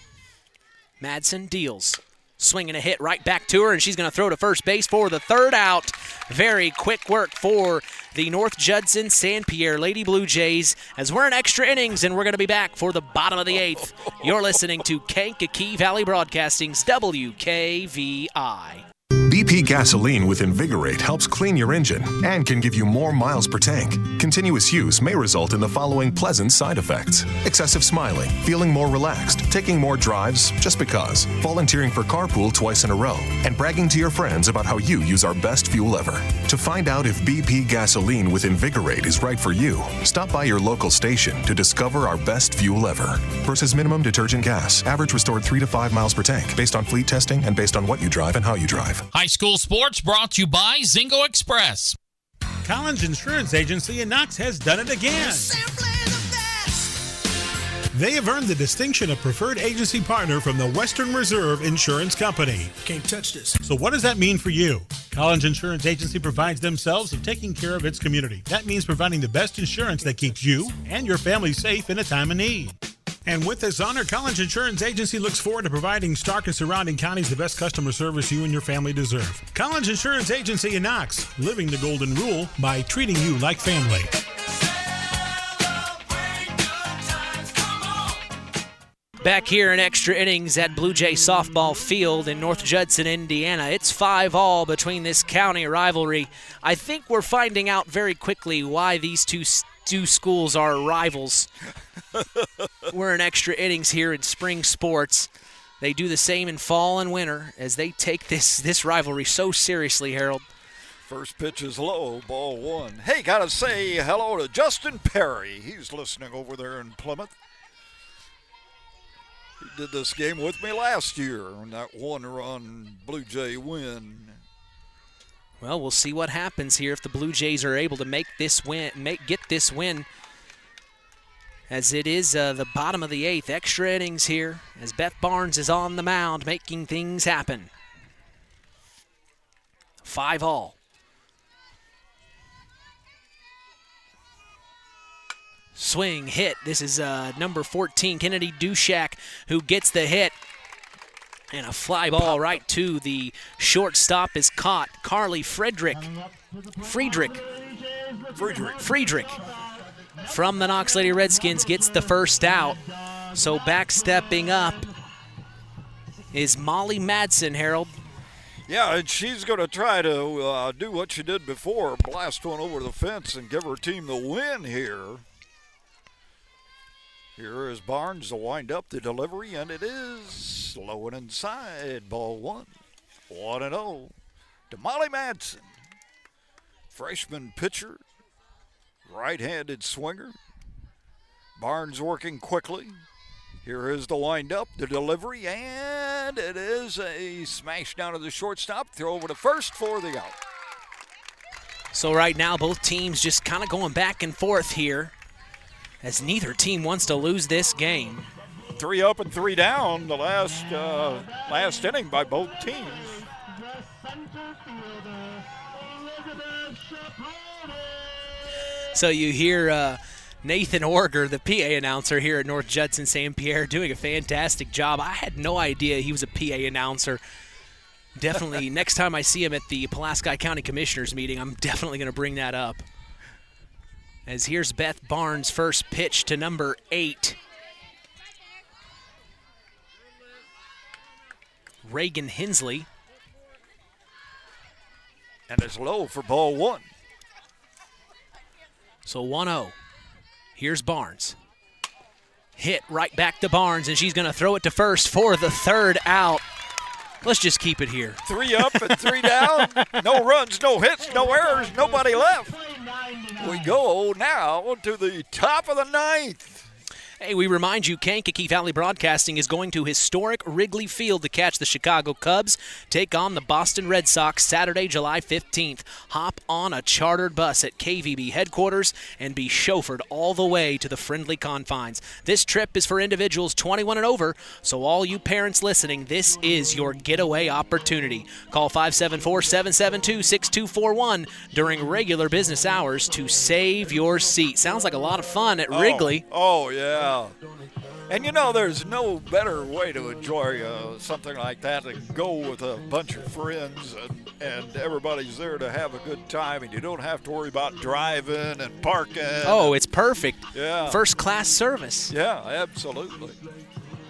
Madsen deals. Swinging a hit right back to her, and she's going to throw to first base for the third out. Very quick work for the North Judson-San Pierre Lady Blue Jays as we're in extra innings, and we're going to be back for the bottom of the 8th. You're listening to Kankakee Valley Broadcasting's WKVI. BP gasoline with Invigorate helps clean your engine and can give you more miles per tank. Continuous use may result in the following pleasant side effects: excessive smiling, feeling more relaxed, taking more drives just because, volunteering for carpool twice in a row, and bragging to your friends about how you use our best fuel ever. To find out if BP gasoline with Invigorate is right for you, stop by your local station to discover our best fuel ever. Versus minimum detergent gas, average restored 3 to 5 miles per tank, based on fleet testing and based on what you drive and how you drive. High school sports brought to you by Zingo Express. Collins Insurance Agency in Knox has done it again. They have earned the distinction of preferred agency partner from the Western Reserve Insurance Company. Can't touch this. So what does that mean for you? Collins Insurance Agency provides themselves of taking care of its community. That means providing the best insurance that keeps you and your family safe in a time of need. And with this honor, Collins Insurance Agency looks forward to providing Stark and surrounding counties the best customer service you and your family deserve. Collins Insurance Agency in Knox, living the golden rule by treating you like family. Back here in extra innings at Blue Jay Softball Field in North Judson, Indiana. It's 5-all between this county rivalry. I think we're finding out very quickly why these two schools are rivals. We're in extra innings here in spring sports. They do the same in fall and winter as they take this rivalry so seriously, Harold. First pitch is low, ball 1. Hey, gotta say hello to Justin Perry. He's listening over there in Plymouth. He did this game with me last year on that one-run Blue Jay win. Well, we'll see what happens here if the Blue Jays are able to get this win. As it is the bottom of the 8th, extra innings here as Beth Barnes is on the mound making things happen. 5-all. Swing, hit. This is number 14, Kennedy Dushak, who gets the hit. And a fly ball right to the shortstop is caught. Carly Friedrich from the Knox Lady Redskins gets the first out. So backstepping up is Molly Madsen, Harold. Yeah, and she's going to try to do what she did before, blast one over the fence and give her team the win here. Here is Barnes to wind up the delivery, and it is low and inside. Ball 1, 1-0 to Molly Madsen. Freshman pitcher, right-handed swinger. Barnes working quickly. Here is the wind-up, the delivery, and it is a smash down to the shortstop. Throw over to first for the out. So right now, both teams just kind of going back and forth here, as neither team wants to lose this game. 3 up and 3 down the last inning by both teams. So you hear Nathan Orger, the PA announcer here at North Judson-San Pierre, doing a fantastic job. I had no idea he was a PA announcer. Definitely, next time I see him at the Pulaski County Commissioners meeting, I'm definitely going to bring that up. As here's Beth Barnes' first pitch to number 8. Reagan Hensley. And it's low for ball 1. So 1-0. Here's Barnes. Hit right back to Barnes, and she's going to throw it to first for the third out. Let's just keep it here. 3 up and 3 down. No runs, no hits, no errors, nobody left. We go now to the top of the 9th. Hey, we remind you, Kankakee Valley Broadcasting is going to historic Wrigley Field to catch the Chicago Cubs take on the Boston Red Sox Saturday, July 15th. Hop on a chartered bus at KVB headquarters and be chauffeured all the way to the friendly confines. This trip is for individuals 21 and over, so all you parents listening, this is your getaway opportunity. Call 574-772-6241 during regular business hours to save your seat. Sounds like a lot of fun at Wrigley. Oh, yeah. And there's no better way to enjoy something like that than go with a bunch of friends and everybody's there to have a good time and you don't have to worry about driving and parking. Oh, it's perfect. Yeah. First class service. Yeah, absolutely.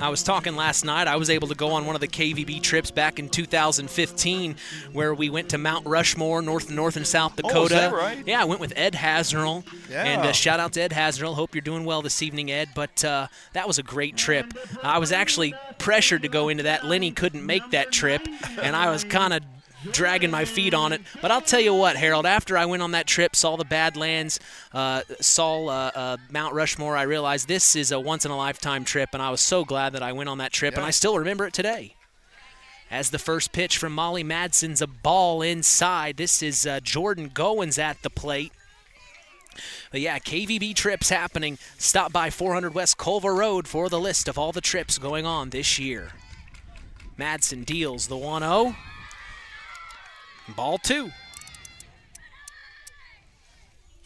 I was talking last night. I was able to go on one of the KVB trips back in 2015 where we went to Mount Rushmore, North and South Dakota. Oh, is that right? Yeah, I went with Ed Hasnerl. Yeah. And shout out to Ed Hasnerl. Hope you're doing well this evening, Ed. But that was a great trip. I was actually pressured to go into that. Lenny couldn't make that trip, and I was kind of dragging my feet on it. But I'll tell you what, Harold, after I went on that trip, saw the Badlands, saw Mount Rushmore, I realized this is a once-in-a-lifetime trip, and I was so glad that I went on that trip, and I still remember it today. As the first pitch from Molly Madsen's a ball inside. This is Jordan Goins at the plate. But yeah, KVB trips happening. Stop by 400 West Culver Road for the list of all the trips going on this year. Madsen deals the 1-0. Ball 2.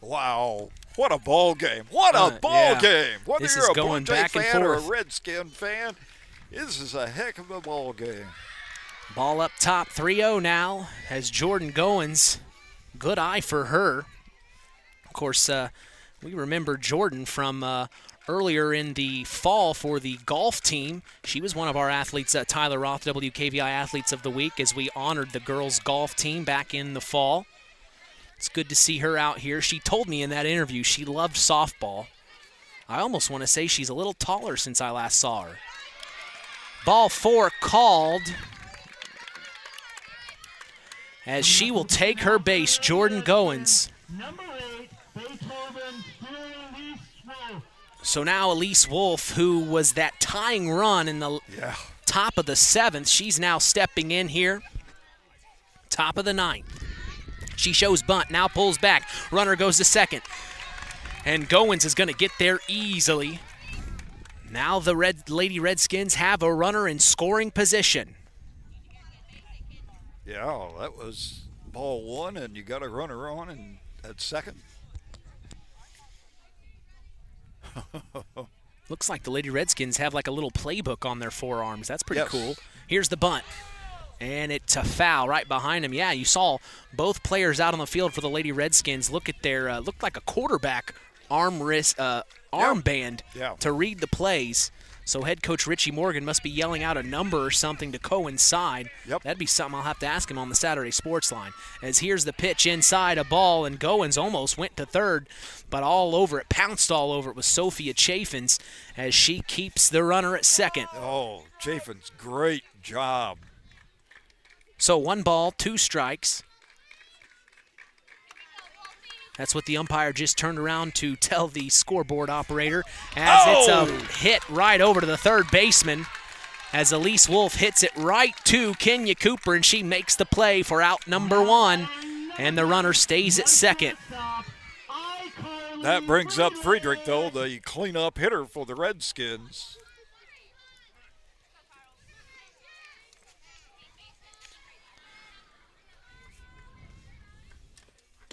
Wow. What a ball game. What a ball game. Whether This you're is a going Blue Jay back and fan or a forth. Redskin fan, this is a heck of a ball game. Ball up top, 3-0 now, as Jordan Goins, good eye for her. Of course, we remember Jordan from earlier in the fall for the golf team. She was one of our athletes, Tyler Roth, WKVI Athletes of the Week, as we honored the girls' golf team back in the fall. It's good to see her out here. She told me in that interview she loved softball. I almost want to say she's a little taller since I last saw her. Ball 4 called, as she will take her base, Jordan Goins. Number 8, Beethoven, Elise Wolf. So now Elise Wolf, who was that tying run in the top of the 7th, she's now stepping in here. Top of the 9th. She shows bunt, now pulls back. Runner goes to second. And Goins is going to get there easily. Now the Lady Redskins have a runner in scoring position. Yeah, that was ball 1, and you got a runner on at second. Looks like the Lady Redskins have like a little playbook on their forearms. That's pretty Yes. cool. Here's the bunt. And it's a foul right behind him. Yeah, you saw both players out on the field for the Lady Redskins look at their, looked like a quarterback armband to read the plays. So head coach Richie Morgan must be yelling out a number or something to coincide. That'd be something I'll have to ask him on the Saturday Sports Line. As here's the pitch inside, a ball, and Goins almost went to third, but all over it, pounced all over it was Sophia Chaffins as she keeps the runner at second. Oh, Chaffins, great job. So 1 ball, 2 strikes. That's what the umpire just turned around to tell the scoreboard operator, as it's a hit right over to the third baseman, as Elise Wolf hits it right to Kenya Cooper, and she makes the play for out number 1, and the runner stays at second. That brings up Friedrich, though, the cleanup hitter for the Redskins.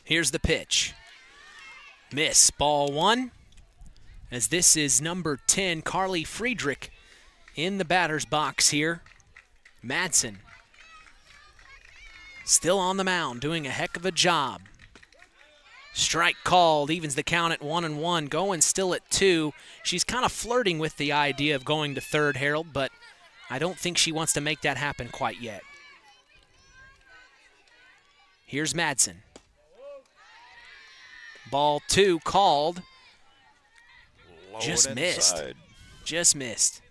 Here's the pitch. Miss, ball 1, as this is number 10, Carly Friedrich, in the batter's box here. Madsen still on the mound, doing a heck of a job. Strike called, evens the count at 1-1. Goins still at 2. She's kind of flirting with the idea of going to third, Harold, but I don't think she wants to make that happen quite yet. Here's Madsen. Ball 2 called. Just missed. Just missed.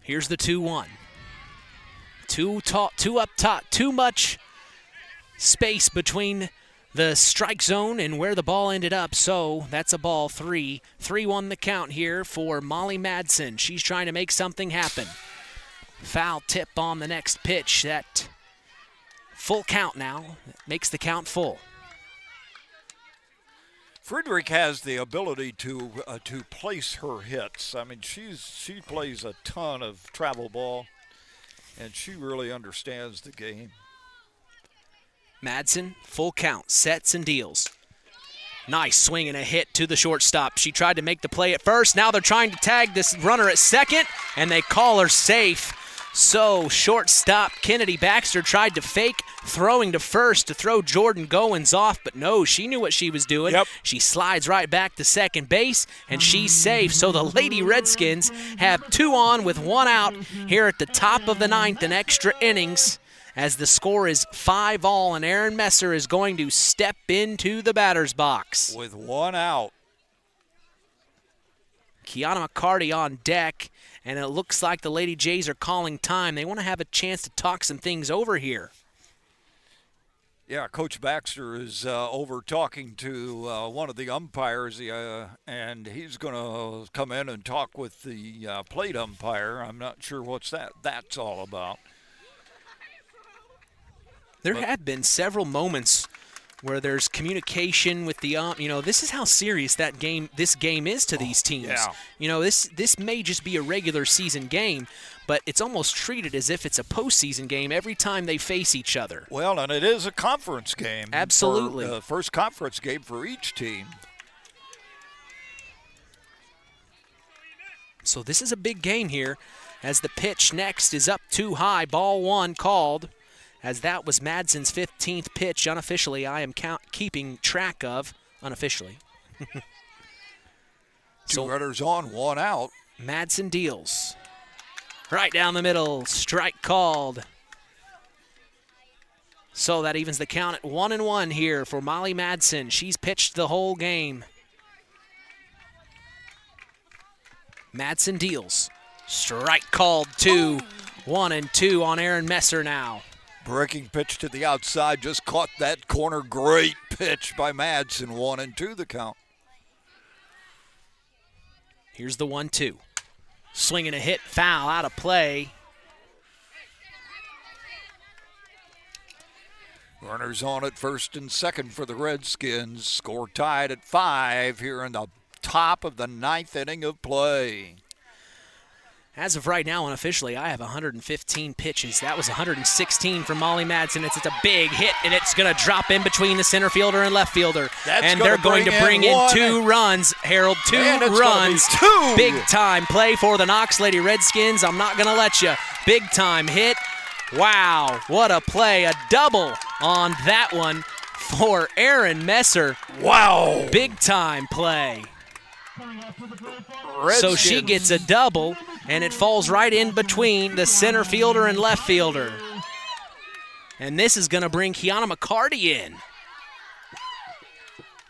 Here's the 2-1. Two up top. Too much space between the strike zone and where the ball ended up. So that's a ball 3. 3-1 the count here for Molly Madsen. She's trying to make something happen. Foul tip on the next pitch. That full count now. That makes the count full. Friedrich has the ability to place her hits. I mean, she plays a ton of travel ball, and she really understands the game. Madsen, full count, sets and deals. Nice swing and a hit to the shortstop. She tried to make the play at first. Now they're trying to tag this runner at second, and they call her safe. So shortstop Kennedy Baxter tried to fake throwing to first to throw Jordan Goins off, but no, she knew what she was doing. Yep. She slides right back to second base, and she's safe. So the Lady Redskins have 2 on with 1 out here at the top of the 9th in extra innings, as the score is 5-all, and Aaron Messer is going to step into the batter's box. With 1 out. Kiana McCarty on deck, and it looks like the Lady Jays are calling time. They want to have a chance to talk some things over here. Yeah, Coach Baxter is over talking to one of the umpires, and he's going to come in and talk with the plate umpire. I'm not sure what's that's all about. There have been several moments where there's communication with the this is how serious this game is to these teams. Yeah. This may just be a regular season game, but it's almost treated as if it's a postseason game every time they face each other. Well, and it is a conference game. Absolutely. The first conference game for each team. So this is a big game here, as the pitch next is up too high. Ball 1 called, as that was Madsen's 15th pitch unofficially. I am keeping track of unofficially. Two runners on, 1 out. Madsen deals. Right down the middle, strike called. So that evens the count at 1-1 here for Molly Madsen. She's pitched the whole game. Madsen deals. Strike called 2. 1-2 on Aaron Messer now. Breaking pitch to the outside, just caught that corner. Great pitch by Madsen. 1-2 the count. Here's the 1-2. Swinging a hit, foul, out of play. Runners on at first and second for the Redskins. Score tied at 5 here in the top of the 9th inning of play. As of right now, unofficially, I have 115 pitches. That was 116 from Molly Madsen. It's a big hit, and it's going to drop in between the center fielder and left fielder. And they're going to bring in 2 runs, Harold. 2 runs. 2. Big-time play for the Knox Lady Redskins. I'm not going to let you. Big-time hit. Wow, what a play. A double on that one for Aaron Messer. Wow. Big-time play. Redskins. So she gets a double, and it falls right in between the center fielder and left fielder. And this is going to bring Kiana McCarty in.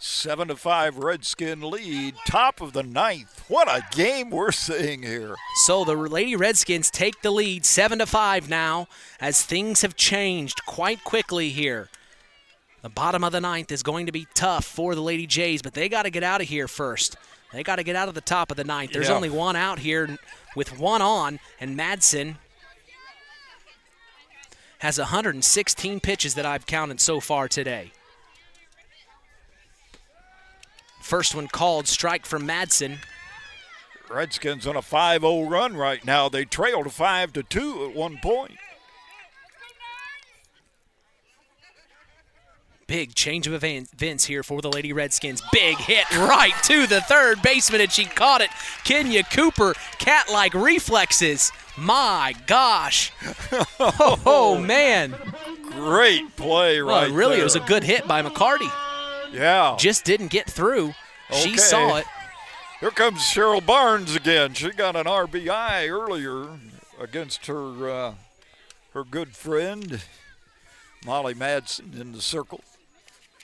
7-5 Redskin lead, top of the 9th. What a game we're seeing here. So the Lady Redskins take the lead 7-5 now, as things have changed quite quickly here. The bottom of the 9th is going to be tough for the Lady Jays, but they got to get out of here first. They got to get out of the top of the 9th. There's only 1 out here with 1 on, and Madsen has 116 pitches that I've counted so far today. First one called, strike from Madsen. Redskins on a 5-0 run right now. They trailed 5-2 at one point. Big change of events here for the Lady Redskins. Big hit right to the third baseman, and she caught it. Kenya Cooper, cat-like reflexes. My gosh. Oh, man. Great play right there. Really, it was a good hit by McCarty. Yeah. Just didn't get through. She saw it. Here comes Cheryl Barnes again. She got an RBI earlier against her good friend, Molly Madsen, in the circle.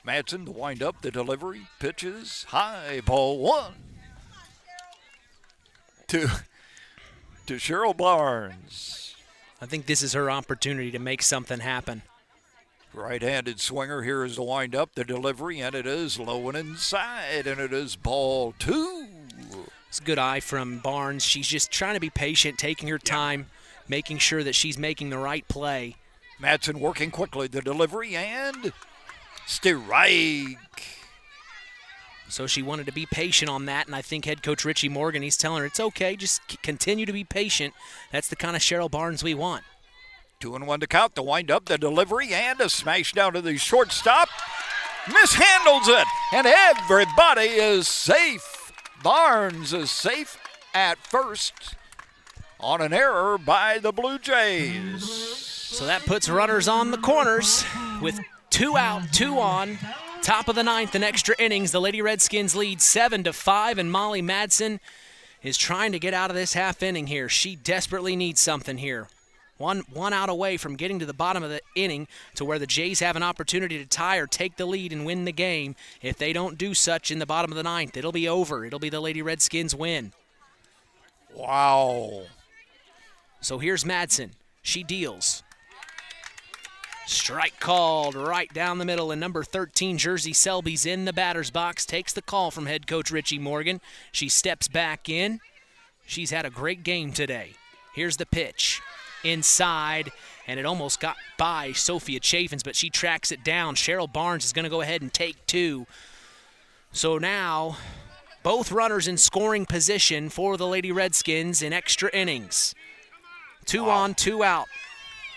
Madsen to wind up the delivery. Pitches high, ball 1 to Cheryl Barnes. I think this is her opportunity to make something happen. Right-handed swinger. Here is the wind-up, the delivery, and it is low and inside, and it is ball 2. It's a good eye from Barnes. She's just trying to be patient, taking her time, making sure that she's making the right play. Madsen working quickly, the delivery, and strike. So she wanted to be patient on that, and I think head coach Richie Morgan, he's telling her it's okay, just continue to be patient. That's the kind of Cheryl Barnes we want. 2-1 to count, the wind-up, the delivery, and a smash down to the shortstop. Mishandles it, and everybody is safe. Barnes is safe at first on an error by the Blue Jays. So that puts runners on the corners with 2 out, 2 on. Top of the 9th in extra innings. The Lady Redskins lead 7-5, and Molly Madsen is trying to get out of this half inning here. She desperately needs something here. One out away from getting to the bottom of the inning to where the Jays have an opportunity to tie or take the lead and win the game. If they don't do such in the bottom of the 9th, it'll be over. It'll be the Lady Redskins win. Wow. So here's Madsen. She deals. Strike called right down the middle, and number 13, Jersey Selby's in the batter's box, takes the call from head coach Richie Morgan. She steps back in. She's had a great game today. Here's the pitch. Inside, and it almost got by Sophia Chaffins, but she tracks it down. Cheryl Barnes is going to go ahead and take 2. So now, both runners in scoring position for the Lady Redskins in extra innings. 2 on, 2 out.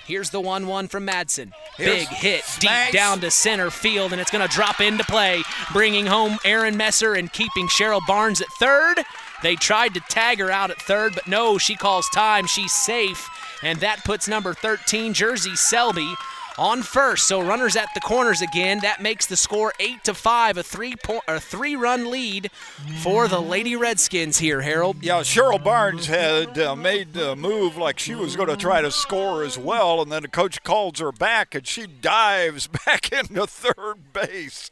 Here's the 1-1 from Madsen. Big hit deep down to center field, and it's going to drop into play, bringing home Aaron Messer and keeping Cheryl Barnes at third. They tried to tag her out at third, but no, she calls time. She's safe, and that puts number 13, Jersey Selby, on first. So runners at the corners again. That makes the score 8-5, a 3-run lead for the Lady Redskins here, Harold. Yeah, Cheryl Barnes had made the move like she was going to try to score as well, and then the coach calls her back, and she dives back into third base.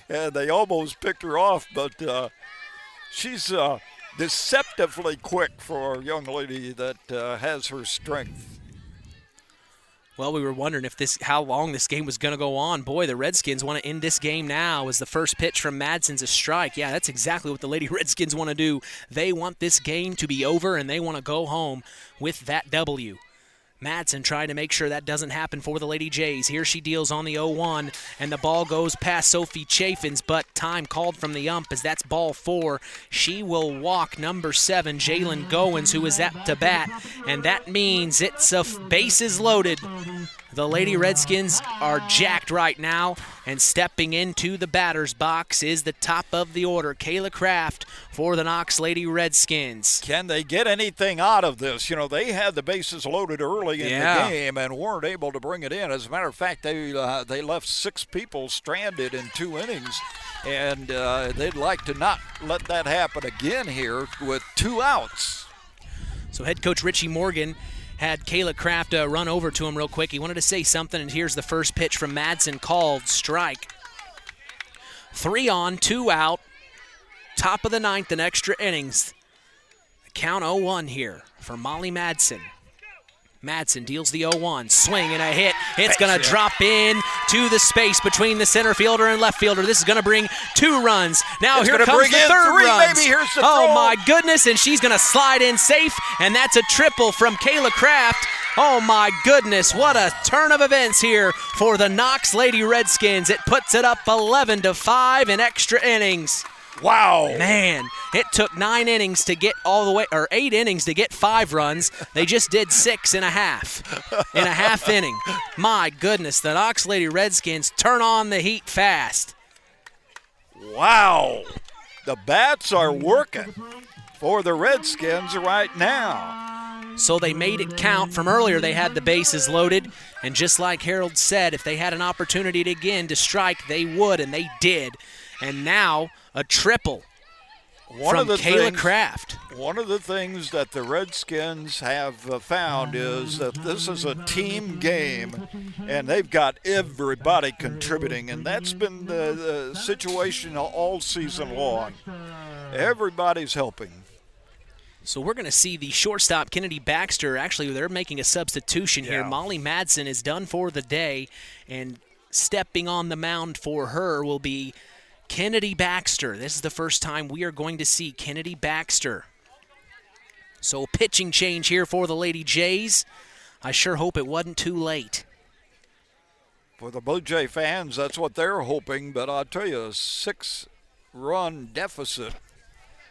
And they almost picked her off, but she's deceptively quick for a young lady that has her strength. Well, we were wondering how long this game was going to go on. Boy, the Redskins want to end this game now as the first pitch from Madsen's a strike. Yeah, that's exactly what the Lady Redskins want to do. They want this game to be over, and they want to go home with that W. Madsen trying to make sure that doesn't happen for the Lady Jays. Here she deals on the 0-1, and the ball goes past Sophie Chaffins, but time called from the ump as that's ball 4. She will walk number 7, Jalen Goins, who is at to bat, and that means it's bases loaded. The Lady Redskins are jacked right now, and stepping into the batter's box is the top of the order, Kayla Kraft for the Knox Lady Redskins. Can they get anything out of this? You know, they had the bases loaded early in the game and weren't able to bring it in. As a matter of fact, they left 6 people stranded in 2 innings, and they'd like to not let that happen again here with 2 outs. So head coach Richie Morgan had Kayla Kraft run over to him real quick. He wanted to say something, and here's the first pitch from Madsen, called strike. 3 on, 2 out. Top of the 9th in extra innings. Count 0-1 here for Molly Madsen. Madsen deals the 0-1, swing and a hit. It's going to drop in to the space between the center fielder and left fielder. This is going to bring 2 runs. Now here comes the third run. Oh my goodness, and she's going to slide in safe, and that's a triple from Kayla Kraft. Oh my goodness, what a turn of events here for the Knox Lady Redskins. It puts it up 11-5 in extra innings. Wow. Man, it took 9 innings to get all the way, or 8 innings to get 5 runs. They just did 6 and a half inning. My goodness, the Knox Lady Redskins turn on the heat fast. Wow. The bats are working for the Redskins right now. So they made it count. From earlier, they had the bases loaded. And just like Harold said, if they had an opportunity again to strike, they would, and they did. And now a triple from Kayla Kraft. One of the things that the Redskins have found is that this is a team game, and they've got everybody contributing, and that's been the situation all season long. Everybody's helping. So we're going to see the shortstop, Kennedy Baxter. Actually, they're making a substitution here. Molly Madsen is done for the day, and stepping on the mound for her will be Kennedy Baxter. This is the first time we are going to see Kennedy Baxter. So pitching change here for the Lady Jays. I sure hope it wasn't too late. For the Blue Jay fans, that's what they're hoping, but I'll tell you, a 6-run deficit.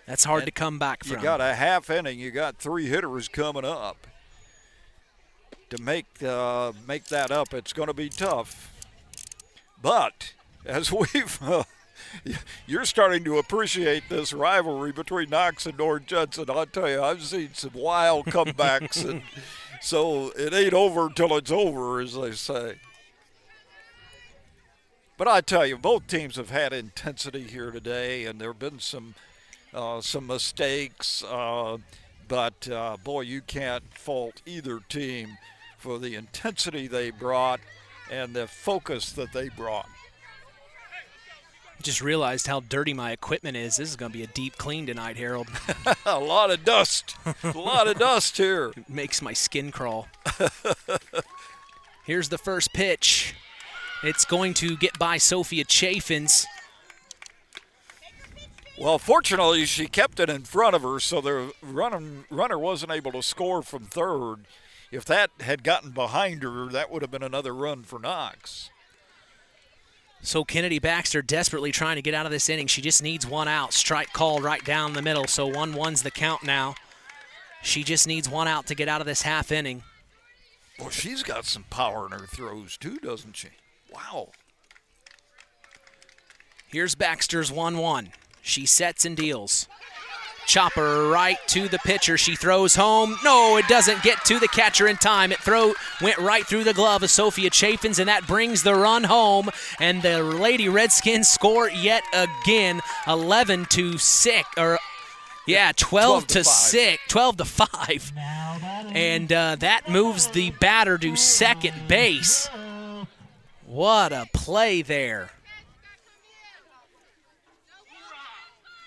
That's hard to come back from. You got a half inning. You got 3 hitters coming up. To make that up, it's going to be tough. But as we've, you're starting to appreciate this rivalry between Knox and North Judson. I'll tell you, I've seen some wild comebacks, and so it ain't over till it's over, as they say. But I tell you, both teams have had intensity here today, and there have been some mistakes. But boy, you can't fault either team for the intensity they brought and the focus that they brought. Just realized how dirty my equipment is. This is going to be a deep clean tonight, Harold. A lot of dust. A lot of dust here. It makes my skin crawl. Here's the first pitch. It's going to get by Sophia Chaffins. Well, fortunately, she kept it in front of her, so the runner wasn't able to score from third. If that had gotten behind her, that would have been another run for Knox. So Kennedy Baxter desperately trying to get out of this inning. She just needs one out. Strike call right down the middle, so 1-1's the count now. She just needs one out to get out of this half inning. Well, she's got some power in her throws too, doesn't she? Wow. Here's Baxter's 1-1. She sets and deals. Chopper right to the pitcher. She throws home. No, it doesn't get to the catcher in time. It went right through the glove of Sophia Chaffins, and that brings the run home. And the Lady Redskins score yet again, 11-6, or 12 to 6, 12 to 5. And that moves the batter to second base. What a play there.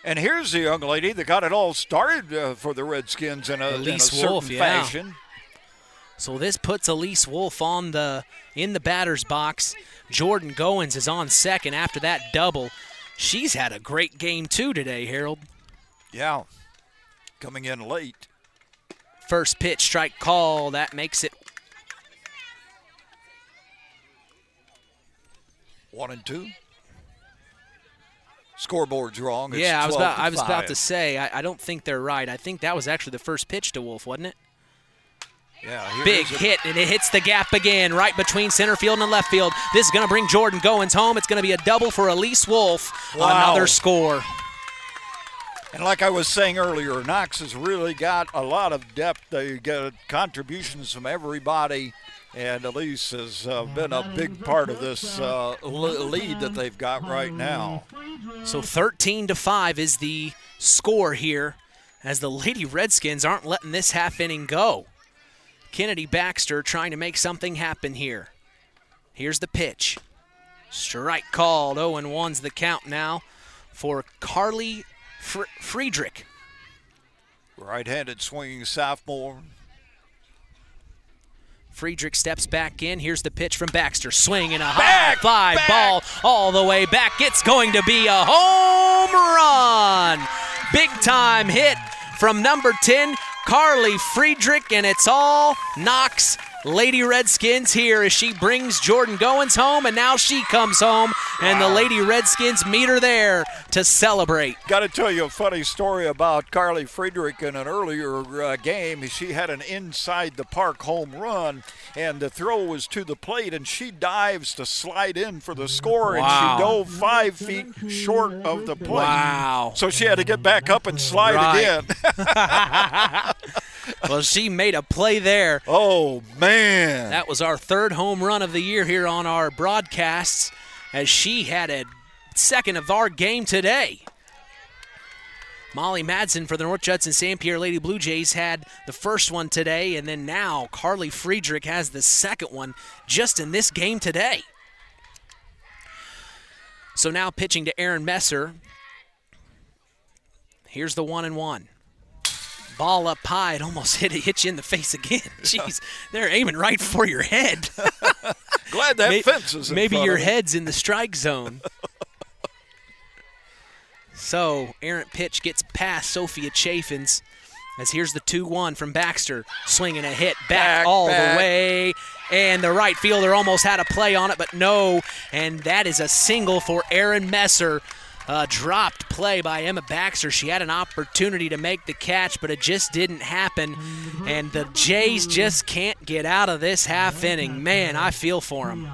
And here's the young lady that got it all started for the Redskins in a certain fashion. So this puts Elise Wolf in the batter's box. Jordan Goins is on second after that double. She's had a great game too today, Harold. Yeah, coming in late. First pitch, strike call. That makes it 1-2. Scoreboard's wrong. It's yeah, I was 12-5. about to say, I don't think they're right. I think that was actually the first pitch to Wolf, wasn't it? Yeah. Big hit, and it hits the gap again, right between center field and left field. This is going to bring Jordan Goins home. It's going to be a double for Elise Wolf. Wow. Another score. And like I was saying earlier, Knox has really got a lot of depth. They get contributions from everybody. And Elise has been a big part of this lead that they've got right now. So 13-5 is the score here, as the Lady Redskins aren't letting this half inning go. Kennedy Baxter trying to make something happen here. Here's the pitch. Strike called. 0-1's the count now for Carly Friedrich. Right-handed swinging sophomore. Friedrich steps back in. Here's the pitch from Baxter. Swing and a high fly ball all the way back. It's going to be a home run. Big time hit from number 10, Carly Friedrich, and it's all Knox Lady Redskins here as she brings Jordan Goins home, and now she comes home, and the Lady Redskins meet her there to celebrate. Got to tell you a funny story about Carly Friedrich in an earlier game. She had an inside the park home run, and the throw was to the plate, and she dives to slide in for the score, and she dove 5 feet short of the plate. Wow. So she had to get back up and slide again. Well, she made a play there. Oh, man. That was our third home run of the year here on our broadcasts, as she had a second of our game today. Molly Madsen for the North Judson-San Pierre Lady Blue Jays had the first one today, and then now Carly Friedrich has the second one just in this game today. So now pitching to Aaron Messer. Here's the 1-1. Ball up high, it almost hit you in the face again. Jeez, they're aiming right for your head. Glad that fence is in maybe front your of me. head's in the strike zone. So, errant pitch gets past Sophia Chaffins. As here's the 2-1 from Baxter. Swinging a hit back the way. And the right fielder almost had a play on it, but no. And that is a single for Erin Messer. Dropped play by Emma Baxter. She had an opportunity to make the catch, but it just didn't happen. And the Jays just can't get out of this half inning. Man, I feel for them.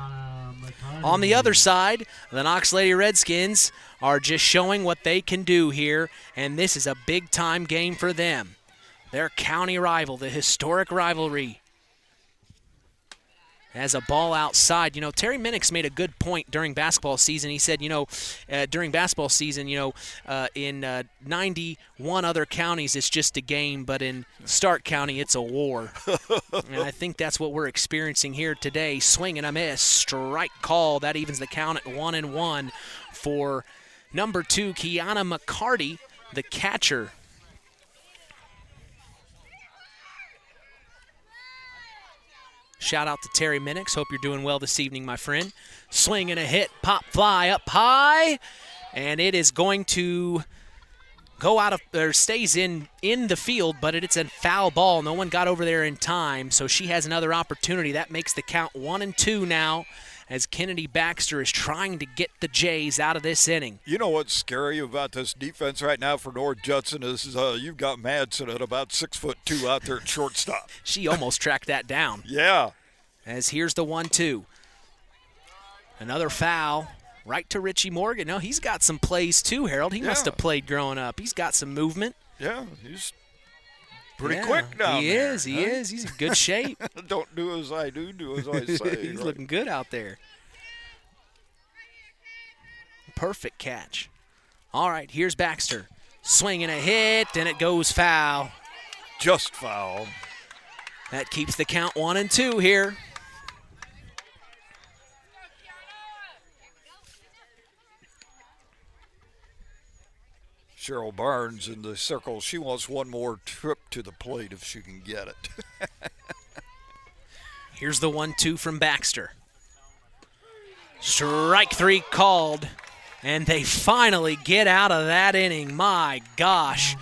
On the other side, the Knox Lady Redskins are just showing what they can do here, and this is a big-time game for them. Their county rival, the historic rivalry, has a ball outside. Terry Minix made a good point during basketball season. He said, during basketball season, in 91 other counties, it's just a game, but in Stark County, it's a war. And I think that's what we're experiencing here today. Swing and a miss, strike call. That evens the count at 1-1 for number 2, Kiana McCarty, the catcher. Shout out to Terry Minix. Hope you're doing well this evening, my friend. Swing and a hit, pop fly up high, and it is going to go out of, or stays in the field, but it's a foul ball. No one got over there in time, so she has another opportunity. That makes the count 1-2 now, as Kennedy Baxter is trying to get the Jays out of this inning. You know what's scary about this defense right now for North Judson is you've got Madsen at about 6'2" out there at shortstop. She almost tracked that down. Yeah. As here's the 1-2. Another foul right to Richie Morgan. No, he's got some plays too, Harold. He must have played growing up. He's got some movement. Yeah, he's pretty quick down He there. He is. He's in good shape. Don't do as I do as I say. He's looking good out there. Perfect catch. All right, here's Baxter. Swing and a hit, and it goes foul. Just foul. That keeps the count 1-2 here. Cheryl Barnes in the circle. She wants one more trip to the plate if she can get it. Here's the 1-2 from Baxter. Strike 3 called, and they finally get out of that inning. My gosh.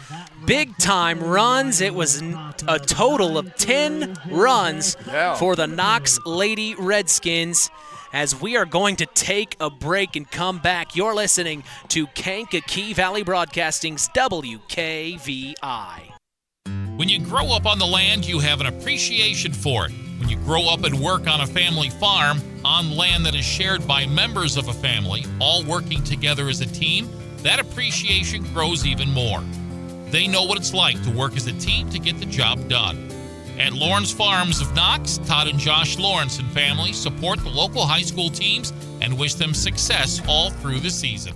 Big time runs. It was a total of 10 runs for the Knox Lady Redskins. As we are going to take a break and come back, you're listening to Kankakee Valley Broadcasting's WKVI. When you grow up on the land, you have an appreciation for it. When you grow up and work on a family farm, on land that is shared by members of a family, all working together as a team, that appreciation grows even more. They know what it's like to work as a team to get the job done. At Lawrence Farms of Knox, Todd and Josh Lawrence and family support the local high school teams and wish them success all through the season.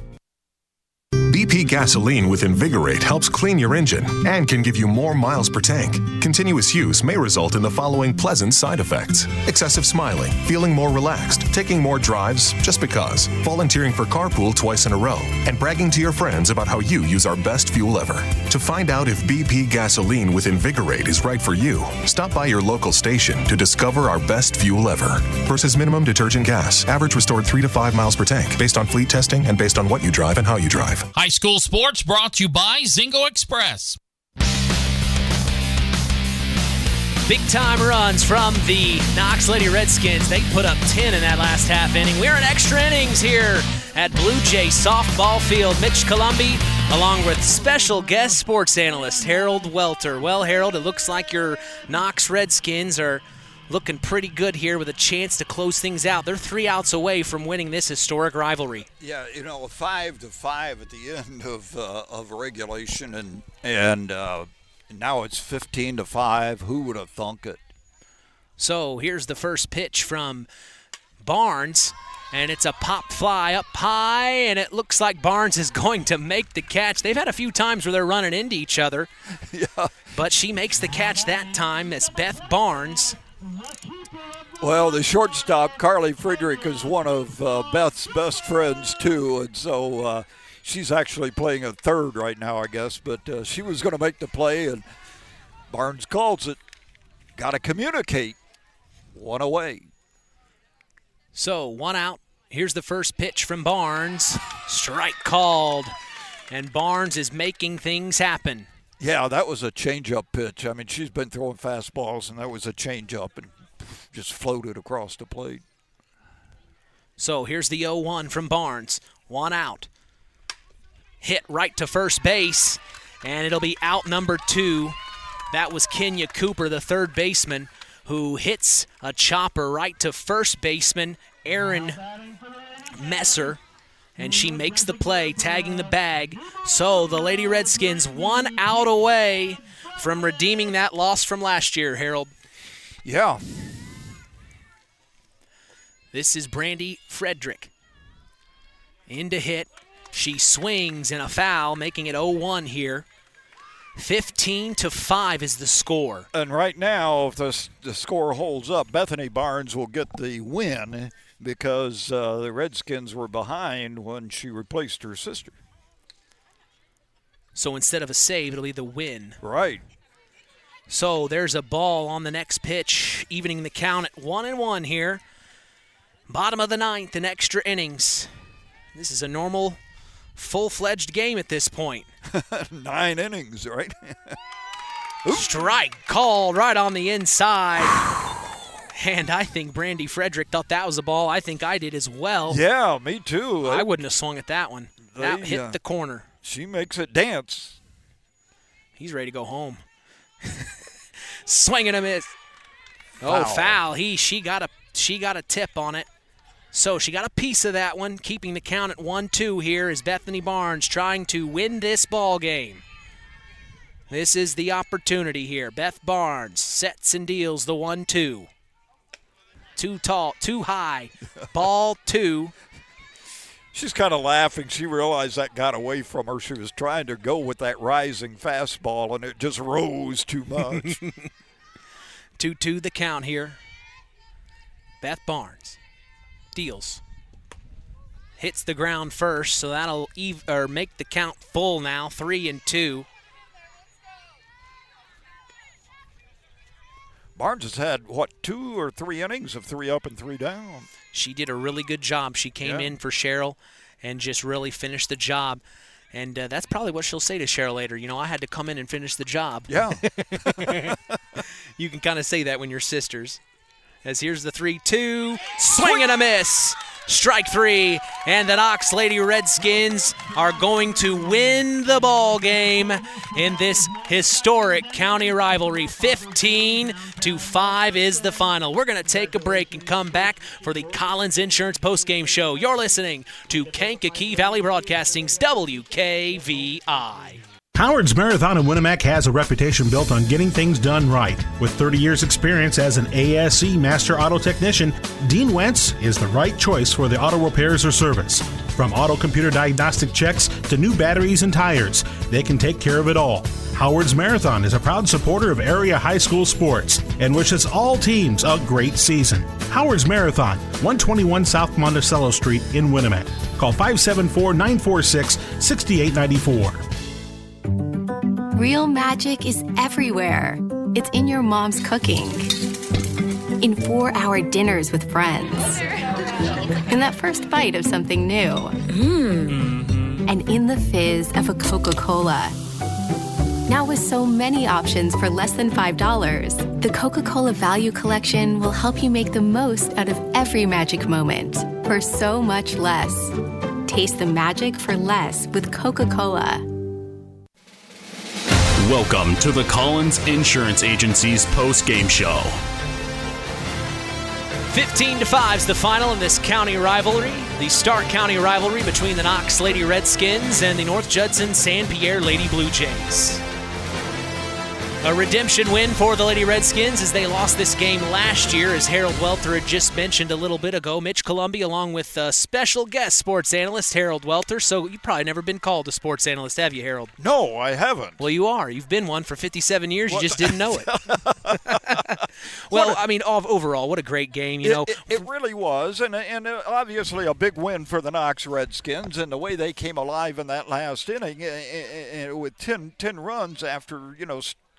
BP gasoline with Invigorate helps clean your engine and can give you more miles per tank. Continuous use may result in the following pleasant side effects: excessive smiling, feeling more relaxed, taking more drives just because, volunteering for carpool twice in a row, and bragging to your friends about how you use our best fuel ever. To find out if BP gasoline with Invigorate is right for you, stop by your local station to discover our best fuel ever. Versus minimum detergent gas, average restored 3 to 5 miles per tank, based on fleet testing and based on what you drive and how you drive. High school sports brought to you by Zingo Express. Big time runs from the Knox Lady Redskins. They put up 10 in that last half inning. We're in extra innings here at Blue Jay Softball Field. Mitch Columbi along with special guest sports analyst Harold Welter. Well, Harold, it looks like your Knox Redskins are looking pretty good here with a chance to close things out. They're 3 outs away from winning this historic rivalry. Yeah, 5-5 at the end of regulation, and now it's 15-5. Who would have thunk it? So here's the first pitch from Barnes, and it's a pop fly up high, and it looks like Barnes is going to make the catch. They've had a few times where they're running into each other, but she makes the catch that time as Beth Barnes. Well, the shortstop, Carly Friedrich, is one of Beth's best friends, too, and so she's actually playing a third right now, I guess, but she was going to make the play, and Barnes calls it. Got to communicate. One away. So 1 out. Here's the first pitch from Barnes. Strike called. And Barnes is making things happen. Yeah, that was a changeup pitch. I mean, she's been throwing fastballs, and that was a changeup and just floated across the plate. So here's the 0-1 from Barnes. 1 out. Hit right to first base, and it'll be out number 2. That was Kenya Cooper, the third baseman, who hits a chopper right to first baseman Aaron Messer, and she makes the play, tagging the bag. So the Lady Redskins 1 out away from redeeming that loss from last year, Harold. Yeah. This is Brandy Frederick. In to hit. She swings in a foul, making it 0-1 here. 15-5 is the score. And right now, if the score holds up, Bethany Barnes will get the win because the Redskins were behind when she replaced her sister. So instead of a save, it'll be the win. Right. So there's a ball on the next pitch, evening the count at 1-1 here. Bottom of the 9th in extra innings. This is a normal, full-fledged game at this point. 9 innings, right? Strike called right on the inside. And I think Brandy Frederick thought that was a ball. I think I did as well. Yeah, me too. I wouldn't have swung at that one. That hit the corner. She makes it dance. He's ready to go home. Swing and a miss. Foul. Oh, foul. She got a tip on it. So she got a piece of that one, keeping the count at 1-2 here as Bethany Barnes trying to win this ball game. This is the opportunity here. Beth Barnes sets and deals the 1-2. Too tall, too high. Ball 2. She's kind of laughing. She realized that got away from her. She was trying to go with that rising fastball, and it just rose too much. 2-2 the count here. Beth Barnes deals. Hits the ground first, so that'll make the count full now, 3-2. Barnes has had, 2 or 3 innings of 3 up and 3 down. She did a really good job. She came in for Cheryl and just really finished the job. And that's probably what she'll say to Cheryl later. You know, I had to come in and finish the job. Yeah. You can kind of say that when you're sisters. As here's the 3-2. Swing and a miss. Strike 3. And the Knox Lady Redskins are going to win the ball game in this historic county rivalry. 15-5 is the final. We're going to take a break and come back for the Collins Insurance postgame show. You're listening to Kankakee Valley Broadcasting's WKVI. Howard's Marathon in Winamac has a reputation built on getting things done right. With 30 years' experience as an ASE Master Auto Technician, Dean Wentz is the right choice for the auto repairs or service. From auto computer diagnostic checks to new batteries and tires, they can take care of it all. Howard's Marathon is a proud supporter of area high school sports and wishes all teams a great season. Howard's Marathon, 121 South Monticello Street in Winamac. Call 574-946-6894. Real magic is everywhere. It's in your mom's cooking, in 4-hour dinners with friends, in that first bite of something new, and in the fizz of a Coca-Cola. Now with so many options for less than $5, the Coca-Cola Value Collection will help you make the most out of every magic moment for so much less. Taste the magic for less with Coca-Cola. Welcome to the Collins Insurance Agency's post-game show. 15-5 is the final in this county rivalry, the Stark County rivalry between the Knox Lady Redskins and the North Judson-San Pierre Lady Blue Jays. A redemption win for the Lady Redskins as they lost this game last year, as Harold Welter had just mentioned a little bit ago. Mitch Columbia along with special guest sports analyst Harold Welter. So you've probably never been called a sports analyst, have you, Harold? No, I haven't. Well, you are. You've been one for 57 years. You just didn't know it. Well, I mean, overall, what a great game. You know, it really was, and obviously a big win for the Knox Redskins, and the way they came alive in that last inning with 10 runs after,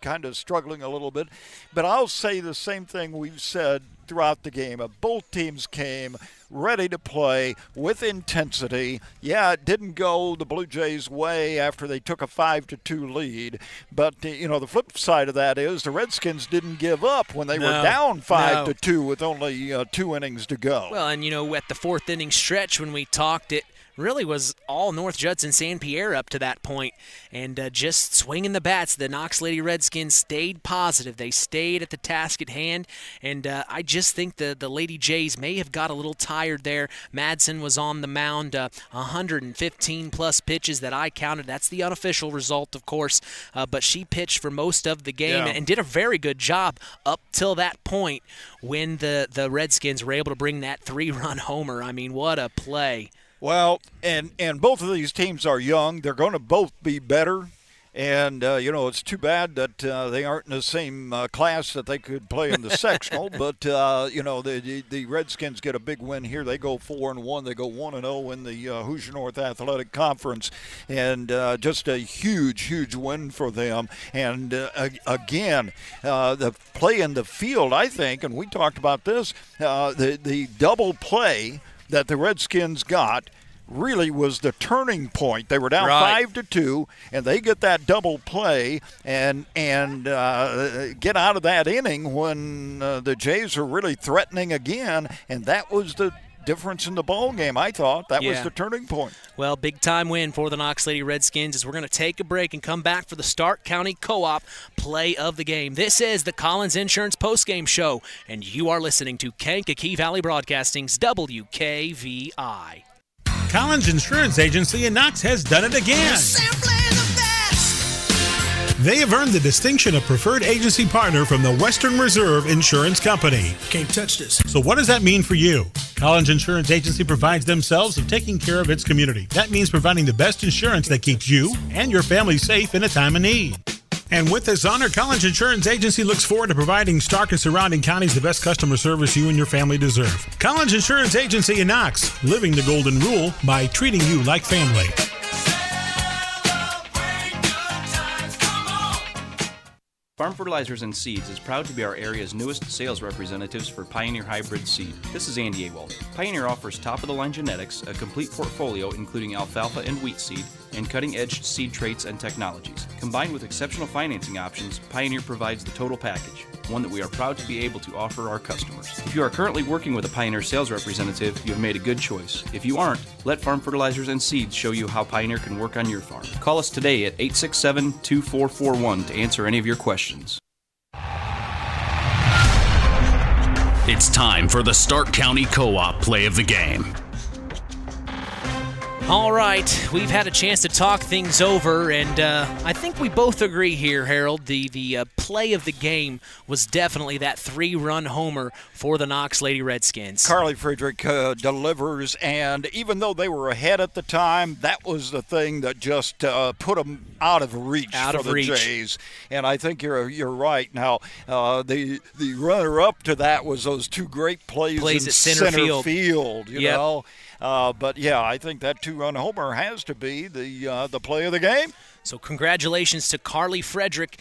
kind of struggling a little bit. But I'll say the same thing we've said throughout the game. Both teams came ready to play with intensity. Yeah, it didn't go the Blue Jays' way after they took a 5-2 lead, but the flip side of that is the Redskins didn't give up when they were down 5-2 with only 2 innings to go. Well, and at the 4th inning stretch when we talked, it really was all North Judson-San Pierre up to that point. And just swinging the bats, the Knox Lady Redskins stayed positive. They stayed at the task at hand. And I just think the Lady Jays may have got a little tired there. Madsen was on the mound, 115-plus pitches that I counted. That's the unofficial result, of course. But she pitched for most of the game and did a very good job up till that point when the Redskins were able to bring that 3-run homer. I mean, what a play. Well, and both of these teams are young. They're going to both be better. And, it's too bad that they aren't in the same class that they could play in the sectional. But, the Redskins get a big win here. They go 4-1. They go 1-0 in the Hoosier North Athletic Conference. And just a huge, huge win for them. And, again, the play in the field, I think, and we talked about this, the double play that the Redskins got really was the turning point. They were down 5-2, and they get that double play and get out of that inning when the Jays are really threatening again, and that was the difference in the ball game. I thought that was the turning point. Well, big time win for the Knox Lady Redskins as we're going to take a break and come back for the Stark County Co-op play of the game. This is the Collins Insurance postgame show, and you are listening to Kankakee Valley Broadcasting's WKVI. Collins Insurance Agency in Knox has done it again. They have earned the distinction of preferred agency partner from the Western Reserve Insurance Company. Can't touch this. So what does that mean for you? Collins Insurance Agency provides themselves of taking care of its community. That means providing the best insurance that keeps you and your family safe in a time of need. And with this honor, Collins Insurance Agency looks forward to providing Stark and surrounding counties the best customer service you and your family deserve. Collins Insurance Agency in Knox, living the golden rule by treating you like family. Farm Fertilizers and Seeds is proud to be our area's newest sales representatives for Pioneer Hybrid Seed. This is Andy Awald. Pioneer offers top-of-the-line genetics, a complete portfolio including alfalfa and wheat seed, and cutting-edge seed traits and technologies. Combined with exceptional financing options, Pioneer provides the total package, one that we are proud to be able to offer our customers. If you are currently working with a Pioneer sales representative, you have made a good choice. If you aren't, let Farm Fertilizers and Seeds show you how Pioneer can work on your farm. Call us today at 867-2441 to answer any of your questions. It's time for the Stark County Co-op play of the game. All right, we've had a chance to talk things over, and I think we both agree here, Harold. The play of the game was definitely that 3-run homer for the Knox Lady Redskins. Carly Friedrich delivers, and even though they were ahead at the time, that was the thing that just put them out of reach for the Jays. And I think you're right. Now, the runner-up to that was those 2 great plays in at center field. You know. But, yeah, I think that 2-run homer has to be the play of the game. So congratulations to Carly Frederick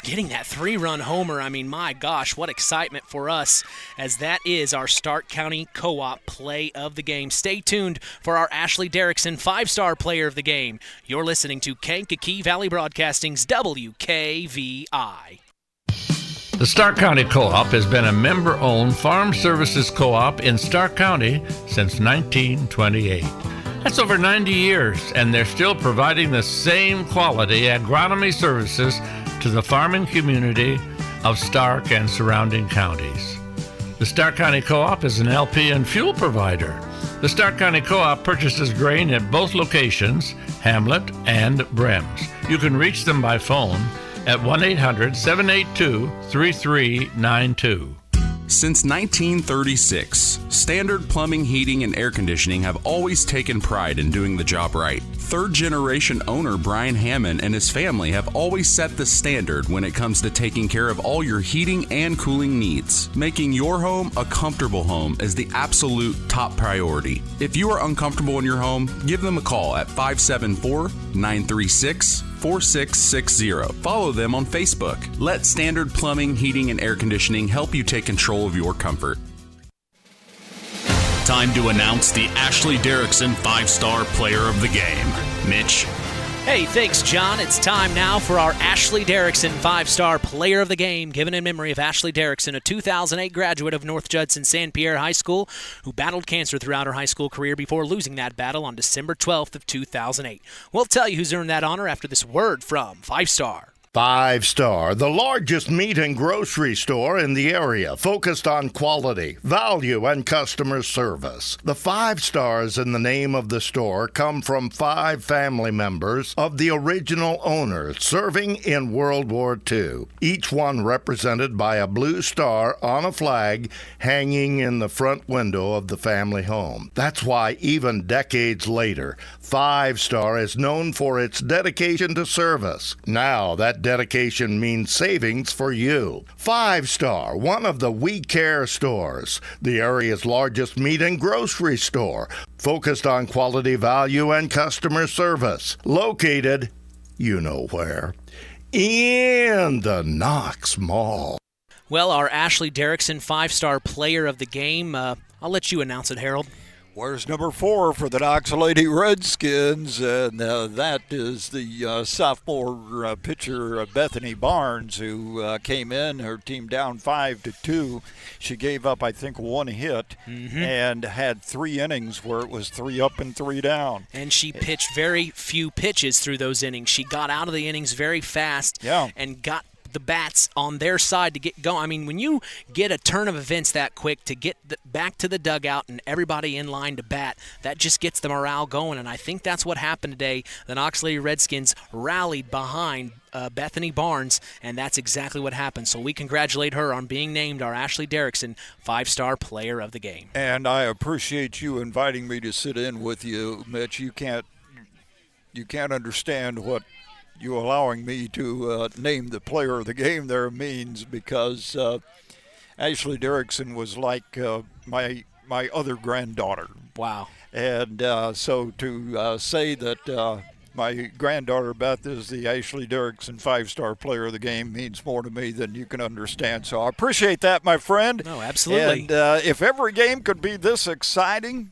getting that 3-run homer. I mean, my gosh, what excitement for us as that is our Stark County Co-op play of the game. Stay tuned for our Ashley Derrickson 5-star player of the game. You're listening to Kankakee Valley Broadcasting's WKVI. The Stark County Co-op has been a member-owned farm services co-op in Stark County since 1928. That's over 90 years, and they're still providing the same quality agronomy services to the farming community of Stark and surrounding counties. The Stark County Co-op is an LP and fuel provider. The Stark County Co-op purchases grain at both locations, Hamlet and Brems. You can reach them by phone at 1-800-782-3392. Since 1936, Standard Plumbing, Heating, and Air Conditioning have always taken pride in doing the job right. Third-generation owner Brian Hammond and his family have always set the standard when it comes to taking care of all your heating and cooling needs. Making your home a comfortable home is the absolute top priority. If you are uncomfortable in your home, give them a call at 574-936-4660. Follow them on Facebook. Let Standard Plumbing, Heating, and Air Conditioning help you take control of your comfort. time to announce the Ashley Derrickson 5-Star Player of the Game. Mitch? Hey, thanks, John. It's time now for our Ashley Derrickson 5-Star Player of the Game, given in memory of Ashley Derrickson, a 2008 graduate of North Judson-San Pierre High School, who battled cancer throughout her high school career before losing that battle on December 12th of 2008. We'll tell you who's earned that honor after this word from 5-Star. 5-Star, the largest meat and grocery store in the area, focused on quality, value, and customer service. The 5 stars in the name of the store come from 5 family members of the original owner serving in World War II, each one represented by a blue star on a flag hanging in the front window of the family home. That's why even decades later, 5-Star is known for its dedication to service. Now that dedication means savings for you. 5-Star, one of the We Care stores, the area's largest meat and grocery store, focused on quality, value, and customer service. Located, you know where, in the Knox Mall. Well, our Ashley Derrickson 5-Star Player of the Game, I'll let you announce it, Harold. Where's number 4 for the Knox Lady Redskins? And that is the sophomore pitcher, Bethany Barnes, who came in, her team down 5-2. She gave up, I think, 1 hit and had 3 innings where it was 3 up and 3 down. And she pitched very few pitches through those innings. She got out of the innings very fast and got the bats on their side to get going. I mean, when you get a turn of events that quick to get back to the dugout and everybody in line to bat, that just gets the morale going, and I think that's what happened today. The Knox Lady Redskins rallied behind Bethany Barnes, and that's exactly what happened. So we congratulate her on being named our Ashley Derrickson 5-Star Player of the Game. And I appreciate you inviting me to sit in with you, Mitch. You can't understand what you allowing me to name the player of the game there means, because Ashley Derrickson was like my other granddaughter. Wow. And so to say that my granddaughter Beth is the Ashley Derrickson 5-Star Player of the Game means more to me than you can understand. So I appreciate that, my friend. No, absolutely. And if every game could be this exciting,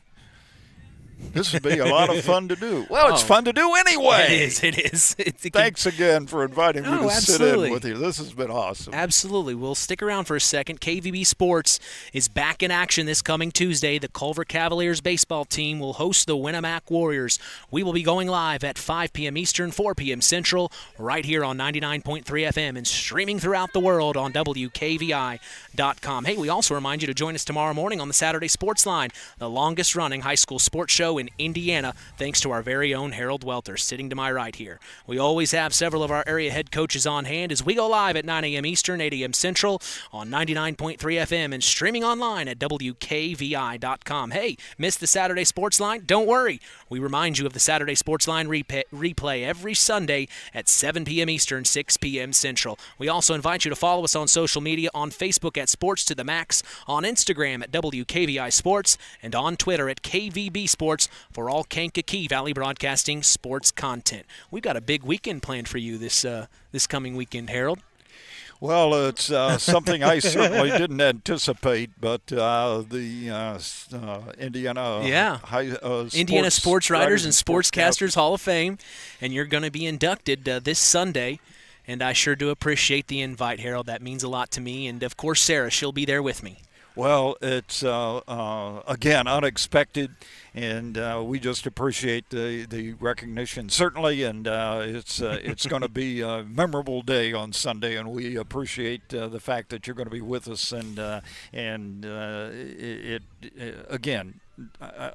this would be a lot of fun to do. Well, it's fun to do anyway. It is. Thanks again for inviting me to sit in with you. This has been awesome. Absolutely. We'll stick around for a second. KVB Sports is back in action this coming Tuesday. The Culver Cavaliers baseball team will host the Winamac Warriors. We will be going live at 5 p.m. Eastern, 4 p.m. Central, right here on 99.3 FM and streaming throughout the world on WKVI.com. Hey, we also remind you to join us tomorrow morning on the Saturday Sports Line, the longest-running high school sports show in Indiana, thanks to our very own Harold Welter sitting to my right here. We always have several of our area head coaches on hand as we go live at 9 a.m. Eastern, 8 a.m. Central on 99.3 FM and streaming online at WKVI.com. Hey, missed the Saturday Sports Line? Don't worry. We remind you of the Saturday Sports Line replay every Sunday at 7 p.m. Eastern, 6 p.m. Central. We also invite you to follow us on social media, on Facebook at Sports to the Max, on Instagram at WKVI Sports, and on Twitter at KVB Sports for all Kankakee Valley Broadcasting sports content. We've got a big weekend planned for you this coming weekend, Harold. Well, it's something I certainly didn't anticipate, but the Indiana Indiana Sports Writers and Sportscasters Hall of Fame, and you're going to be inducted this Sunday, and I sure do appreciate the invite, Harold. That means a lot to me, and of course Sarah, she'll be there with me. Well, it's, again, unexpected, and we just appreciate the recognition, certainly, and it's going to be a memorable day on Sunday, and we appreciate the fact that you're going to be with us, and again,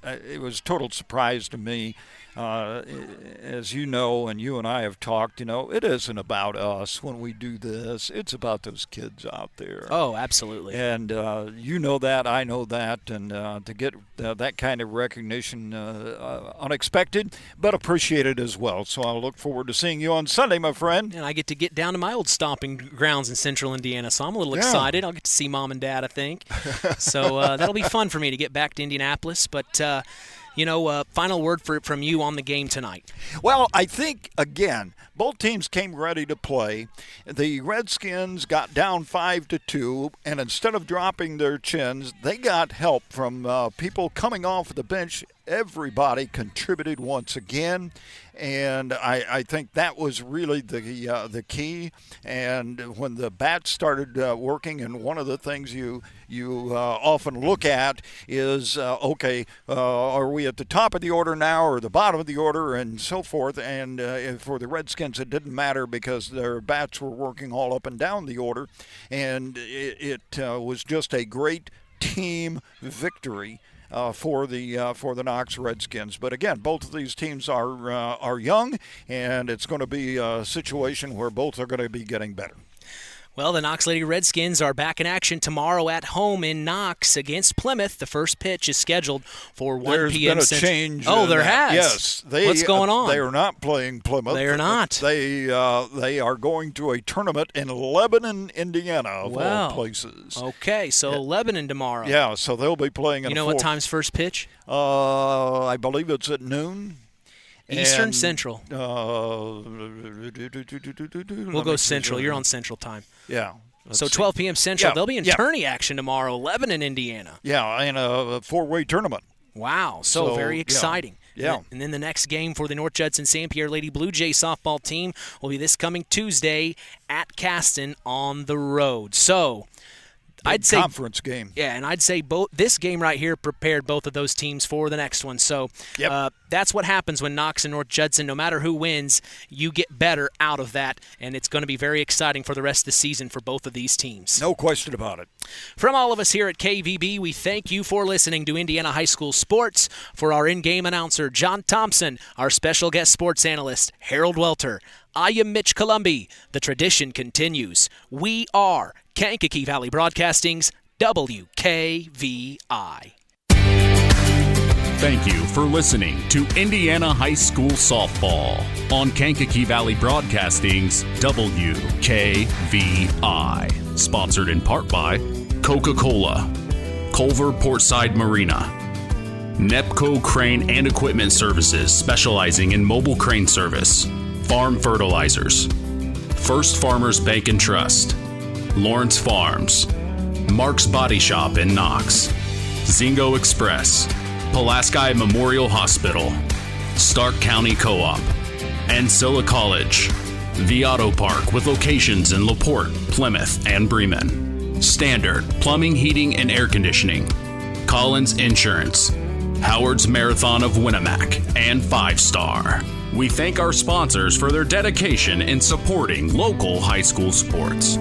it was a total surprise to me. As you know, and you and I have talked, it isn't about us when we do this. It's about those kids out there. Oh, absolutely. And you know that, I know that, and to get that kind of recognition, unexpected, but appreciated as well. So I'll look forward to seeing you on Sunday, my friend. And I get to get down to my old stomping grounds in Central Indiana, so I'm a little excited. I'll get to see Mom and Dad, I think. So that'll be fun for me to get back to Indianapolis, but final word from you on the game tonight. Well, I think, again, both teams came ready to play. The Redskins got down 5-2, and instead of dropping their chins, they got help from people coming off the bench. Everybody contributed once again, and I think that was really the key. And when the bats started working, and one of the things you often look at is, are we at the top of the order now or the bottom of the order and so forth. And for the Redskins, it didn't matter because their bats were working all up and down the order. And it was just a great team victory for the Knox Redskins. But again, both of these teams are young, and it's going to be a situation where both are going to be getting better. Well, the Knox Lady Redskins are back in action tomorrow at home in Knox against Plymouth. The first pitch is scheduled for 1 p.m. There's been a change. Oh, there has? Yes. What's going on? They are not playing Plymouth. They are not. They are going to a tournament in Lebanon, Indiana, of all places. Okay, so Lebanon tomorrow. Yeah, so they'll be playing. You know what time's first pitch? I believe it's at noon. Eastern, Central. We'll go Central. You're on Central time. Yeah. So 12 p.m. Central. Yeah, They'll be in tourney action tomorrow, Lebanon, Indiana. Yeah, in a four-way tournament. Wow, so very exciting. Yeah. And then the next game for the North Judson-San Pierre Lady Blue Jay softball team will be this coming Tuesday at Caston on the road. So I'd say conference game. Yeah, and I'd say this game right here prepared both of those teams for the next one. So that's what happens when Knox and North Judson, no matter who wins, you get better out of that, and it's going to be very exciting for the rest of the season for both of these teams. No question about it. From all of us here at KVB, we thank you for listening to Indiana High School Sports. For our in-game announcer, John Thompson, our special guest sports analyst, Harold Welter, I am Mitch Columbi. The tradition continues. We are Kankakee Valley Broadcasting's WKVI. Thank you for listening to Indiana High School Softball on Kankakee Valley Broadcasting's WKVI. Sponsored in part by Coca-Cola, Culver Portside Marina, NEPCO Crane and Equipment Services specializing in mobile crane service, Farm Fertilizers, First Farmers Bank and Trust, Lawrence Farms, Mark's Body Shop in Knox, Zingo Express, Pulaski Memorial Hospital, Stark County Co-op, Ancilla College, The Auto Park with locations in LaPorte, Plymouth, and Bremen, Standard Plumbing, Heating, and Air Conditioning, Collins Insurance, Howard's Marathon of Winamac, and 5 Star. We thank our sponsors for their dedication in supporting local high school sports.